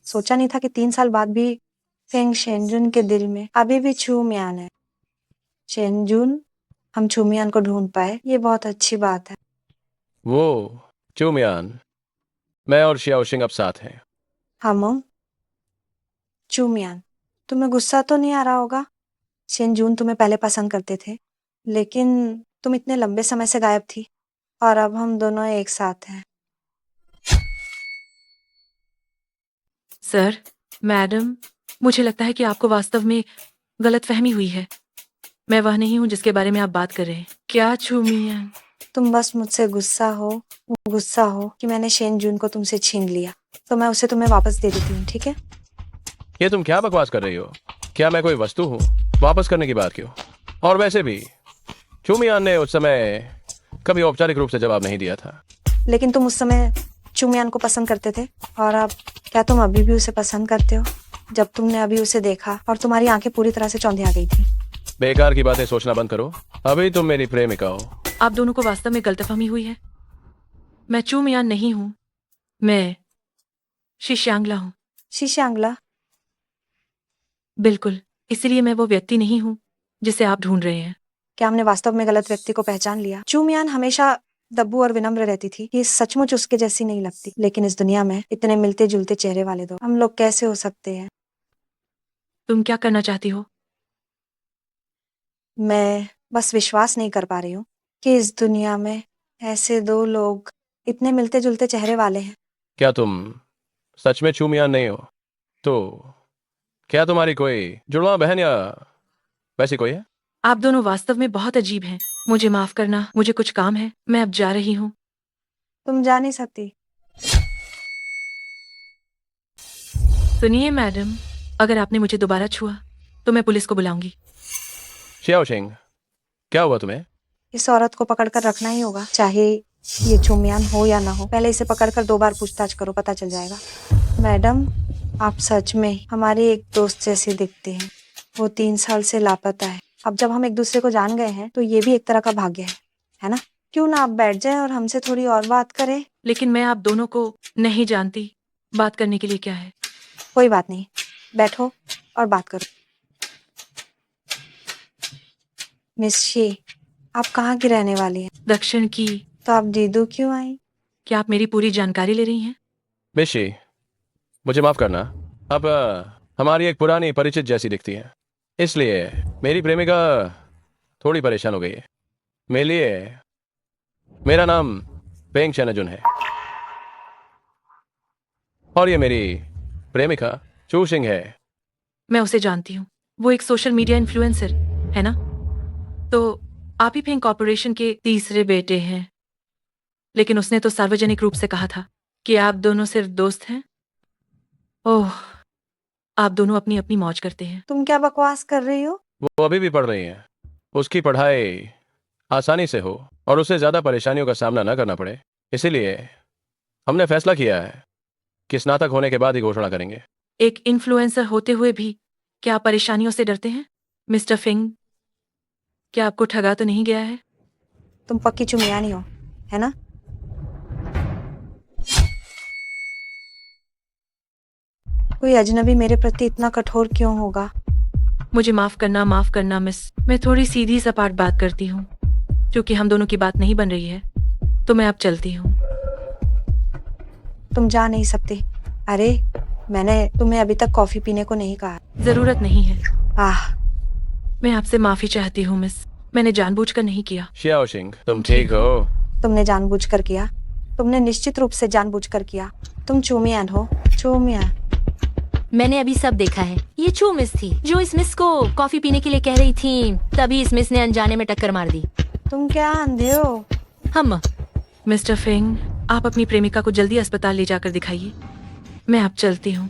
Speaker 11: सोचा नहीं था कि 3 साल बाद भी फेंग शेंजुन के दिल में अभी भी छू मियान है। शेंजुन, हम छू मियान को ढूंढ पाए, ये बहुत अच्छी बात है।
Speaker 3: वो चोमियान, मैं और शियाओ शिंग अब साथ हैं।
Speaker 11: हम छू मियान, तुम्हें गुस्सा तो नहीं आ रहा होगा? शेंजुन तुम्हें पहले पसंद करते थे, लेकिन तुम इतने लंबे समय से गायब थी और अब हम दोनों एक साथ हैं।
Speaker 1: सर, मैडम, मुझे लगता है कि आपको वास्तव में गलतफहमी हुई है। मैं वह नहीं हूँ जिसके बारे में आप बात कर रहे हैं। क्या छूमियान?
Speaker 11: तुम बस मुझसे गुस्सा हो कि मैंने शेंजुन को तुमसे छीन लिया, तो मैं उसे तुम्हें वापस दे देती हूँ, ठीक है?
Speaker 3: ये तुम क्या बकवास कर रही हो? क्या मैं कोई वस्तु हूँ वापस करने की बात क्यों? और वैसे भी चुमियान ने उस समय कभी औपचारिक रूप से जवाब नहीं दिया था।
Speaker 11: लेकिन तुम उस समय चुमियान को पसंद करते थे, और अब क्या तुम अभी भी उसे पसंद करते हो? जब तुमने अभी उसे देखा और तुम्हारी आंखें पूरी तरह से चौंधी आ गई थी।
Speaker 3: बेकार की बातें सोचना बंद करो। अभी तुम मेरी प्रेमिका हो।
Speaker 1: आप दोनों को वास्तव में गलतफहमी हुई है। मैं चूमियान नहीं हूँ, मैं शिशांगला हूँ।
Speaker 11: शिशांगला?
Speaker 1: बिल्कुल, इसलिए मैं वो व्यक्ति नहीं हूँ जिसे आप ढूंढ रहे हैं।
Speaker 11: क्या हमने वास्तव में गलत व्यक्ति को पहचान लिया? चूमियान हमेशा दब्बू और विनम्र रहती थी, ये सचमुच उसके जैसी नहीं लगती। लेकिन इस दुनिया में इतने मिलते जुलते चेहरे वाले दो हम लोग कैसे हो सकते हैं?
Speaker 1: तुम क्या करना चाहती हो?
Speaker 11: मैं बस विश्वास नहीं कर पा रही हूँ कि इस दुनिया में ऐसे दो लोग इतने मिलते जुलते चेहरे वाले हैं।
Speaker 3: क्या तुम सच में चुमियान नहीं हो? तो क्या तुम्हारी कोई जुड़वा बहन या वैसी कोई है?
Speaker 1: आप दोनों वास्तव में बहुत अजीब हैं। मुझे माफ करना, मुझे कुछ काम है, मैं अब जा रही हूँ।
Speaker 11: तुम जा नहीं सकती।
Speaker 1: सुनिए मैडम, अगर आपने मुझे दोबारा छुआ तो मैं पुलिस को बुलाऊंगी।
Speaker 3: शियाओ शिंग, क्या हुआ तुम्हें?
Speaker 11: इस औरत को पकड़कर रखना ही होगा, चाहे ये चुमियान हो या ना हो। पहले इसे पकड़कर 2 बार पूछताछ करो, पता चल जाएगा। मैडम, आप सच में हमारी एक दोस्त जैसी दिखती हैं। वो 3 साल से लापता है। अब जब हम एक दूसरे को जान गए हैं तो ये भी एक तरह का भाग्य है ना? क्यों ना आप बैठ जाएं और हमसे थोड़ी और बात करें?
Speaker 1: लेकिन मैं आप दोनों को नहीं जानती, बात करने के लिए क्या है?
Speaker 11: कोई बात नहीं, बैठो और बात करो। मिस शी, आप कहाँ की रहने वाली हैं?
Speaker 1: दक्षिण की।
Speaker 11: तो आप दीदू क्यों आई?
Speaker 1: क्या आप मेरी पूरी जानकारी ले रही हैं?
Speaker 3: मिशी, मुझे माफ करना। अब हमारी एक पुरानी परिचित जैसी दिखती है, इसलिए मेरी प्रेमिका थोड़ी परेशान हो गई है। मेरे लिए मेरा नाम पेंग शेनाजुन है और ये मेरी प्रेमिका चू सिंह है।
Speaker 1: मैं उसे जानती हूँ। वो एक सोशल मीडिया इन्फ्लुएंसर है ना? तो आप ही फेंग कॉर्पोरेशन के तीसरे बेटे हैं। लेकिन उसने तो सार्वजनिक रूप से कहा था कि आप दोनों सिर्फ दोस्त हैं। ओह, आप दोनों अपनी अपनी मौज करते हैं।
Speaker 11: तुम क्या बकवास कर रही हो?
Speaker 3: वो अभी भी पढ़ रही है। उसकी पढ़ाई आसानी से हो और उसे ज्यादा परेशानियों का सामना न करना पड़े, इसीलिए हमने फैसला किया है कि स्नातक होने के बाद ही घोषणा करेंगे।
Speaker 1: एक इन्फ्लुएंसर होते हुए भी क्या आप परेशानियों से डरते हैं? मिस्टर फिंग, क्या आपको ठगा तो नहीं गया है?
Speaker 11: तुम पक्की चुमियानी हो, है ना? कोई अजनबी मेरे प्रति इतना कठोर क्यों होगा?
Speaker 1: मुझे माफ करना मिस। मैं थोड़ी सीधी सपाट बात करती हूँ। क्योंकि हम दोनों की बात नहीं बन रही है, तो मैं अब चलती हूँ।
Speaker 11: तुम जा नहीं सकती। अरे, मैंने तुम्हें अभी तक कॉफी पीने को नहीं कहा।
Speaker 1: जरूरत नहीं है।
Speaker 11: आह,
Speaker 1: मैं आपसे माफी चाहती हूँ मिस। मैंने जानबूझकर नहीं किया।
Speaker 3: शियाओ सिंह, तुम ठीक हो?
Speaker 11: तुमने जानबूझकर किया। तुमने निश्चित रूप से जानबूझकर किया। तुम चूमियान हो, चूमियान।
Speaker 16: मैंने अभी सब देखा है। ये चू मिस थी जो इस मिस को कॉफी पीने के लिए कह रही थी, तभी इस मिस ने अनजाने में टक्कर मार दी।
Speaker 11: तुम क्या अंधे हो?
Speaker 16: हम।
Speaker 1: मिस्टर फिंग, आप अपनी प्रेमिका को जल्दी अस्पताल ले जाकर दिखाइए। मैं अब चलती हूँ।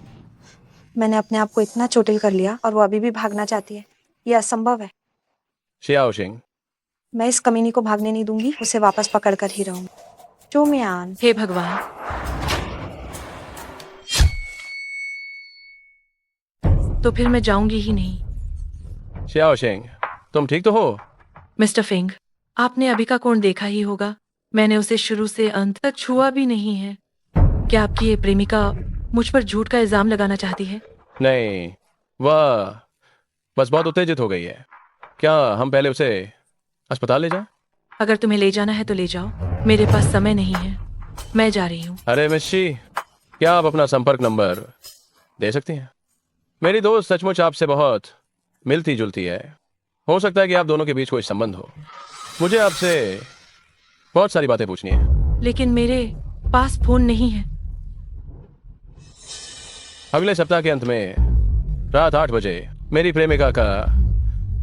Speaker 11: मैंने अपने आप को इतना चोटिल कर लिया और वो अभी भी भागना चाहती है। ये असंभव है।
Speaker 3: शियाओ सिंह,
Speaker 11: मैं इस कमीनी को भागने नहीं दूंगी। उसे वापस पकड़ कर ही रहूंगी। चूमियान।
Speaker 1: हे भगवान, तो फिर मैं जाऊंगी ही नहीं।
Speaker 3: शियाओ सिंह, तुम ठीक तो हो?
Speaker 1: मिस्टर फिंग, आपने अभी का कोण देखा ही होगा। मैंने उसे शुरू से अंत तक छुआ भी नहीं है। क्या आपकी ये प्रेमिका मुझ पर झूठ का इल्जाम लगाना चाहती है?
Speaker 3: नहीं, वह बस बहुत उत्तेजित हो गई है। क्या हम पहले उसे अस्पताल ले जाएं?
Speaker 1: अगर तुम्हें ले जाना है तो ले जाओ। मेरे पास समय नहीं है। मैं जा रही हूँ।
Speaker 3: अरे मिस्सी, क्या आप अपना संपर्क नंबर दे सकती हैं? मेरी दोस्त सचमुच आपसे बहुत मिलती जुलती है। हो सकता है कि आप दोनों के बीच कोई संबंध हो। मुझे आपसे बहुत सारी बातें पूछनी है।
Speaker 1: लेकिन मेरे पास फोन नहीं है।
Speaker 3: अगले सप्ताह के अंत में रात 8 बजे मेरी प्रेमिका का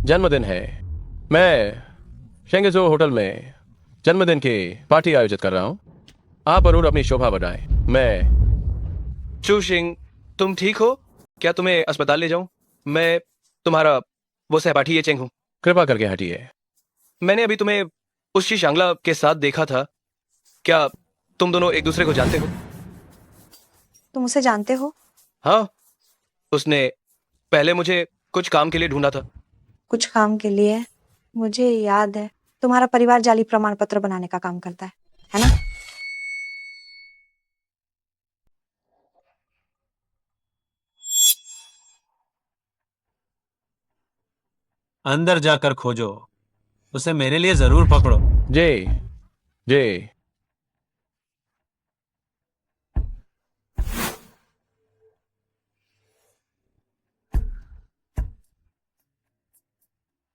Speaker 3: जन्मदिन है। मैं शेंगेजो होटल में जन्मदिन की पार्टी आयोजित कर रहा हूँ। आप जरूर अपनी शोभा बढ़ाएं। मैं
Speaker 15: चू सिंह, तुम ठीक हो? क्या तुम्हें अस्पताल ले जाऊं? मैं तुम्हारा वो सहपाठी ये चेंग हूँ।
Speaker 3: कृपा करके हटिए।
Speaker 15: मैंने अभी तुम्हें उस शांगला के साथ देखा था। क्या तुम दोनों एक दूसरे को जानते हो?
Speaker 11: तुम उसे जानते हो?
Speaker 15: हाँ, उसने पहले मुझे कुछ काम के लिए ढूंढा था।
Speaker 11: कुछ काम के लिए? मुझे याद है। तुम्हारा परिवार जाली प्रमाण पत्र बनाने का काम करता है ना?
Speaker 10: अंदर जाकर खोजो, उसे मेरे लिए जरूर पकड़ो।
Speaker 3: जी जी।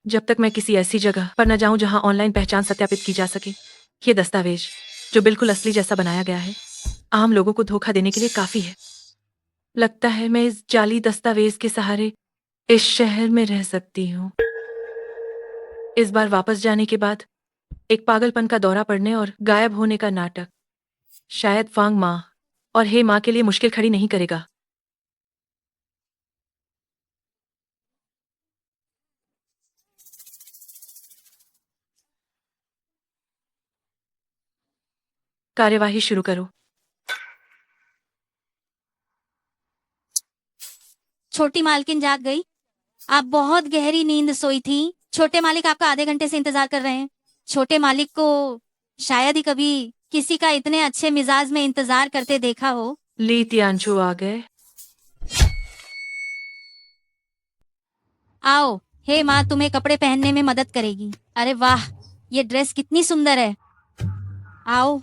Speaker 1: जब तक मैं किसी ऐसी जगह पर न जाऊं जहां ऑनलाइन पहचान सत्यापित की जा सके, ये दस्तावेज जो बिल्कुल असली जैसा बनाया गया है, आम लोगों को धोखा देने के लिए काफी है। लगता है मैं इस जाली दस्तावेज के सहारे इस शहर में रह सकती हूँ। इस बार वापस जाने के बाद एक पागलपन का दौरा पड़ने और गायब होने का नाटक शायद फांग माँ और हे माँ के लिए मुश्किल खड़ी नहीं करेगा। कार्यवाही शुरू करो।
Speaker 4: छोटी मालकिन जाग गई। आप बहुत गहरी नींद सोई थी। छोटे मालिक आपका आधे घंटे से इंतजार कर रहे हैं। छोटे मालिक को शायद ही कभी किसी का इतने अच्छे मिजाज में इंतजार करते देखा हो।
Speaker 1: ली तियानचू आ गए।
Speaker 4: आओ, हे माँ तुम्हें कपड़े पहनने में मदद करेगी। अरे वाह, ये ड्रेस कितनी सुंदर है। आओ।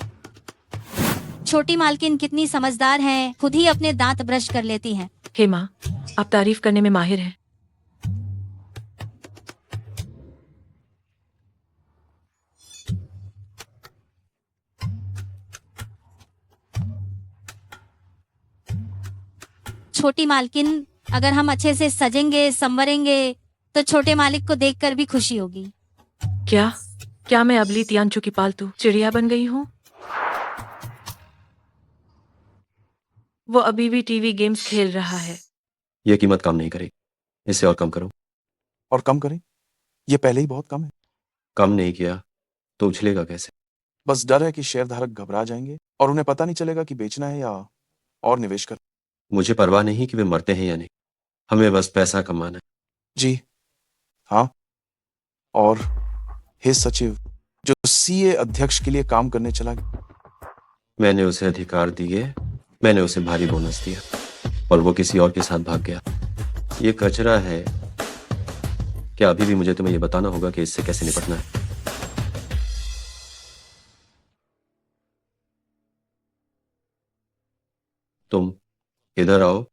Speaker 4: छोटी मालकिन कितनी समझदार हैं, खुद ही अपने दांत ब्रश कर लेती हैं।
Speaker 1: हे माँ, आप तारीफ करने में माहिर हैं।
Speaker 4: छोटी मालकिन, अगर हम अच्छे से सजेंगे संवरेंगे तो छोटे मालिक को देखकर भी खुशी होगी।
Speaker 1: क्या क्या मैं अबली तियांचू की पालतू चिड़िया बन गई हूँ? वो अभी भी टीवी गेम्स खेल रहा है।
Speaker 6: यह कीमत काम नहीं करेगी, इसे और कम करो।
Speaker 2: और कम करें? ये पहले ही बहुत कम है।
Speaker 6: कम नहीं किया तो उछलेगा कैसे?
Speaker 2: बस डर है कि शेयरधारक घबरा जाएंगे और उन्हें पता नहीं चलेगा कि बेचना है या और निवेश कर।
Speaker 6: मुझे परवाह नहीं कि वे मरते हैं या नहीं, हमें बस पैसा कमाना है।
Speaker 2: जी हाँ। और हे सचिव, जो सीए अध्यक्ष के लिए काम करने चला गया,
Speaker 6: मैंने उसे अधिकार दिए, मैंने उसे भारी बोनस दिया और वो किसी और के साथ भाग गया। ये कचरा है। क्या अभी भी मुझे तुम्हें ये बताना होगा कि इससे कैसे निपटना है? तुम इधर आओ।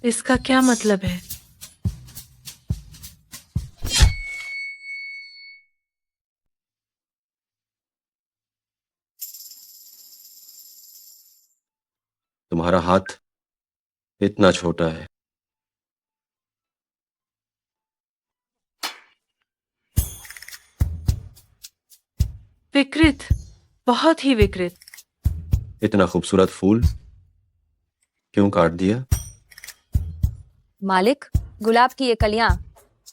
Speaker 1: इसका क्या मतलब है?
Speaker 6: तुम्हारा हाथ इतना छोटा है।
Speaker 1: विकृत, बहुत ही विकृत।
Speaker 6: इतना खूबसूरत फूल क्यों काट दिया?
Speaker 8: मालिक, गुलाब की ये कलियां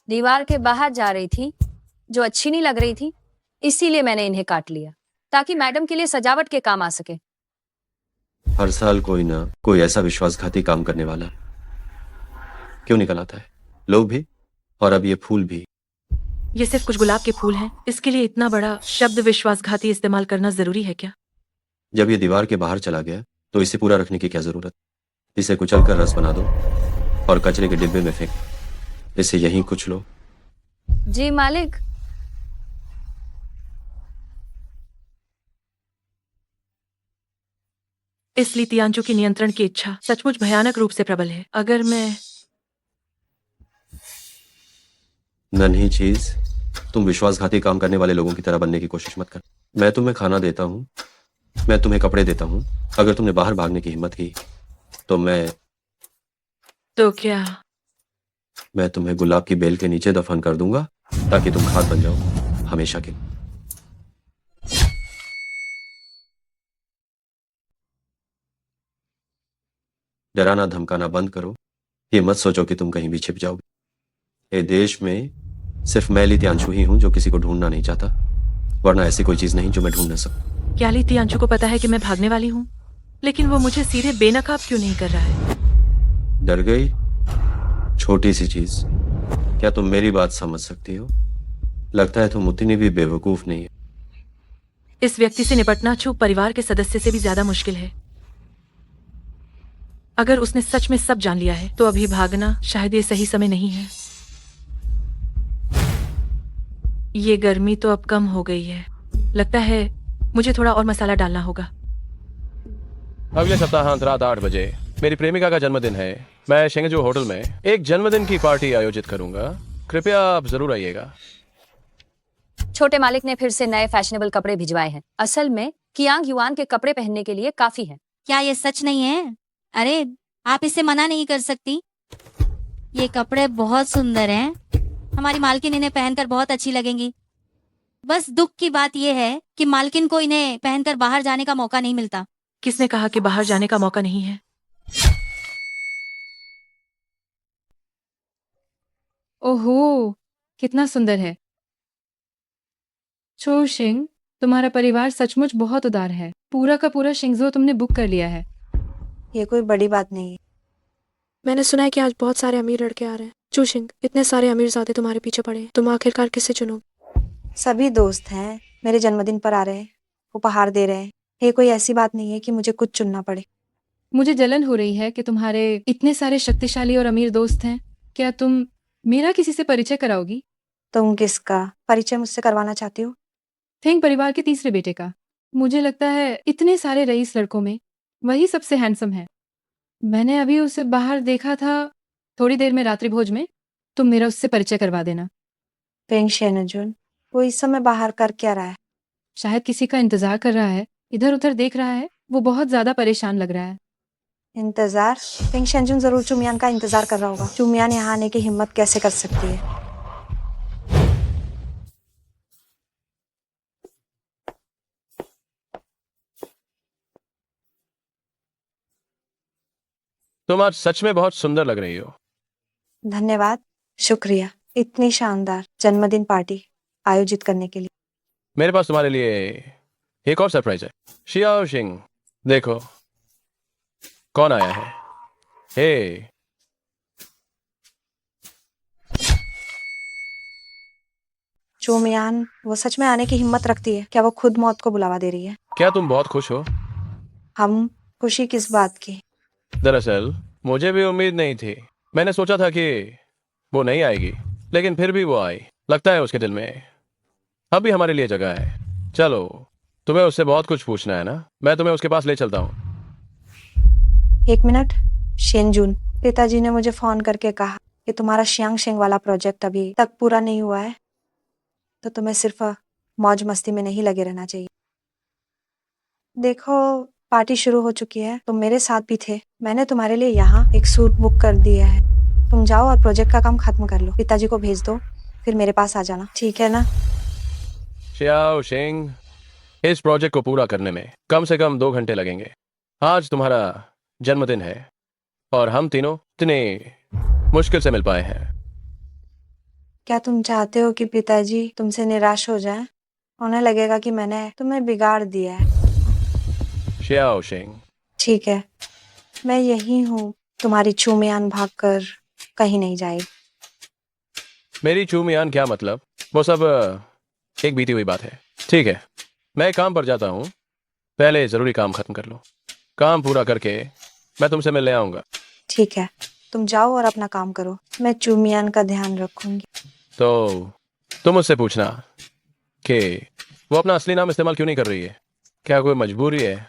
Speaker 8: दीवार के बाहर जा रही थी जो अच्छी नहीं लग रही थी, इसीलिए मैंने इन्हें काट लिया ताकि मैडम के लिए सजावट के काम आ सके।
Speaker 6: हर साल कोई ना कोई ऐसा विश्वासघाती काम करने वाला क्यों निकल आता है? लोग भी और अब ये फूल भी।
Speaker 1: ये सिर्फ कुछ गुलाब के फूल हैं, इसके लिए इतना बड़ा शब्द विश्वासघाती इस्तेमाल करना जरूरी है क्या?
Speaker 6: जब ये दीवार के बाहर चला गया तो इसे पूरा रखने की क्या जरूरत? इसे कुचलकर रस बना दो और कचरे के डिब्बे में फेंक। इसे यहीं कुछ लो।
Speaker 8: जी मालिक।
Speaker 1: इसलिए तियांचू की नियंत्रण की इच्छा सचमुच भयानक रूप से प्रबल है। अगर मैं
Speaker 6: नन्ही चीज, तुम विश्वासघाती काम करने वाले लोगों की तरह बनने की कोशिश मत कर। मैं तुम्हें खाना देता हूँ, मैं तुम्हें कपड़े देता हूँ। अगर तुमने बाहर भागने की हिम्मत की तो
Speaker 1: तो क्या?
Speaker 6: मैं तुम्हें गुलाब की बेल के नीचे दफन कर दूंगा ताकि तुम खाद बन जाओ हमेशा के लिए। डराना धमकाना बंद करो। ये मत सोचो कि तुम कहीं भी छिप जाओगे। ये देश में सिर्फ मैं ली तियांचू ही हूं जो किसी को ढूंढना नहीं चाहता, वरना ऐसी कोई चीज नहीं जो मैं ढूंढ न सकूं।
Speaker 1: क्या ली तियांचू को पता है कि मैं भागने वाली हूँ, लेकिन वो मुझे सीधे बेनकाब क्यों नहीं कर रहा है?
Speaker 6: डर गई? छोटी सी चीज, क्या तुम मेरी बात समझ सकती हो? लगता है तुम उतनी भी बेवकूफ नहीं है।
Speaker 1: इस व्यक्ति से निपटना चुप परिवार के सदस्य से भी ज्यादा मुश्किल है। अगर उसने सच में सब जान लिया है तो अभी भागना शायद ये सही समय नहीं है। ये गर्मी तो अब कम हो गई है, लगता है मुझे थोड़ा और मसाला डालना होगा।
Speaker 3: अगले सप्ताहांत रात 8 बजे मेरी प्रेमिका का जन्मदिन है। मैं शेंगजू होटल में एक जन्मदिन की पार्टी आयोजित करूंगा, कृपया आप जरूर आइएगा।
Speaker 8: छोटे मालिक ने फिर से नए फैशनेबल कपड़े भिजवाए हैं। असल में कियांग युआन के कपड़े पहनने के लिए काफी हैं।
Speaker 4: क्या ये सच नहीं है? अरे, आप इसे मना नहीं कर सकती। ये कपड़े बहुत सुंदर हैं, हमारी मालकिन इन्हें पहनकर बहुत अच्छी लगेंगी। बस दुख की बात यह है कि मालकिन को इन्हें पहनकर बाहर जाने का मौका नहीं मिलता।
Speaker 1: किसने कहा कि बाहर जाने का मौका नहीं है?
Speaker 13: ओहो, कितना सुंदर है। चो शिंग, तुम्हारा परिवार सचमुच बहुत उदार है। पूरा का पूरा शिंगजो तुमने बुक कर लिया है।
Speaker 11: ये कोई बड़ी बात नहीं है।
Speaker 13: मैंने सुना है कि आज बहुत सारे अमीर लड़के आ रहे हैं। चूशिंग, इतने सारे अमीरजादे तुम्हारे पीछे पड़े हैं, तुम आखिरकार किसे चुनोगे?
Speaker 11: सभी दोस्त हैं, मेरे जन्मदिन पर आ रहे हैं, उपहार दे रहे हैं। ये कोई ऐसी बात नहीं है कि मुझे कुछ चुनना पड़े।
Speaker 17: मुझे जलन हो रही है कि तुम्हारे इतने सारे शक्तिशाली और अमीर दोस्त हैं। क्या तुम मेरा किसी से परिचय कराओगी?
Speaker 11: तुम किसका परिचय मुझसे करवाना चाहती हो?
Speaker 17: फेंग परिवार के तीसरे बेटे का। मुझे लगता है इतने सारे रईस लड़कों में वही सबसे हैंडसम है। मैंने अभी उसे बाहर देखा था, थोड़ी देर में रात्रि भोज में। तुम मेरा उससे परिचय करवा देना।
Speaker 11: फेंग शेनजुन, वो इस समय बाहर कर क्या रहा है?
Speaker 17: शायद किसी का इंतजार कर रहा है, इधर उधर देख रहा है। वो बहुत ज्यादा परेशान लग रहा है।
Speaker 11: इंतजार? फेंग शेनजुन जरूर चुमियान का इंतजार कर रहा होगा। चुमियान यहाँ आने की हिम्मत कैसे कर सकती है?
Speaker 3: तुम आज सच में बहुत सुंदर लग रही हो।
Speaker 11: धन्यवाद, शुक्रिया इतनी शानदार जन्मदिन पार्टी आयोजित करने के लिए।
Speaker 3: मेरे पास तुम्हारे लिए एक और सरप्राइज है। शियाओ शिंग, देखो कौन आया है। हे,
Speaker 11: चुमियान वो सच में आने की हिम्मत रखती है? क्या वो खुद मौत को बुलावा दे रही है?
Speaker 3: क्या तुम बहुत खुश हो?
Speaker 11: हम खुशी किस बात की?
Speaker 3: दरअसल मुझे भी उम्मीद नहीं थी। मैंने सोचा था कि वो नहीं आएगी, लेकिन फिर भी वो आई। लगता है उसके दिल में अब भी हमारे लिए जगह है। चलो, तुम्हें उससे बहुत कुछ पूछना है ना? मैं तुम्हें उसके पास ले चलता हूँ।
Speaker 11: एक मिनट, शेनजुन, पिताजी ने मुझे फोन करके कहा कि तुम्हारा शियांग शेंग वाला प्रोजेक्ट अभी तक पूरा नहीं हुआ है, तो तुम्हें सिर्फ मौज मस्ती में नहीं लगे रहना चाहिए। देखो, पार्टी शुरू हो चुकी है, तुम मेरे साथ भी थे। मैंने तुम्हारे लिए यहाँ एक सूट बुक कर दिया है। तुम जाओ और प्रोजेक्ट का काम खत्म कर लो। पिताजी को भेज दो, फिर मेरे पास आ जाना, ठीक है ना?
Speaker 3: शियाओ शिंग, इस प्रोजेक्ट को पूरा करने में कम से कम 2 घंटे लगेंगे। आज तुम्हारा जन्मदिन है और हम तीनों इतने मुश्किल से मिल पाए हैं।
Speaker 11: क्या तुम चाहते हो कि पिताजी तुमसे निराश हो जाएं? उन्हें लगेगा कि मैंने तुम्हें बिगाड़ दिया है।
Speaker 3: शियाओ शिंग,
Speaker 11: ठीक है, मैं यही हूँ। तुम्हारी चूमियान भागकर कहीं नहीं जाएगी।
Speaker 3: मेरी चूमियान क्या मतलब? वो सब एक बीती हुई बात है। ठीक है, मैं काम पर जाता हूँ। पहले जरूरी काम खत्म कर लो। काम पूरा करके मैं तुमसे मिलने आऊंगा।
Speaker 11: ठीक है, तुम जाओ और अपना काम करो। मैं चूमियान का ध्यान रखूंगी।
Speaker 3: तो तुम उससे पूछना कि वो अपना असली नाम इस्तेमाल क्यों नहीं कर रही है। क्या कोई मजबूरी है?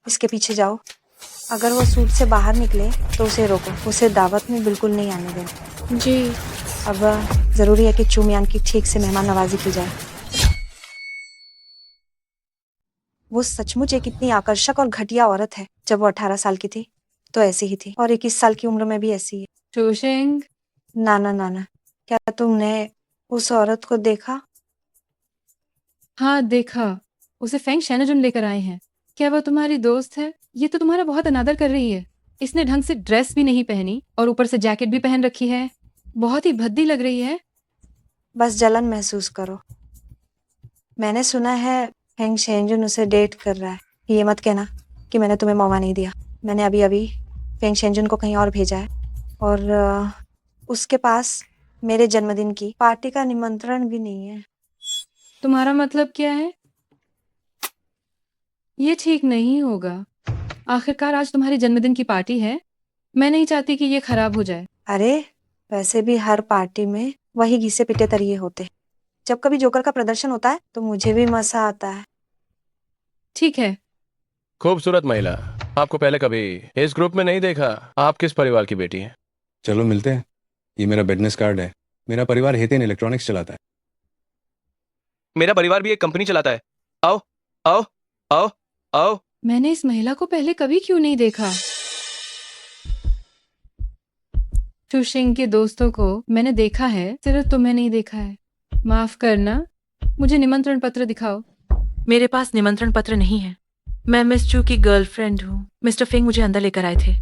Speaker 11: इसके पीछे जाओ। अगर वो सूट से बाहर निकले तो उसे रोको। उसे दावत में बिल्कुल नहीं आने देना।
Speaker 13: जी।
Speaker 11: अब जरूरी है कि चूमियान की ठीक से मेहमान नवाजी की जाए। वो सचमुच एक इतनी आकर्षक और घटिया औरत है। जब वो 18 साल की थी तो ऐसी ही थी, और 21 साल की उम्र में भी ऐसी है।
Speaker 17: चूशिंग,
Speaker 11: नाना नाना, क्या तुमने उस औरत को देखा?
Speaker 17: हाँ देखा। उसे फेंग शेनजुन लेकर आए हैं। क्या वह तुम्हारी दोस्त है? ये तो तुम्हारा बहुत अनादर कर रही है। इसने ढंग से ड्रेस भी नहीं पहनी और ऊपर से जैकेट भी पहन रखी है। बहुत ही भद्दी लग रही है।
Speaker 11: बस जलन महसूस करो। मैंने सुना है फेंग शेनजुन उसे डेट कर रहा है। ये मत कहना कि मैंने तुम्हें मौका नहीं दिया। मैंने अभी अभी फेंग शेनजुन को कहीं और भेजा है, और उसके पास मेरे जन्मदिन की पार्टी का निमंत्रण भी नहीं है।
Speaker 17: तुम्हारा मतलब क्या है? ये ठीक नहीं होगा। आखिरकार आज तुम्हारे जन्मदिन की पार्टी है। मैं नहीं चाहती कि ये खराब हो जाए।
Speaker 11: अरे, वैसे भी हर पार्टी में वही घिसे पिटे तरिए होते हैं। जब कभी जोकर का प्रदर्शन होता है तो मुझे भी मजा आता है।
Speaker 17: ठीक है।
Speaker 3: खूबसूरत महिला, आपको पहले कभी इस ग्रुप में नहीं देखा। आप किस परिवार की बेटी हैं?
Speaker 18: चलो मिलते हैं। ये मेरा बिजनेस कार्ड है। मेरा परिवार हेतियन इलेक्ट्रॉनिक्स चलाता है।
Speaker 15: मेरा परिवार भी एक कंपनी चलाता है। आओ आओ आओ आओ।
Speaker 17: मैंने इस महिला को पहले कभी क्यों नहीं देखा? चुशिंग के दोस्तों को मैंने देखा है, सिर्फ तुम्हें नहीं देखा है। माफ करना, मुझे निमंत्रण पत्र दिखाओ।
Speaker 1: मेरे पास निमंत्रण पत्र नहीं है। मैं मिस चू की गर्लफ्रेंड हूँ। मिस्टर फेंग मुझे अंदर लेकर आए थे।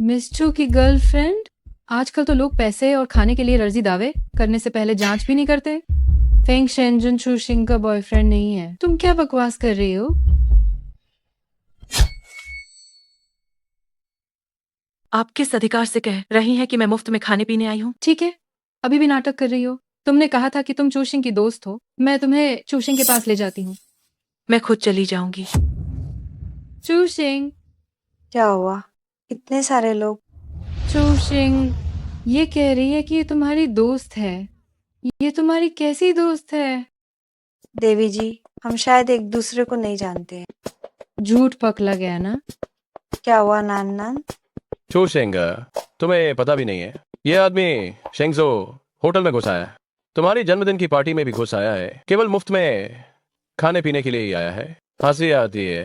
Speaker 17: मिस चू की गर्लफ्रेंड? आजकल तो लोग पैसे और खाने के लिए लर्जी दावे करने से पहले जांच भी नहीं करते। फेंग शेनजुन चुशिंग का बॉयफ्रेंड नहीं है। तुम क्या बकवास कर रही हो?
Speaker 1: आप किस अधिकार से कह रही हैं कि मैं मुफ्त में खाने पीने आई हूँ?
Speaker 17: ठीक है, अभी भी नाटक कर रही हो। तुमने कहा था कि तुम चूशिंग की दोस्त हो, मैं तुम्हें चूशिंग के पास ले जाती हूँ।
Speaker 1: मैं खुद चली जाऊंगी।
Speaker 17: चूशिंग,
Speaker 11: क्या हुआ? इतने सारे लोग।
Speaker 17: चूशिंग ये कह रही है कि ये तुम्हारी दोस्त है। ये तुम्हारी कैसी दोस्त है?
Speaker 11: देवी जी, हम शायद एक दूसरे को नहीं जानते हैं।
Speaker 17: झूठ पकड़ा गया ना?
Speaker 11: क्या हुआ नान नान?
Speaker 3: चू शेंग, तुम्हें पता भी नहीं है, ये आदमी शेंगजो होटल में घुस आया है। तुम्हारी जन्मदिन की पार्टी में भी घुस आया है। केवल मुफ्त में खाने पीने के लिए ही आया है। हंसी आती है।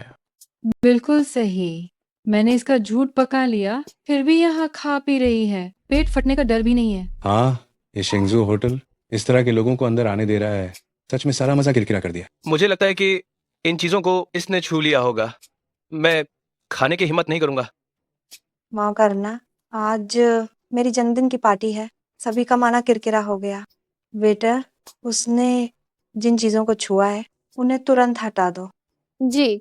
Speaker 17: बिल्कुल सही। मैंने इसका झूठ पका लिया, फिर भी यहाँ खा पी रही है। पेट फटने का डर भी नहीं है।
Speaker 18: हाँ, ये शेंगजू होटल इस तरह के लोगों को अंदर आने दे रहा है। सच में सारा मजा किरकिरा कर दिया।
Speaker 15: मुझे लगता है कि इन चीजों को इसने छू लिया होगा। मैं खाने की हिम्मत नहीं करूंगा।
Speaker 11: माँ करना, आज मेरी जन्मदिन की पार्टी है, सभी का माना किरकिरा हो गया। वेटर, उसने जिन चीजों को छुआ है उन्हें तुरंत हटा दो।
Speaker 5: जी।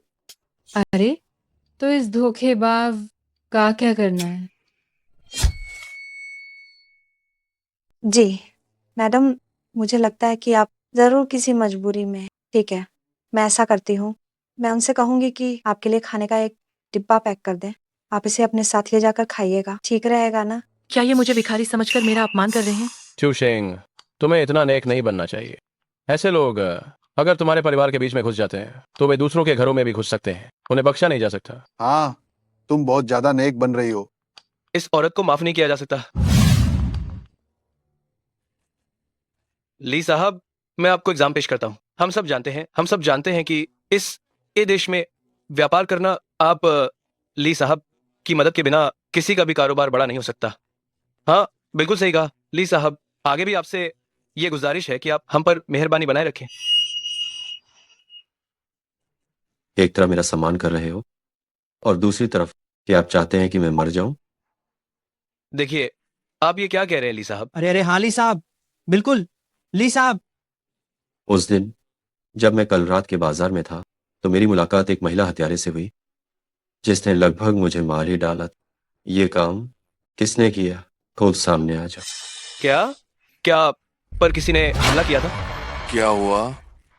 Speaker 17: अरे तो इस धोखेबाज का क्या करना है?
Speaker 11: जी मैडम, मुझे लगता है कि आप जरूर किसी मजबूरी में हैं। ठीक है, मैं ऐसा करती हूँ, मैं उनसे कहूंगी कि आपके लिए खाने का एक डिब्बा पैक कर दें। आप इसे अपने साथ ले जाकर खाइएगा, ठीक रहेगा ना?
Speaker 1: क्या ये मुझे भिखारी समझकर मेरा अपमान कर रहे हैं?
Speaker 3: चू शेंग, तुम्हें इतना नेक नहीं बनना चाहिए। ऐसे लोग अगर तुम्हारे परिवार के बीच में घुस जाते हैं तो वे दूसरों के घरों में भी घुस सकते हैं। उन्हें बख्शा नहीं जा सकता।
Speaker 14: हाँ, तुम बहुत ज्यादा नेक बन रही हो।
Speaker 15: इस औरत को माफ नहीं किया जा सकता। ली साहब, मैं आपको एग्जाम पेश करता हूँ। हम सब जानते हैं कि ये देश में व्यापार करना, आप ली साहब की मदद के बिना किसी का भी कारोबार बड़ा नहीं हो सकता। हाँ, बिल्कुल सही कहा ली साहब। आगे भी आपसे ये गुजारिश है कि आप हम पर मेहरबानी बनाए रखें।
Speaker 6: एक तरफ मेरा सम्मान कर रहे हो और दूसरी तरफ कि आप चाहते हैं कि मैं मर जाऊं।
Speaker 15: देखिए, आप ये क्या कह रहे हैं ली साहब?
Speaker 9: अरे अरे हाँ ली साहब, बिल्कुल ली साहब।
Speaker 6: उस दिन जब मैं कल रात के बाजार में था तो मेरी मुलाकात एक महिला हत्यारे से हुई जिसने लगभग मुझे मार ही डाला। ये काम किसने किया? खुद सामने आ जाओ।
Speaker 15: क्या पर किसी ने हमला किया था?
Speaker 19: क्या हुआ?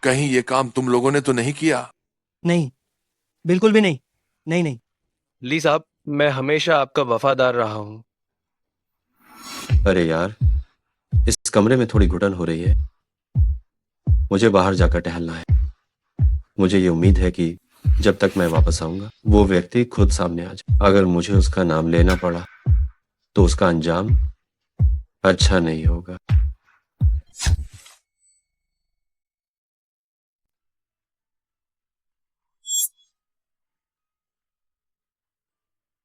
Speaker 19: कहीं ये काम तुम लोगों ने तो नहीं किया?
Speaker 9: नहीं, बिल्कुल भी नहीं। नहीं नहीं।
Speaker 15: ली साहब, मैं हमेशा आपका वफादार रहा हूं।
Speaker 6: अरे यार, इस कमरे में थोड़ी घुटन हो रही है। मुझे बाहर जाकर टहलना है। मुझे ये उम्मीद है कि जब तक मैं वापस आऊंगा वो व्यक्ति खुद सामने आ जाए। अगर मुझे उसका नाम लेना पड़ा तो उसका अंजाम अच्छा नहीं होगा।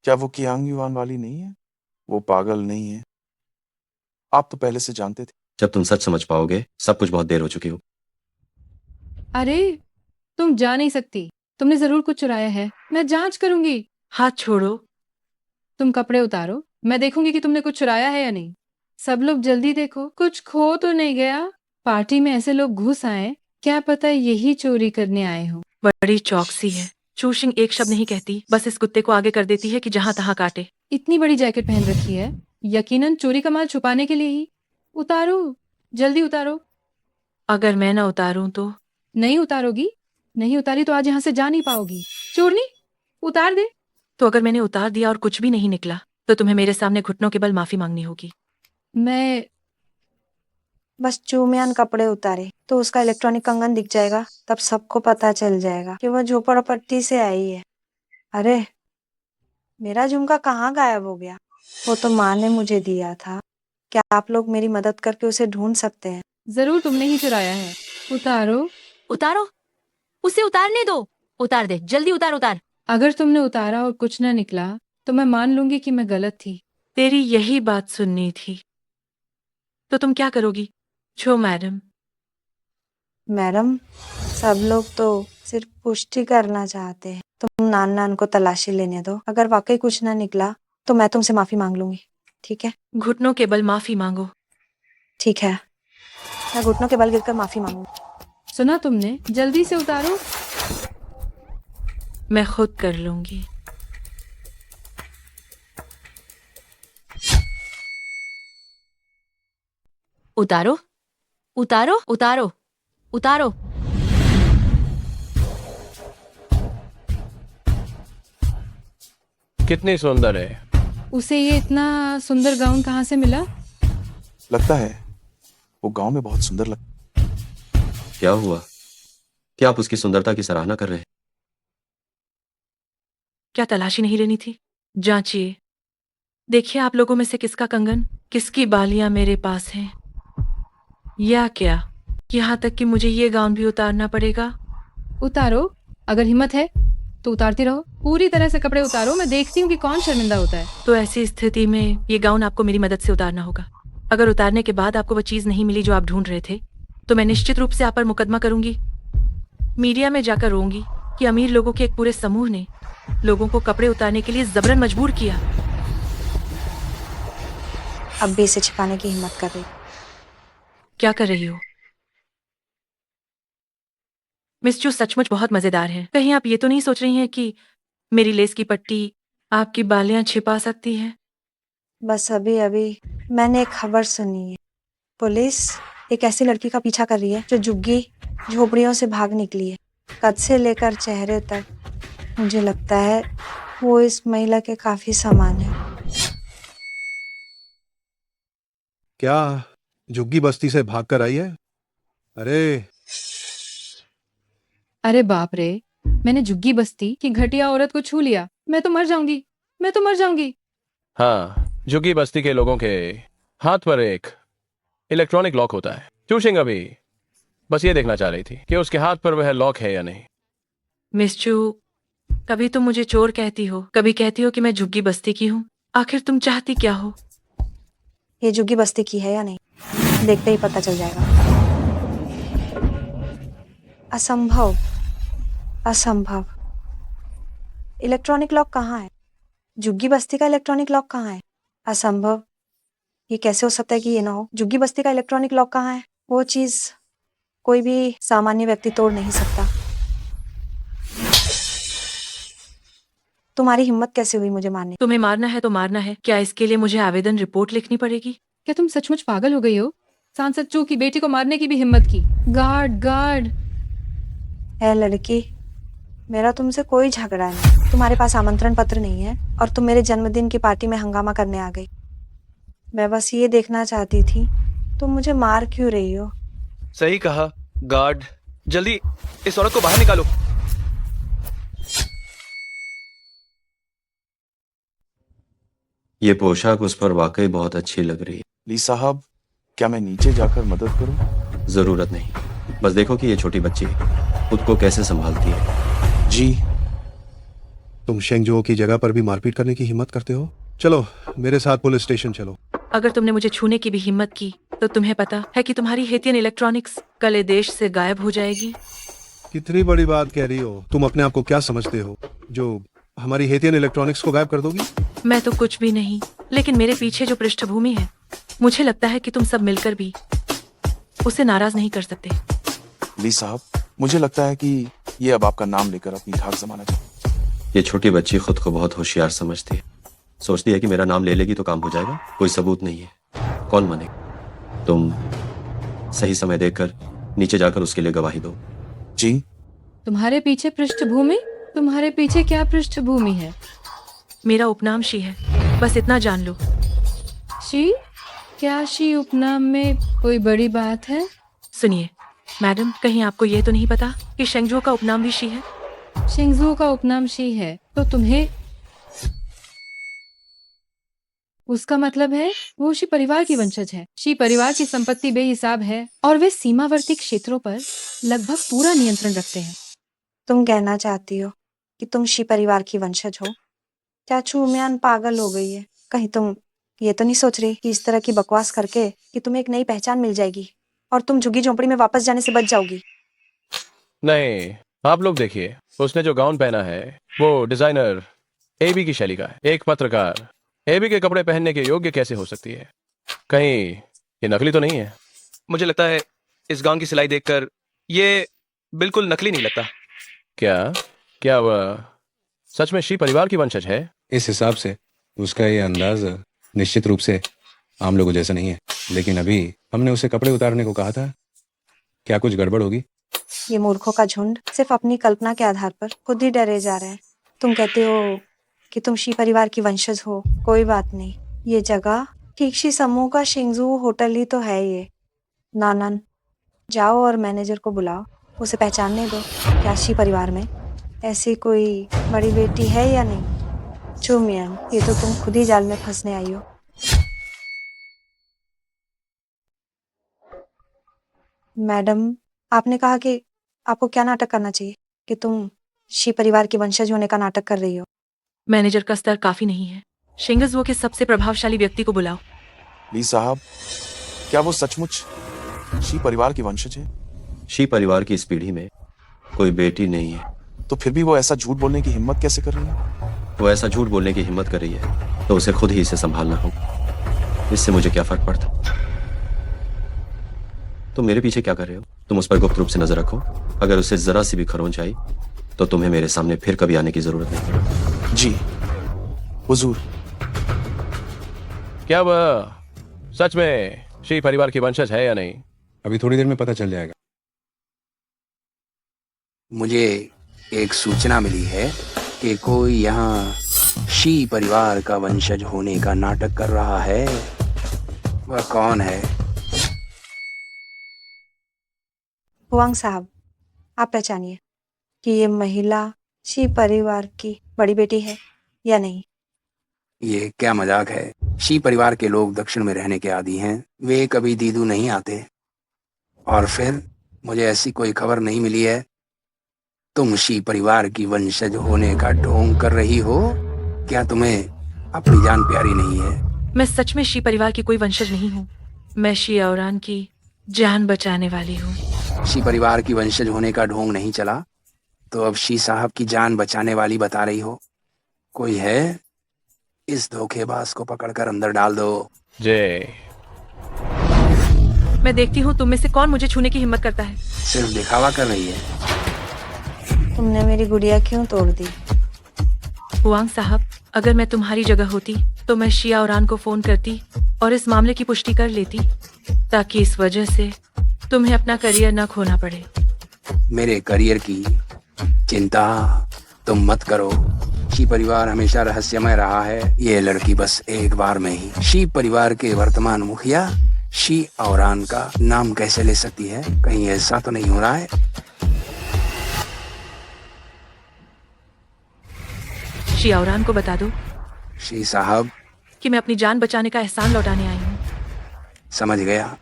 Speaker 2: क्या वो कियांग युआन वाली नहीं है? वो पागल नहीं है। आप तो पहले से जानते थे।
Speaker 6: जब तुम सच समझ पाओगे, सब कुछ बहुत देर हो चुकी हो।
Speaker 17: अरे तुम जा नहीं सकती। तुमने जरूर कुछ चुराया है। मैं जांच करूंगी।
Speaker 1: हाथ छोड़ो।
Speaker 17: तुम कपड़े उतारो, मैं देखूंगी कि तुमने कुछ चुराया है या नहीं। सब लोग जल्दी देखो, कुछ खो तो नहीं गया। पार्टी में ऐसे लोग घुस आए, क्या पता यही चोरी करने आए हो।
Speaker 1: बड़ी चौकसी है। चूशिंग एक शब्द नहीं कहती, बस इस कुत्ते को आगे कर देती है कि जहां तहां काटे।
Speaker 17: इतनी बड़ी जैकेट पहन रखी है, यकीनन चोरी का माल छुपाने के लिए ही। उतारो, जल्दी उतारो।
Speaker 1: अगर मैं ना उतारूं तो?
Speaker 17: नहीं उतारोगी? नहीं उतारी तो आज यहाँ से जा नहीं पाओगी। चोरनी, उतार दे।
Speaker 1: तो अगर मैंने उतार दिया और कुछ भी नहीं निकला तो तुम्हें मेरे सामने घुटनों के बल माफी मांगनी होगी।
Speaker 17: मैं
Speaker 11: बस चूमियान कपड़े उतारे तो उसका इलेक्ट्रॉनिक कंगन दिख जाएगा, तब सबको पता चल जाएगा कि वह झोपड़पट्टी से आई है। अरे मेरा झुमका कहाँ गायब हो गया? वो तो माँ ने मुझे दिया था। क्या आप लोग मेरी मदद करके उसे ढूंढ सकते हैं?
Speaker 17: जरूर तुमने ही चुराया है। उतारो।
Speaker 16: उतारो, उसे उतारने दो। उतार दे, जल्दी उतार उतार।
Speaker 17: अगर तुमने उतारा और कुछ न निकला तो मैं मान लूंगी कि मैं गलत थी।
Speaker 1: तेरी यही बात सुननी थी। तो तुम क्या करोगी? छो मैडम।
Speaker 11: मैडम, सब लोग तो सिर्फ पुष्टि करना चाहते हैं। तुम नान नान को तलाशी लेने दो। अगर वाकई कुछ ना निकला तो मैं तुमसे माफी मांग लूंगी, ठीक है?
Speaker 1: घुटनों के बल माफी मांगो।
Speaker 11: ठीक है, मैं घुटनों के बल गिरकर माफी मांगूंगी।
Speaker 17: सुना तुमने? जल्दी से उतारो।
Speaker 1: मैं खुद कर लूंगी।
Speaker 16: उतारो। उतारो उतारो उतारो।
Speaker 3: कितनी सुंदर है।
Speaker 17: उसे ये इतना सुंदर गाउन कहाँ से मिला?
Speaker 2: लगता है वो गांव में बहुत सुंदर लग।
Speaker 6: क्या हुआ? क्या आप उसकी सुंदरता की सराहना कर रहे हैं?
Speaker 1: क्या तलाशी नहीं लेनी थी? जांचिए, देखिए आप लोगों में से किसका कंगन, किसकी बालियां मेरे पास हैं। या क्या यहाँ तक कि मुझे ये गाउन भी उतारना पड़ेगा?
Speaker 17: उतारो, अगर हिम्मत है तो उतारती रहो। पूरी तरह से कपड़े उतारो, मैं देखती हूँ कि कौन शर्मिंदा होता है।
Speaker 1: तो ऐसी स्थिति में ये गाउन आपको मेरी मदद से उतारना होगा। अगर उतारने के बाद आपको वो चीज नहीं मिली जो आप ढूंढ रहे थे, तो मैं निश्चित रूप से आप पर मुकदमा करूंगी। मीडिया में जाकर रोऊंगी कि अमीर लोगों के एक पूरे समूह ने लोगों को कपड़े उतारने के लिए जबरन मजबूर किया।
Speaker 11: अब भी इसे छिपाने की हिम्मत कर रही।
Speaker 1: क्या कर रही हो? मिस चू सचमुच बहुत मजेदार है। कहीं आप ये तो नहीं सोच रही हैं कि मेरी लेस की पट्टी आपकी बालियां छिपा सकती है?
Speaker 11: बस अभी अभी मैंने एक खबर सुनी है। पुलिस एक ऐसी लड़की का पीछा कर रही है जो झुग्गी झोपड़ियों से भाग निकली है। कद से लेकर चेहरे तक मुझे लगता है वो इस महिला के काफी समान है।
Speaker 20: क्या झुग्गी बस्ती से भाग कर आई है?
Speaker 17: अरे बाप रे, मैंने झुग्गी बस्ती की घटिया औरत को छू लिया। मैं तो मर जाऊंगी, मैं तो मर जाऊंगी।
Speaker 3: हाँ, झुग्गी बस्ती के लोगों के हाथ पर एक इलेक्ट्रॉनिक लॉक होता है। चूशिंग अभी बस ये देखना चाह रही थी कि उसके हाथ पर वह लॉक है या नहीं।
Speaker 1: मिस चू, कभी तुम मुझे चोर कहती हो, कभी कहती हो कि मैं झुग्गी बस्ती की हूँ। आखिर तुम चाहती क्या हो?
Speaker 11: ये झुग्गी बस्ती की है या नहीं, देखते ही पता चल जाएगा। असंभव, असंभव। इलेक्ट्रॉनिक लॉक कहाँ है? झुग्गी बस्ती का इलेक्ट्रॉनिक लॉक कहाँ है? असंभव। ये कैसे हो सकता है कि ये ना हो? झुग्गी बस्ती का इलेक्ट्रॉनिक लॉक कहाँ है? वो चीज कोई भी सामान्य व्यक्ति तोड़ नहीं सकता। तुम्हारी हिम्मत कैसे हुई मुझे मारने?
Speaker 1: तुम्हें मारना है तो मारना है। क्या इसके लिए मुझे आवेदन रिपोर्ट लिखनी पड़ेगी?
Speaker 17: क्या तुम सचमुच पागल हो गई हो? सांसद चू की बेटी को मारने की भी हिम्मत की। Guard guard.
Speaker 11: है लड़की, मेरा तुमसे कोई झगड़ा नहीं। तुम्हारे पास आमंत्रण पत्र नहीं है और तुम मेरे जन्मदिन की पार्टी में हंगामा करने आ गई। मैं बस ये देखना चाहती थी तुम मुझे मार क्यों रही हो।
Speaker 15: सही कहा। गार्ड, जल्दी इस औरत को बाहर निकालो।
Speaker 6: ये पोशाक उस पर वाकई बहुत अच्छी लग रही है।
Speaker 2: ली साहब, क्या मैं नीचे जाकर मदद करूं?
Speaker 6: जरूरत नहीं, बस देखो कि ये छोटी बच्ची खुद को कैसे संभालती है।
Speaker 2: जी।
Speaker 20: तुम शेंगजो की जगह पर भी मारपीट करने की हिम्मत करते हो? चलो मेरे साथ पुलिस स्टेशन चलो।
Speaker 1: अगर तुमने मुझे छूने की भी हिम्मत की तो तुम्हें पता है कि तुम्हारी हेतियन इलेक्ट्रॉनिक्स कल देश से गायब हो जाएगी।
Speaker 20: कितनी बड़ी बात कह रही हो? तुम अपने आप को क्या समझते हो जो हमारी हेतियन इलेक्ट्रॉनिक्स को गायब कर दोगी?
Speaker 1: मैं तो कुछ भी नहीं, लेकिन मेरे पीछे जो पृष्ठभूमि है, मुझे लगता है कि तुम सब मिलकर भी उसे नाराज नहीं कर सकते।
Speaker 2: ली साहब, मुझे लगता है कि ये अब आपका नाम लेकर अपनी धाक जमाना चाहिए।
Speaker 6: ये छोटी बच्ची खुद को बहुत होशियार समझती है। सोचती है कि मेरा नाम ले लेगी तो काम हो जाएगा। कोई सबूत नहीं है, कौन मानेगा? तुम सही समय देखकर नीचे जाकर उसके लिए गवाही दो।
Speaker 2: जी।
Speaker 17: तुम्हारे पीछे पृष्ठभूमि? तुम्हारे पीछे क्या पृष्ठभूमि है?
Speaker 1: मेरा उपनाम शी है, बस इतना जान लो।
Speaker 17: शी? क्या शी उपनाम में कोई बड़ी बात है?
Speaker 1: सुनिए मैडम, कहीं आपको ये तो नहीं पता कि शेंगजो का उपनाम भी शी है?
Speaker 17: शेंगजू का उपनाम शी है तो तुम्हें उसका मतलब है वो शी परिवार की वंशज है। शी परिवार की संपत्ति बेहिसाब है और वे सीमावर्ती क्षेत्रों पर लगभग पूरा नियंत्रण रखते हैं।
Speaker 11: तुम कहना चाहती हो कि तुम शी परिवार की वंशज हो? क्या चूमियान पागल हो गई है? कहीं तुम ये तो नहीं सोच रही कि इस तरह की बकवास करके कि तुम्हें एक नई पहचान मिल जाएगी और तुम झुग्गी झोंपड़ी में वापस जाने से बच जाओगी?
Speaker 3: नहीं, आप लोग देखिए, उसने जो गाउन पहना है वो डिजाइनर एबी की शैली का है। एक पत्रकार एबी के कपड़े पहनने के योग्य कैसे हो सकती है? कहीं ये नकली तो नहीं है?
Speaker 15: मुझे लगता है इस गाउन की सिलाई देखकर ये बिल्कुल नकली नहीं लगता।
Speaker 3: क्या वह सच में शी परिवार की वंशज है?
Speaker 18: इस हिसाब से उसका ये अंदाज निश्चित रूप से आम लोगों जैसा नहीं है। लेकिन अभी हमने उसे कपड़े उतारने को कहा था क्या कुछ गड़बड़ होगी?
Speaker 11: ये मूर्खों का झुंड सिर्फ अपनी कल्पना के आधार पर खुद ही डरे जा रहे हैं। तुम कहते हो कि तुम शी परिवार की वंशज हो, कोई बात नहीं। ये जगह ठीक शी समूह का शिंगजू होटल ही तो है ये। नानन, जाओ और मैनेजर को बुलाओ, उसे पहचानने दो क्या शी परिवार में ऐसी कोई बड़ी बेटी है या नहीं। चूमियन, ये तो तुम खुद ही जाल में फंसने आई हो। मैडम, आपने कहा कि आपको क्या नाटक करना चाहिए कि तुम शी परिवार की वंशज होने का नाटक कर रही हो।
Speaker 1: मैनेजर का स्तर काफी नहीं है। शिंगजू के सबसे प्रभावशाली व्यक्ति को बुलाओ।
Speaker 2: ली साहब, क्या वो सचमुच शी परिवार की वंशज है?
Speaker 6: शी परिवार की इस पीढ़ी में कोई बेटी नहीं है।
Speaker 2: तो फिर भी वो ऐसा झूठ बोलने की हिम्मत कैसे कर रही है?
Speaker 6: वो ऐसा झूठ बोलने की हिम्मत कर रही है तो उसे खुद ही इसे संभालना होगा। इससे मुझे क्या फर्क पड़ता? तुम मेरे पीछे क्या कर रहे हो? तुम उस पर गुप्त रूप से नजर रखो। अगर उसे जरा सी भी खरोंच आई तो तुम्हें मेरे सामने फिर कभी आने की जरूरत नहीं।
Speaker 2: जी हुजूर।
Speaker 3: क्या वह सच में शी परिवार की वंशज है या नहीं?
Speaker 18: अभी थोड़ी देर में पता चल जाएगा।
Speaker 21: मुझे एक सूचना मिली है कि कोई यहाँ शी परिवार का वंशज होने का नाटक कर रहा है। वह कौन है?
Speaker 11: हुआंग साहब, आप पहचानिए कि ये महिला शी परिवार की बड़ी बेटी है या नहीं।
Speaker 21: ये क्या मजाक है? शी परिवार के लोग दक्षिण में रहने के आदी हैं। वे कभी दीदू नहीं आते। और फिर मुझे ऐसी कोई खबर नहीं मिली है। तुम शी परिवार की वंशज होने का ढोंग कर रही हो? क्या तुम्हें अपनी जान प्यारी नहीं है?
Speaker 1: मैं सच में शी परिवार की कोई वंशज नहीं हूँ। मैं शी औरान की जान बचाने वाली हूँ।
Speaker 21: शी परिवार की वंशज होने का ढोंग नहीं चला तो अब शी साहब की जान बचाने वाली बता रही हो। कोई है? इस धोखेबाज को पकड़कर अंदर डाल दो।
Speaker 3: जय।
Speaker 1: मैं देखती हूँ तुम में से कौन मुझे छूने की हिम्मत करता है।
Speaker 21: सिर्फ दिखावा कर रही है।
Speaker 11: तुमने मेरी गुड़िया क्यों तोड़ दी?
Speaker 1: हुआंग साहब, अगर मैं तुम्हारी जगह होती तो मैं शिया औरान को फोन करती और इस मामले की पुष्टि कर लेती ताकि इस वजह से तुम्हें अपना करियर न खोना पड़े।
Speaker 21: मेरे करियर की चिंता तुम मत करो। शी परिवार हमेशा रहस्यमय रहा है। ये लड़की बस एक बार में ही शी परिवार के वर्तमान मुखिया शी औरान का नाम कैसे ले सकती है? कहीं ऐसा तो नहीं हो रहा है?
Speaker 1: शी औरान को बता दो
Speaker 21: शी साहब
Speaker 1: कि मैं अपनी जान बचाने का एहसान लौटाने आई हूँ।
Speaker 21: समझ गया।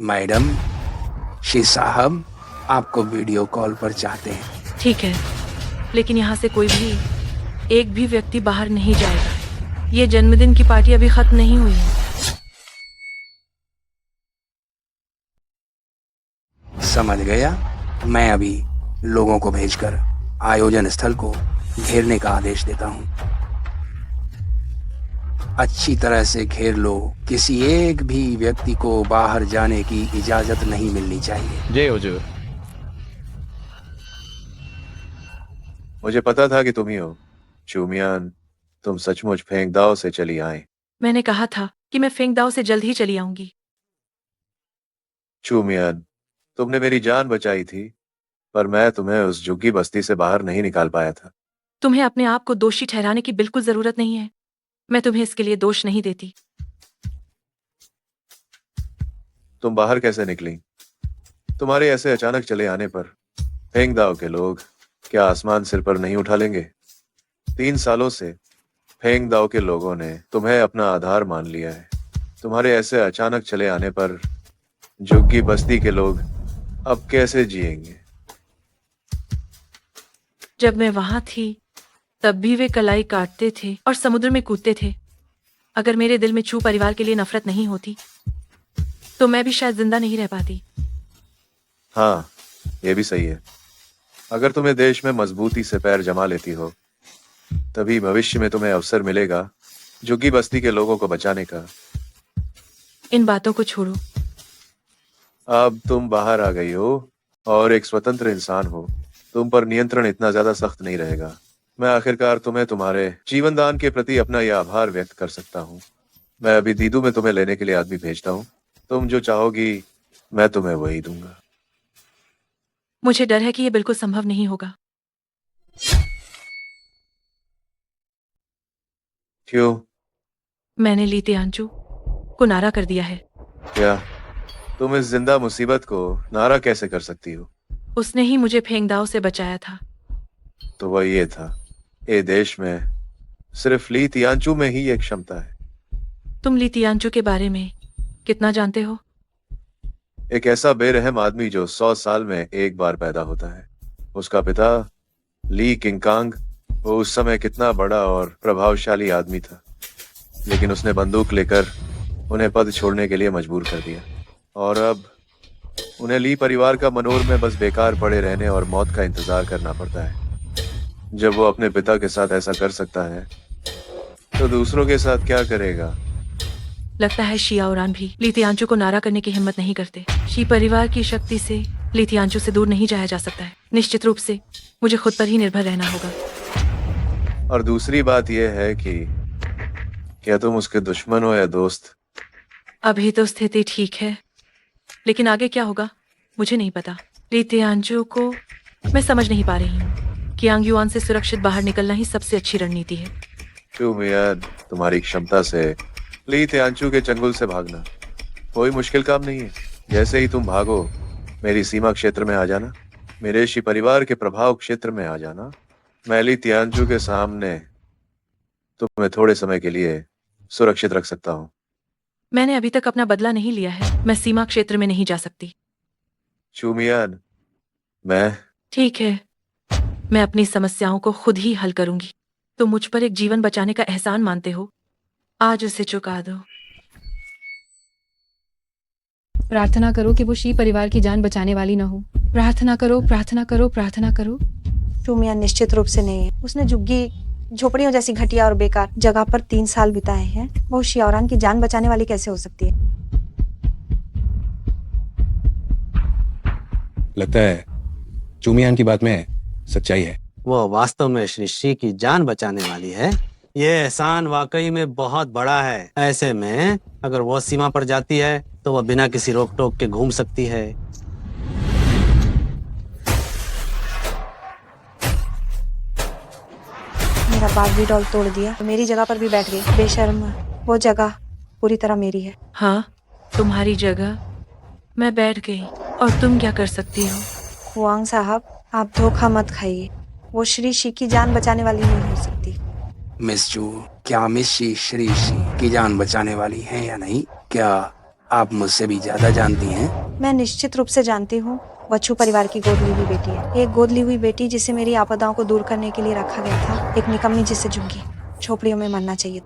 Speaker 21: मैडम, शी साहब आपको वीडियो कॉल पर चाहते हैं।
Speaker 1: ठीक है, लेकिन यहाँ से कोई भी एक भी व्यक्ति बाहर नहीं जाएगा। ये जन्मदिन की पार्टी अभी खत्म नहीं हुई है।
Speaker 21: समझ गया। मैं अभी लोगों को भेजकर आयोजन स्थल को घेरने का आदेश देता हूँ। अच्छी तरह से घेर लो। किसी एक भी व्यक्ति को बाहर जाने की इजाजत नहीं मिलनी चाहिए।
Speaker 3: जय हुजूर।
Speaker 18: मुझे पता था कि तुम ही हो चूमियान। तुम सचमुच फेंगदाओ से चली आए।
Speaker 1: मैंने कहा था कि मैं फेंगदाओ से जल्द ही चली आऊंगी।
Speaker 18: चूमियान, तुमने मेरी जान बचाई थी, पर मैं तुम्हें उस झुग्गी बस्ती से बाहर नहीं निकाल पाया था।
Speaker 1: तुम्हें अपने आप को दोषी ठहराने की बिल्कुल जरूरत नहीं है। मैं तुम्हें इसके लिए दोष नहीं देती।
Speaker 18: तुम बाहर कैसे निकली? तुम्हारे ऐसे अचानक चले आने पर फेंगदाओ के लोग क्या आसमान सिर पर नहीं उठा लेंगे? 3 सालों से फेंगदाओ के लोगों ने तुम्हें अपना आधार मान लिया है। तुम्हारे ऐसे अचानक चले आने पर झुग्गी बस्ती के लोग अब कैसे जिएंगे?
Speaker 1: जब मैं वहां थी तब भी वे कलाई काटते थे और समुद्र में कूदते थे। अगर मेरे दिल में चू परिवार के लिए नफरत नहीं होती तो मैं भी शायद जिंदा नहीं रह पाती।
Speaker 18: हाँ, ये भी सही है। अगर तुम्हें देश में मजबूती से पैर जमा लेती हो तभी भविष्य में तुम्हें अवसर मिलेगा झुग्गी बस्ती के लोगों को बचाने का।
Speaker 1: इन बातों को छोड़ो।
Speaker 18: अब तुम बाहर आ गई हो और एक स्वतंत्र इंसान हो। तुम पर नियंत्रण इतना ज्यादा सख्त नहीं रहेगा। मैं आखिरकार तुम्हें तुम्हारे जीवन दान के प्रति अपना यह आभार व्यक्त कर सकता हूँ। मैं अभी दीदू में तुम्हें लेने के लिए आदमी भेजता हूँ। तुम जो चाहोगी मैं तुम्हें वही दूंगा।
Speaker 1: मुझे डर है कि यह बिल्कुल संभव नहीं होगा।
Speaker 18: क्यों?
Speaker 1: मैंने ली तियांजू को नारा कर दिया है।
Speaker 18: क्या तुम इस जिंदा मुसीबत को नारा कैसे कर सकती हो?
Speaker 1: उसने ही मुझे फेंगदाव से बचाया था।
Speaker 18: तो वह ये था, ये देश में सिर्फ ली तियांचू में ही ये क्षमता है।
Speaker 1: तुम ली तियांजू के बारे में कितना जानते हो?
Speaker 18: एक ऐसा बेरहम आदमी जो 100 साल में एक बार पैदा होता है। उसका पिता ली किंगकांग, वो उस समय कितना बड़ा और प्रभावशाली आदमी था, लेकिन उसने बंदूक लेकर उन्हें पद छोड़ने के लिए मजबूर कर दिया। और अब उन्हें ली परिवार का मनोर में बस बेकार पड़े रहने और मौत का इंतजार करना पड़ता है। जब वो अपने पिता के साथ ऐसा कर सकता है तो दूसरों के साथ क्या करेगा?
Speaker 1: लगता है शी आओरान भी ली तियांजू को नारा करने की हिम्मत नहीं करते। शी परिवार की शक्ति से ली तियांजू से दूर नहीं जाया जा सकता है। निश्चित रूप से मुझे खुद पर ही निर्भर रहना होगा।
Speaker 18: और दूसरी बात यह है कि क्या तुम उसके दुश्मन हो या दोस्त?
Speaker 1: अभी तो स्थिति ठीक है, लेकिन आगे क्या होगा मुझे नहीं पता। ली तियांजू को मैं समझ नहीं पा रही हूँ। कियांग युआन से सुरक्षित बाहर निकलना ही सबसे अच्छी रणनीति है।
Speaker 18: क्यों मियां, तुम्हारी क्षमता से ली तियांचू के चंगुल से भागना कोई मुश्किल काम नहीं है। जैसे ही तुम भागो मेरी सीमा क्षेत्र में आ जाना, मेरे शी परिवार के प्रभाव क्षेत्र में आ जाना। मैं ली तियांचू के सामने तुम्हें थोड़े समय के लिए सुरक्षित रख सकता हूँ।
Speaker 1: मैंने अभी तक अपना बदला नहीं लिया है। मैं सीमा क्षेत्र में नहीं जा सकती।
Speaker 18: चूमियान, मैं
Speaker 1: ठीक है, मैं अपनी समस्याओं को खुद ही हल करूंगी। तुम मुझ पर एक जीवन बचाने का एहसान मानते हो, आज उसे चुका दो।
Speaker 17: प्रार्थना करो कि वो शी परिवार की जान बचाने वाली ना हो। प्रार्थना करो, प्रार्थना करो, प्रार्थना करो।
Speaker 11: चूमियान निश्चित रूप से नहीं है। उसने झुग्गी झोपड़ियों जैसी घटिया और बेकार जगह पर 3 साल बिताए हैं। वो शियाओरान की जान बचाने वाली कैसे हो सकती है?
Speaker 7: लगता है चूमियान की बात में सच्चाई है।
Speaker 22: वो वास्तव में श्री शी की जान बचाने वाली है। ये एहसान वाकई में बहुत बड़ा है। ऐसे में अगर वो सीमा पर जाती है तो वह बिना किसी रोक टोक के घूम सकती है।
Speaker 11: मेरा बाग भी डॉल तोड़ दिया तो मेरी जगह पर भी बैठ गई। बेशर्म, वो जगह पूरी तरह मेरी है।
Speaker 1: हाँ, तुम्हारी जगह मैं बैठ गई और तुम क्या कर सकती हो?
Speaker 11: हुआंग साहब, आप धोखा मत खाइए। वो श्री शी की जान बचाने वाली नहीं हो सकती।
Speaker 21: मिस चू, क्या मिस शी श्री शी की जान बचाने वाली हैं या नहीं? क्या आप मुझसे भी ज्यादा जानती हैं?
Speaker 11: मैं निश्चित रूप से जानती हूँ। वच्छू परिवार की गोद ली हुई बेटी है। एक गोद ली हुई बेटी जिसे मेरी आपदाओं को दूर करने के लिए रखा गया था। एक निकम्मी जिसे झुग्गी झोपड़ियों में मरना चाहिए।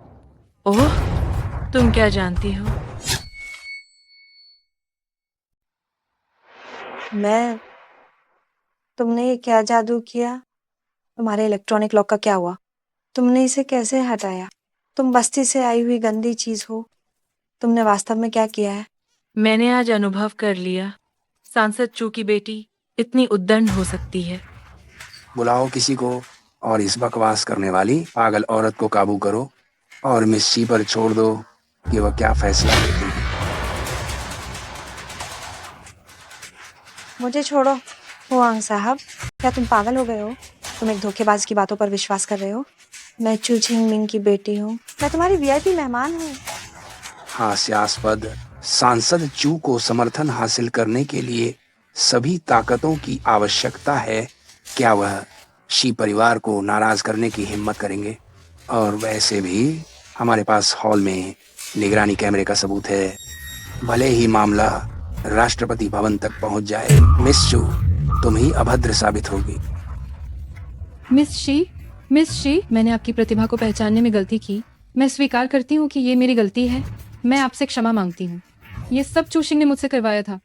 Speaker 1: ओह, तुम क्या जानती हो?
Speaker 11: मैं तुमने ये क्या जादू किया? तुम्हारे इलेक्ट्रॉनिक लॉक का क्या हुआ? तुमने इसे कैसे हटाया? तुम बस्ती से आई हुई गंदी चीज हो। तुमने वास्तव में क्या किया है?
Speaker 1: मैंने आज अनुभव कर लिया, सांसद चू की बेटी इतनी उद्दंड हो सकती है।
Speaker 21: बुलाओ किसी को और इस बकवास करने वाली पागल औरत को काबू करो और मिस शी पर छोड़ दो कि वह क्या फैसला लेती है।
Speaker 11: मुझे छोड़ो। हुआंग साहब, क्या तुम पागल हो गए हो? तुम एक धोखेबाज की बातों पर विश्वास कर रहे हो। मैं चू झिंग मिंग की बेटी हूँ। मैं तुम्हारी वीआईपी मेहमान हूँ।
Speaker 21: हास्यास्पद सांसद चू को समर्थन हासिल करने के लिए सभी ताकतों की आवश्यकता है। क्या वह शी परिवार को नाराज करने की हिम्मत करेंगे? और वैसे भी हमारे पास हॉल में निगरानी कैमरे का सबूत है। भले ही मामला राष्ट्रपति भवन तक पहुंच जाए, मिस चू तुम ही अभद्र साबित होगी।
Speaker 17: मिस शी, मैंने आपकी प्रतिभा को पहचानने में गलती की। मैं स्वीकार करती हूँ कि ये मेरी गलती है। मैं आपसे क्षमा मांगती हूँ। ये सब चूशिंग ने मुझसे करवाया था।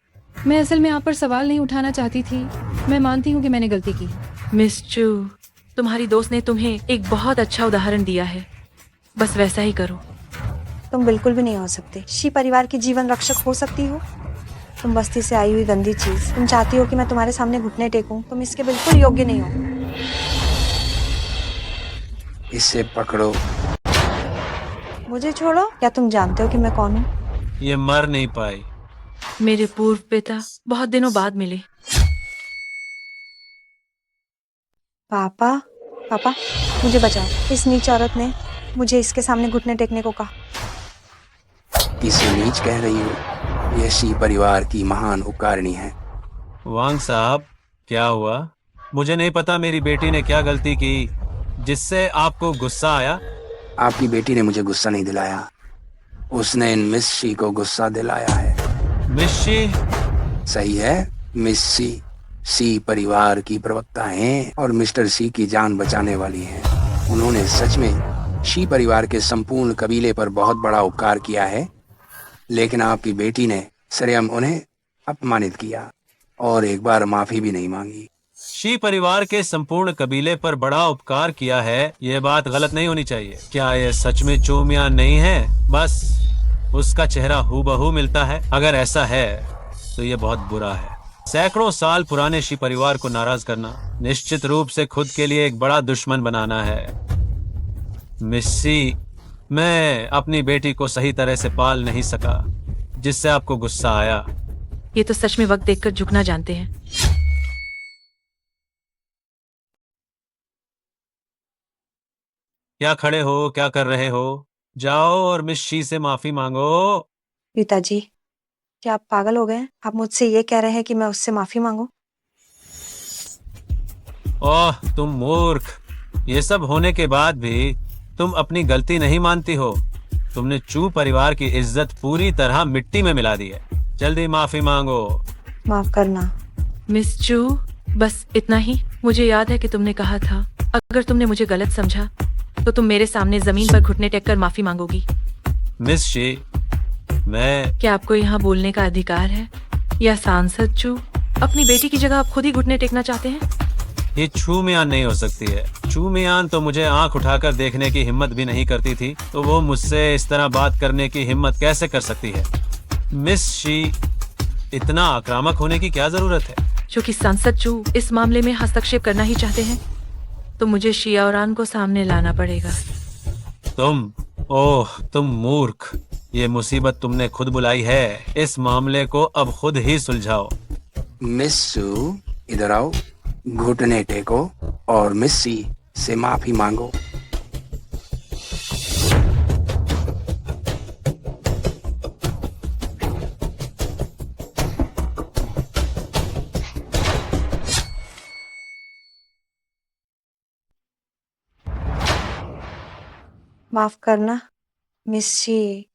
Speaker 17: मैं असल में आप पर सवाल नहीं उठाना चाहती थी। मैं मानती हूँ कि मैंने गलती की।
Speaker 1: मिस चू, तुम्हारी दोस्त ने तुम्हें एक बहुत अच्छा उदाहरण दिया है। बस वैसा ही करो।
Speaker 11: तुम बिल्कुल भी नहीं हो सकते। शी परिवार की जीवन रक्षक हो सकती हो। तुम बस्ती से आई हुई गंदी चीज। तुम चाहती हो कि मैं तुम्हारे सामने घुटने टेकूं। तुम इसके बिल्कुल योग्य नहीं हो।
Speaker 21: इसे पकड़ो।
Speaker 11: मुझे छोड़ो। क्या तुम जानते हो कि मैं कौन हूँ?
Speaker 22: ये मर नहीं पाई।
Speaker 1: मेरे पूर्व पिता बहुत दिनों बाद मिले।
Speaker 11: पापा, पापा, मुझे बचाओ। इस नीच औरत ने मुझे इसके सामने घुटने टेकने को कहा।
Speaker 21: किसे नीच कह रही हो? ये शी परिवार की महान उपकारिणी है।
Speaker 22: वांग साहब, क्या हुआ? मुझे नहीं पता मेरी बेटी ने क्या गलती की जिससे आपको गुस्सा आया।
Speaker 21: आपकी बेटी ने मुझे गुस्सा नहीं दिलाया, उसने इन मिस शी को गुस्सा दिलाया है।
Speaker 22: Miss she?
Speaker 21: सही है, मिस शी शी परिवार की प्रवक्ता हैं और मिस्टर शी की जान बचाने वाली हैं। उन्होंने सच में शी परिवार के संपूर्ण कबीले पर बहुत बड़ा उपकार किया है, लेकिन आपकी बेटी ने सरेआम उन्हें अपमानित किया और एक बार माफी भी नहीं मांगी।
Speaker 22: शी परिवार के संपूर्ण कबीले पर बड़ा उपकार किया है, ये बात गलत नहीं होनी चाहिए। क्या ये सच में चूमियान नहीं है? बस उसका चेहरा हूबहू मिलता है। अगर ऐसा है तो ये बहुत बुरा है। सैकड़ों साल पुराने शी परिवार को नाराज करना निश्चित रूप से खुद के लिए एक बड़ा दुश्मन बनाना है। मिस्सी, मैं अपनी बेटी को सही तरह से पाल नहीं सका, जिससे आपको गुस्सा आया।
Speaker 1: ये तो सच में वक्त देखकर झुकना जानते हैं।
Speaker 22: क्या खड़े हो, क्या कर रहे हो? जाओ और मिस शी से माफी मांगो।
Speaker 11: पिताजी, क्या आप पागल हो गए? आप मुझसे ये कह रहे हैं कि मैं उससे माफी मांगू?
Speaker 22: ओह, तुम मूर्ख। ये सब होने के बाद भी तुम अपनी गलती नहीं मानती हो। तुमने चू परिवार की इज्जत पूरी तरह मिट्टी में मिला दी है। जल्दी माफी मांगो।
Speaker 11: माफ करना
Speaker 1: मिस चू, बस इतना ही। मुझे याद है कि तुमने कहा था अगर तुमने मुझे गलत समझा तो तुम मेरे सामने जमीन पर घुटने टेककर माफी मांगोगी।
Speaker 22: मिस शी, मैं...
Speaker 1: क्या आपको यहाँ बोलने का अधिकार है? या सांसद चू, अपनी बेटी की जगह आप खुद ही घुटने टेकना चाहते हैं?
Speaker 22: ये चूमियान नहीं हो सकती है। चूमियान तो मुझे आंख उठाकर देखने की हिम्मत भी नहीं करती थी, तो वो मुझसे इस तरह बात करने की हिम्मत कैसे कर सकती है? मिस शी, इतना आक्रामक होने की क्या जरूरत है?
Speaker 1: क्योंकि सांसद चू इस मामले में हस्तक्षेप करना ही चाहते हैं, तो मुझे शियाओरान को सामने लाना पड़ेगा।
Speaker 22: तुम मूर्ख। ये मुसीबत तुमने खुद बुलाई है। इस मामले को अब खुद ही सुलझाओ।
Speaker 21: मिस सू, इधर आओ, घुटने टेको और मिस शी से माफी मांगो।
Speaker 11: माफ करना मिस शी।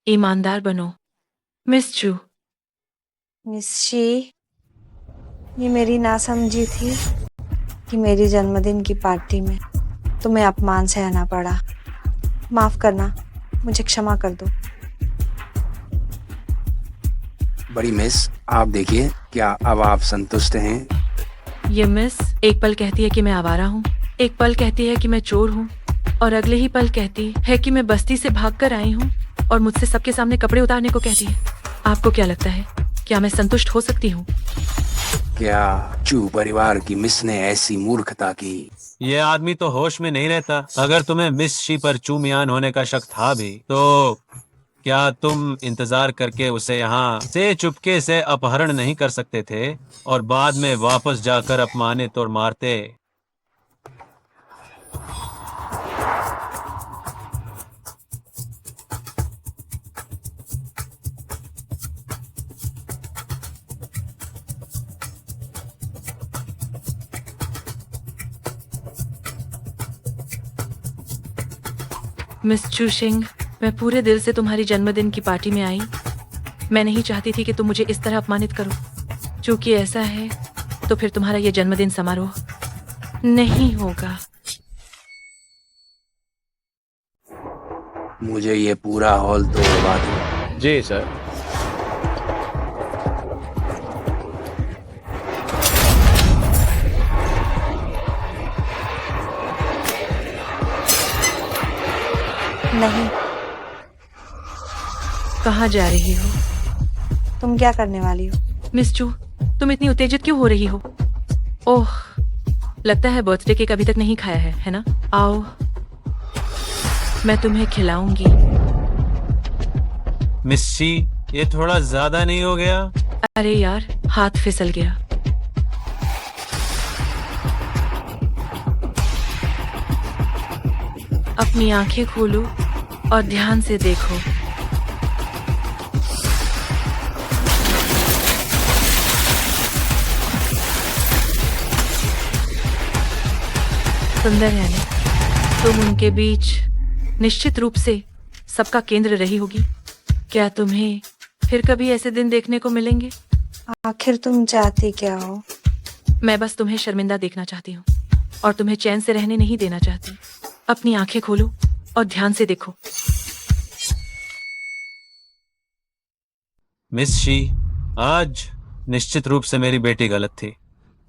Speaker 1: ईमानदार बनो मिस चू।
Speaker 11: मिस शी, ये मेरी नासमझी थी कि मेरी जन्मदिन की पार्टी में तुम्हें अपमान सहना पड़ा। माफ करना, मुझे क्षमा कर दो।
Speaker 21: बड़ी मिस, आप देखिए, क्या अब आप संतुष्ट हैं?
Speaker 1: ये मिस एक पल कहती है कि मैं आवारा हूँ, एक पल कहती है कि मैं चोर हूँ, और अगले ही पल कहती है कि मैं बस्ती से भागकर आई हूँ और मुझसे सबके सामने कपड़े उतारने को कहती है। आपको क्या लगता है, क्या मैं संतुष्ट हो सकती हूँ?
Speaker 21: क्या चू परिवार की मिस ने ऐसी मूर्खता की?
Speaker 22: ये आदमी तो होश में नहीं रहता। अगर तुम्हें मिस शी पर चूमियान होने का शक था भी, तो क्या तुम इंतजार करके उसे यहाँ से चुपके से अपहरण नहीं कर सकते थे और बाद में वापस जाकर अपमानित और मारते?
Speaker 1: मिस चूशिंग, मैं पूरे दिल से तुम्हारी जन्मदिन की पार्टी में आई। मैं नहीं चाहती थी कि तुम मुझे इस तरह अपमानित करो। चूंकि ऐसा है तो फिर तुम्हारा ये जन्मदिन समारोह नहीं होगा।
Speaker 21: मुझे ये पूरा हॉल तोड़वा दो।
Speaker 3: जी सर।
Speaker 11: नहीं।
Speaker 1: कहाँ जा रही हो?
Speaker 11: तुम क्या करने वाली हो?
Speaker 1: मिस चू, तुम इतनी उत्तेजित क्यों हो रही हो? ओह, लगता है बर्थडे केक अभी तक नहीं खाया है ना? आओ, मैं तुम्हें खिलाऊंगी।
Speaker 22: मिस शी, ये थोड़ा ज्यादा नहीं हो गया?
Speaker 1: अरे यार, हाथ फिसल गया। अपनी आंखें खोलो और ध्यान से देखो। सुंदर है ना? तुम उनके बीच निश्चित रूप से सबका केंद्र रही होगी। क्या तुम्हें फिर कभी ऐसे दिन देखने को मिलेंगे?
Speaker 11: आखिर तुम चाहती क्या हो?
Speaker 1: मैं बस तुम्हें शर्मिंदा देखना चाहती हूँ और तुम्हें चैन से रहने नहीं देना चाहती। अपनी आंखें खोलो और ध्यान से देखो।
Speaker 22: मिस शी, आज निश्चित रूप से मेरी बेटी गलत थी।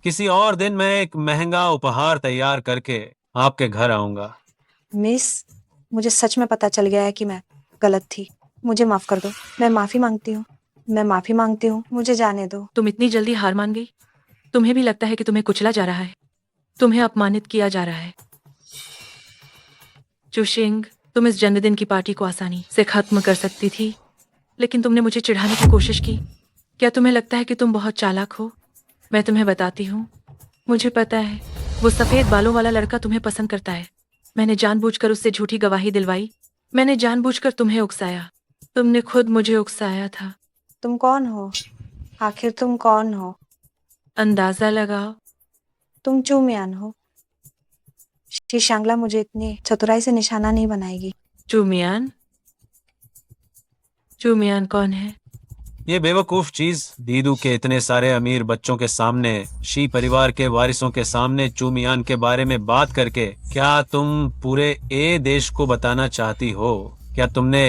Speaker 22: किसी और दिन मैं एक महंगा उपहार तैयार करके आपके घर आऊंगा।
Speaker 11: मिस, मुझे सच में पता चल गया है कि मैं गलत थी। मुझे माफ कर दो। मैं माफी मांगती हूँ। मैं माफी मांगती हूँ। मुझे जाने दो।
Speaker 1: तुम इतनी जल्दी हार मान गई? तुम्हें भी लगता है कि तुम्हें कुचला जा रहा है, तुम्हें अपमानित किया जा रहा है। चुशिंग, तुम इस जन्मदिन की पार्टी को आसानी से खत्म कर सकती थी, लेकिन तुमने मुझे चिढ़ाने की कोशिश की। क्या तुम्हें लगता है कि तुम बहुत चालाक हो? मैं तुम्हें बताती हूँ, मुझे पता है वो सफेद बालों वाला लड़का तुम्हें पसंद करता है। मैंने जानबूझकर उससे झूठी गवाही दिलवाई। मैंने जानबूझकर तुम्हें उकसाया। तुमने खुद मुझे उकसाया था।
Speaker 11: तुम कौन हो? आखिर तुम कौन हो?
Speaker 1: अंदाजा लगाओ।
Speaker 11: तुम चूमियान हो। शी शांगला मुझे इतनी चतुराई से निशाना नहीं बनाएगी।
Speaker 1: चूमियान? चूमियान कौन है?
Speaker 22: ये बेवकूफ चीज दीदू के इतने सारे अमीर बच्चों के सामने, शी परिवार के वारिसों के सामने चूमियान के बारे में बात करके क्या तुम पूरे ए देश को बताना चाहती हो? क्या तुमने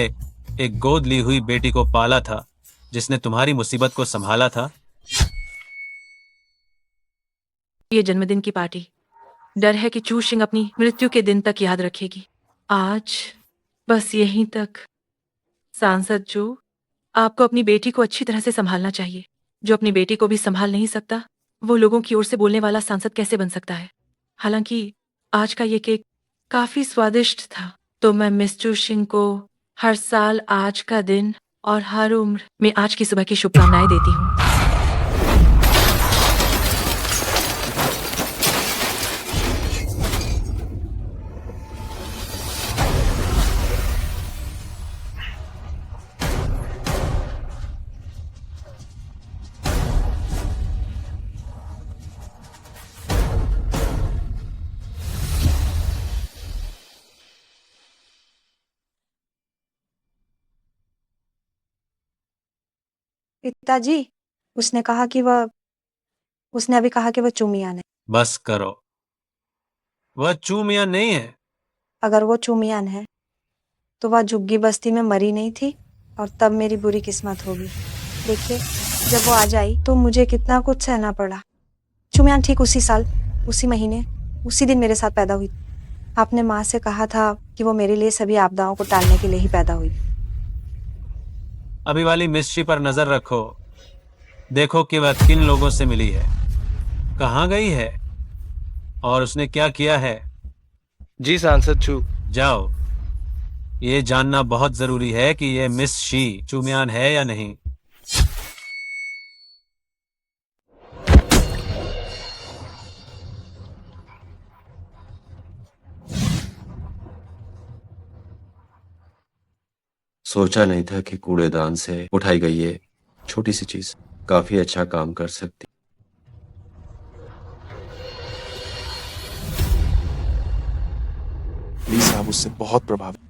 Speaker 22: एक गोद ली हुई बेटी को पाला था जिसने तुम्हारी मुसीबत को संभाला था?
Speaker 1: ये जन्मदिन की पार्टी, डर है कि चू शिंग अपनी मृत्यु के दिन तक याद रखेगी। आज बस यहीं तक। सांसद चू, आपको अपनी बेटी को अच्छी तरह से संभालना चाहिए। जो अपनी बेटी को भी संभाल नहीं सकता, वो लोगों की ओर से बोलने वाला सांसद कैसे बन सकता है? हालांकि आज का ये केक काफी स्वादिष्ट था, तो मैं मिस चू शिंग को हर साल आज का दिन और हर उम्र में आज की सुबह की शुभकामनाएं देती हूँ।
Speaker 11: पिताजी, उसने अभी कहा कि वह चूमियान है।
Speaker 22: बस करो, वह चूमियान नहीं है।
Speaker 11: अगर वो चूमियान है तो वह झुग्गी बस्ती में मरी नहीं थी, और तब मेरी बुरी किस्मत होगी। देखिए, जब वो आज आई तो मुझे कितना कुछ सहना पड़ा। चूमियान ठीक उसी साल, उसी महीने, उसी दिन मेरे साथ पैदा हुई। आपने माँ से कहा था कि वो मेरे लिए सभी आपदाओं को टालने के लिए ही पैदा हुई।
Speaker 22: अभी वाली मिस्ट्री पर नजर रखो। देखो कि वह किन लोगों से मिली है, कहाँ गई है और उसने क्या किया है।
Speaker 15: जी सांसद चू।
Speaker 22: जाओ, ये जानना बहुत जरूरी है कि ये मिस शी चूमियान है या नहीं।
Speaker 6: सोचा नहीं था कि कूड़ेदान से उठाई गई ये छोटी सी चीज काफी अच्छा काम कर सकती।
Speaker 2: ली साहब उससे बहुत प्रभावित।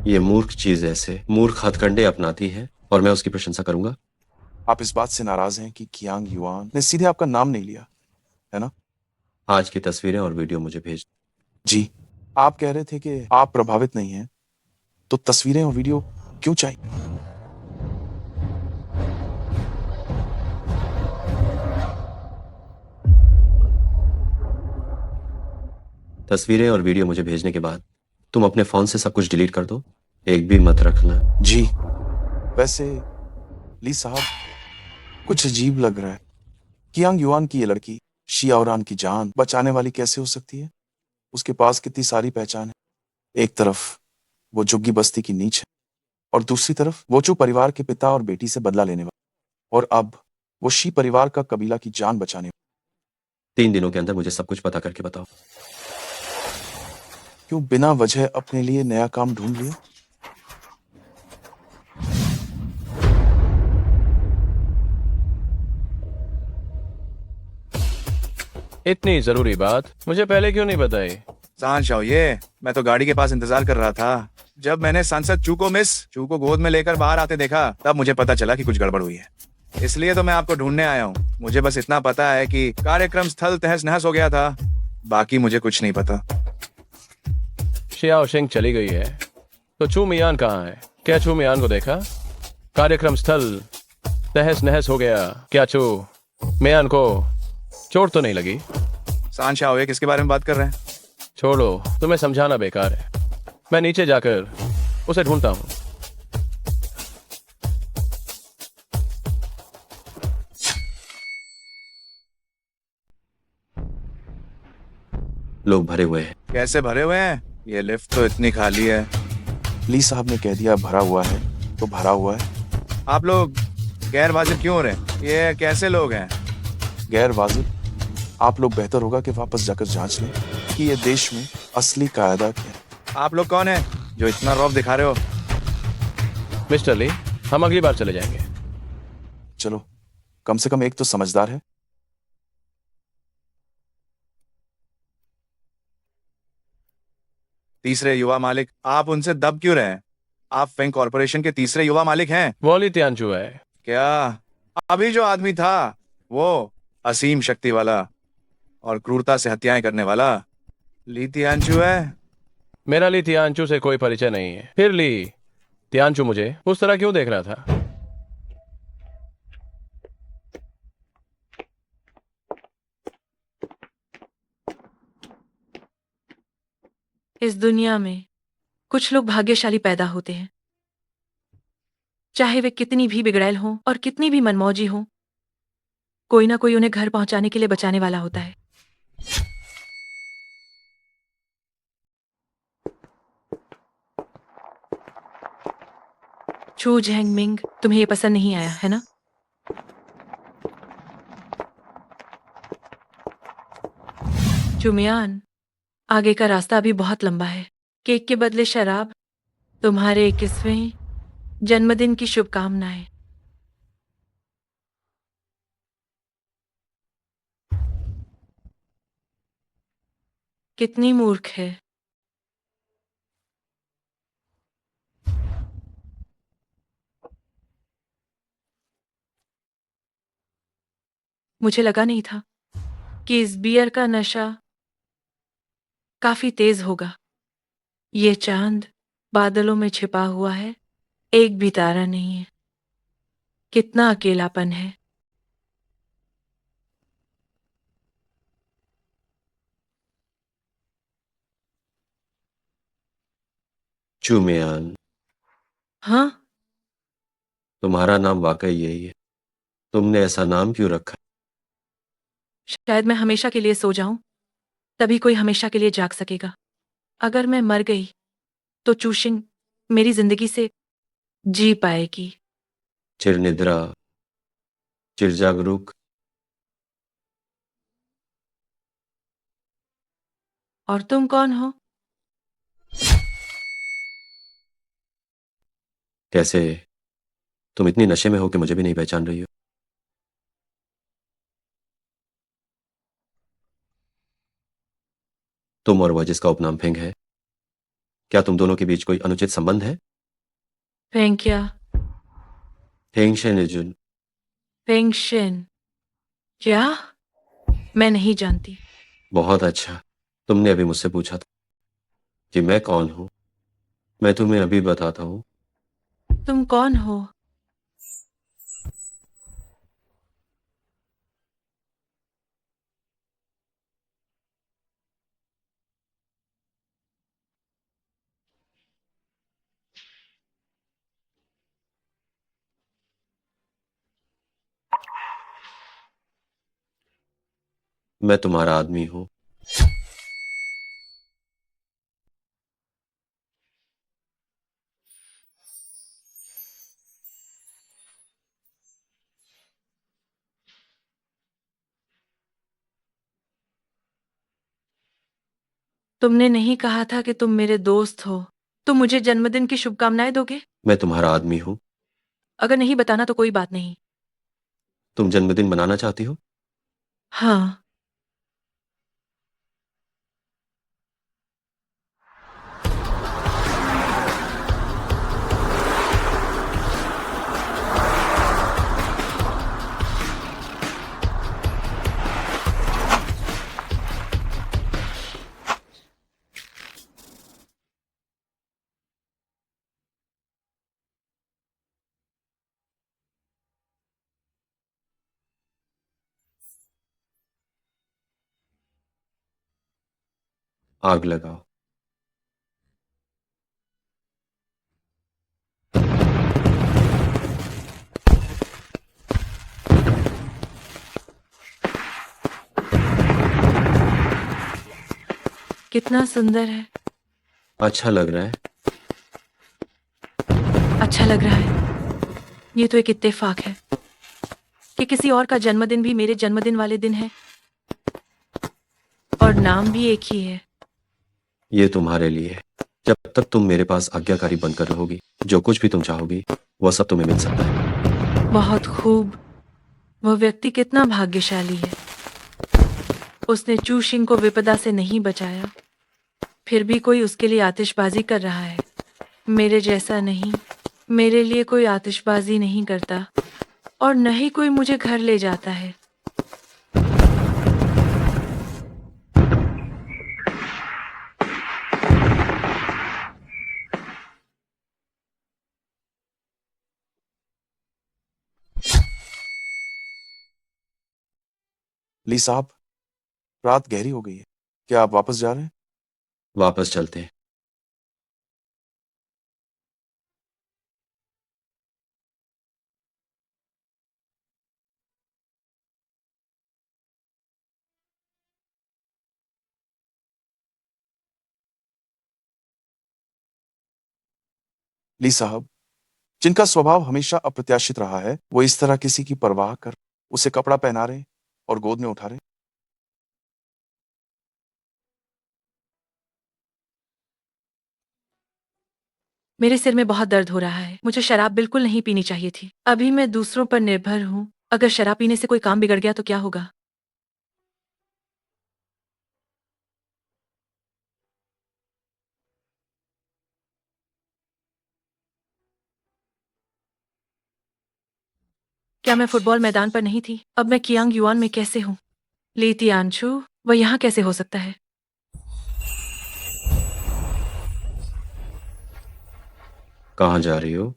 Speaker 6: ये मूर्ख चीज ऐसे मूर्ख हथकंडे अपनाती है और मैं उसकी प्रशंसा करूंगा।
Speaker 2: आप इस बात से नाराज हैं कि कियांग युआन ने सीधे आपका नाम नहीं लिया, है ना?
Speaker 6: आज की तस्वीरें और वीडियो मुझे भेज।
Speaker 2: जी, आप कह रहे थे कि आप प्रभावित नहीं हैं, तो तस्वीरें और वीडियो क्यों चाहिए?
Speaker 6: तस्वीरें और वीडियो मुझे भेजने के बाद तुम अपने फोन से सब कुछ डिलीट कर दो, एक भी मत रखना।
Speaker 2: जी, वैसे ली साहब कुछ अजीब लग रहा है। कियांग युआन की ये लड़की शियाओरान की जान बचाने वाली कैसे हो सकती है? उसके पास कितनी सारी पहचान है। एक तरफ वो झुग्गी बस्ती की नीच है और दूसरी तरफ वो चू परिवार के पिता और बेटी से बदला लेने वाला, और अब वो शी परिवार का कबीला की जान बचाने वाला।
Speaker 6: 3 दिनों के अंदर मुझे सब कुछ पता करके बताओ।
Speaker 2: क्यों बिना वजह अपने लिए नया काम ढूंढ लिया?
Speaker 3: इतनी जरूरी बात मुझे पहले क्यों नहीं बताई?
Speaker 10: सांश आओ, ये मैं तो गाड़ी के पास इंतजार कर रहा था। जब मैंने सांसद चू को गोद में लेकर बाहर आते देखा, तब मुझे पता चला कि कुछ गड़बड़ हुई है। इसलिए तो मैं आपको ढूंढने आया हूँ। मुझे बस इतना पता है कि कार्यक्रम स्थल तहस नहस हो गया था, बाकी मुझे कुछ नहीं पता।
Speaker 3: शियाओ शिंग चली गई है तो चू मियान कहाँ है? क्या चू मियान को देखा? कार्यक्रम स्थल तहस नहस हो गया, क्या चू मियान को चोट तो नहीं लगी?
Speaker 10: सांश आओ, ये किसके बारे में बात कर रहे हैं?
Speaker 3: छोड़ो, तुम्हें समझाना बेकार है। मैं नीचे जाकर उसे ढूंढता हूँ।
Speaker 6: लोग भरे हुए हैं।
Speaker 10: कैसे भरे हुए हैं? ये लिफ्ट तो इतनी खाली है।
Speaker 2: ली साहब ने कह दिया भरा हुआ है तो भरा हुआ है।
Speaker 10: आप लोग गैर वाजिब क्यों हो रहे हैं? ये कैसे लोग हैं?
Speaker 2: गैर वाजिब? आप लोग बेहतर होगा कि वापस जाकर जांच लें कि ये देश में असली कायदा क्या है।
Speaker 10: आप लोग कौन हैं जो इतना रौब दिखा रहे हो?
Speaker 3: मिस्टर ली, हम अगली बार चले जाएंगे।
Speaker 2: चलो, कम से कम एक तो समझदार है।
Speaker 10: तीसरे युवा मालिक, आप उनसे दब क्यों रहे हैं? आप फेंग कॉर्पोरेशन के तीसरे युवा मालिक हैं।
Speaker 3: वो ली तियानचू है।
Speaker 10: क्या अभी जो आदमी था वो असीम शक्ति वाला और क्रूरता से हत्याएं करने वाला ली तियानचू है?
Speaker 3: मेरा ली तियानचू से कोई परिचय नहीं है। फिर ली तियानचू मुझे उस तरह क्यों देख रहा था?
Speaker 1: इस दुनिया में कुछ लोग भाग्यशाली पैदा होते हैं, चाहे वे कितनी भी बिगड़ैल हों और कितनी भी मनमौजी हों, कोई ना कोई उन्हें घर पहुंचाने के लिए बचाने वाला होता है। चू झेंग मिंग, तुम्हें ये पसंद नहीं आया है ना? चुमियान, आगे का रास्ता अभी बहुत लंबा है। केक के बदले शराब, तुम्हारे 21वें जन्मदिन की शुभकामनाएं। कितनी मूर्ख है। मुझे लगा नहीं था कि इस बियर का नशा काफी तेज होगा। ये चांद बादलों में छिपा हुआ है, एक भी तारा नहीं है। कितना अकेलापन है।
Speaker 6: चूमियान,
Speaker 1: हाँ,
Speaker 6: तुम्हारा नाम वाकई यही है। तुमने ऐसा नाम क्यों रखा?
Speaker 1: शायद मैं हमेशा के लिए सो जाऊं, तभी कोई हमेशा के लिए जाग सकेगा। अगर मैं मर गई तो चूशिंग मेरी जिंदगी से जी पाएगी।
Speaker 6: चिरनिद्रा, चिरजागरूक।
Speaker 1: और तुम कौन हो?
Speaker 6: कैसे तुम इतनी नशे में हो कि मुझे भी नहीं पहचान रही हो? तुम और वह जिसका उपनाम फेंग है, क्या तुम दोनों के बीच कोई अनुचित संबंध है?
Speaker 1: फेंग क्या?
Speaker 6: Feng Shenjun.
Speaker 1: Feng Xin? क्या? मैं नहीं जानती।
Speaker 6: बहुत अच्छा, तुमने अभी मुझसे पूछा था कि मैं कौन हूं। मैं तुम्हें अभी बताता हूं।
Speaker 1: तुम कौन हो?
Speaker 6: मैं तुम्हारा आदमी हूं।
Speaker 1: तुमने नहीं कहा था कि तुम मेरे दोस्त हो? तुम मुझे जन्मदिन की शुभकामनाएं दोगे?
Speaker 6: मैं तुम्हारा आदमी हूं।
Speaker 1: अगर नहीं बताना तो कोई बात नहीं।
Speaker 6: तुम जन्मदिन मनाना चाहती हो?
Speaker 1: हाँ।
Speaker 6: आग लगाओ।
Speaker 1: कितना सुंदर है।
Speaker 6: अच्छा लग रहा है।
Speaker 1: अच्छा लग रहा है। ये तो एक इत्तेफाक है कि किसी और का जन्मदिन भी मेरे जन्मदिन वाले दिन है और नाम भी एक ही है।
Speaker 6: ये तुम्हारे लिए है। जब तक तुम मेरे पास आज्ञाकारी बनकर रहोगी, जो कुछ भी तुम चाहोगी वह सब तुम्हें मिल सकता है।
Speaker 1: बहुत खूब। वह व्यक्ति कितना भाग्यशाली है। उसने चू शिंग को विपदा से नहीं बचाया, फिर भी कोई उसके लिए आतिशबाजी कर रहा है। मेरे जैसा नहीं। मेरे लिए कोई आतिशबाजी नहीं करता और न ही कोई मुझे घर ले जाता है।
Speaker 2: ली साहब, रात गहरी हो गई है। क्या आप वापस जा रहे हैं?
Speaker 6: वापस चलते हैं।
Speaker 2: ली साहब, जिनका स्वभाव हमेशा अप्रत्याशित रहा है, वो इस तरह किसी की परवाह कर उसे कपड़ा पहना रहे और गोद में उठा रहे।
Speaker 1: मेरे सिर में बहुत दर्द हो रहा है। मुझे शराब बिल्कुल नहीं पीनी चाहिए थी। अभी मैं दूसरों पर निर्भर हूँ। अगर शराब पीने से कोई काम बिगड़ गया तो क्या होगा? क्या मैं फुटबॉल मैदान पर नहीं थी? अब मैं कियांग युआन में कैसे हूँ? ली तियानछू, वह यहाँ कैसे हो सकता है?
Speaker 6: कहाँ जा रही हो?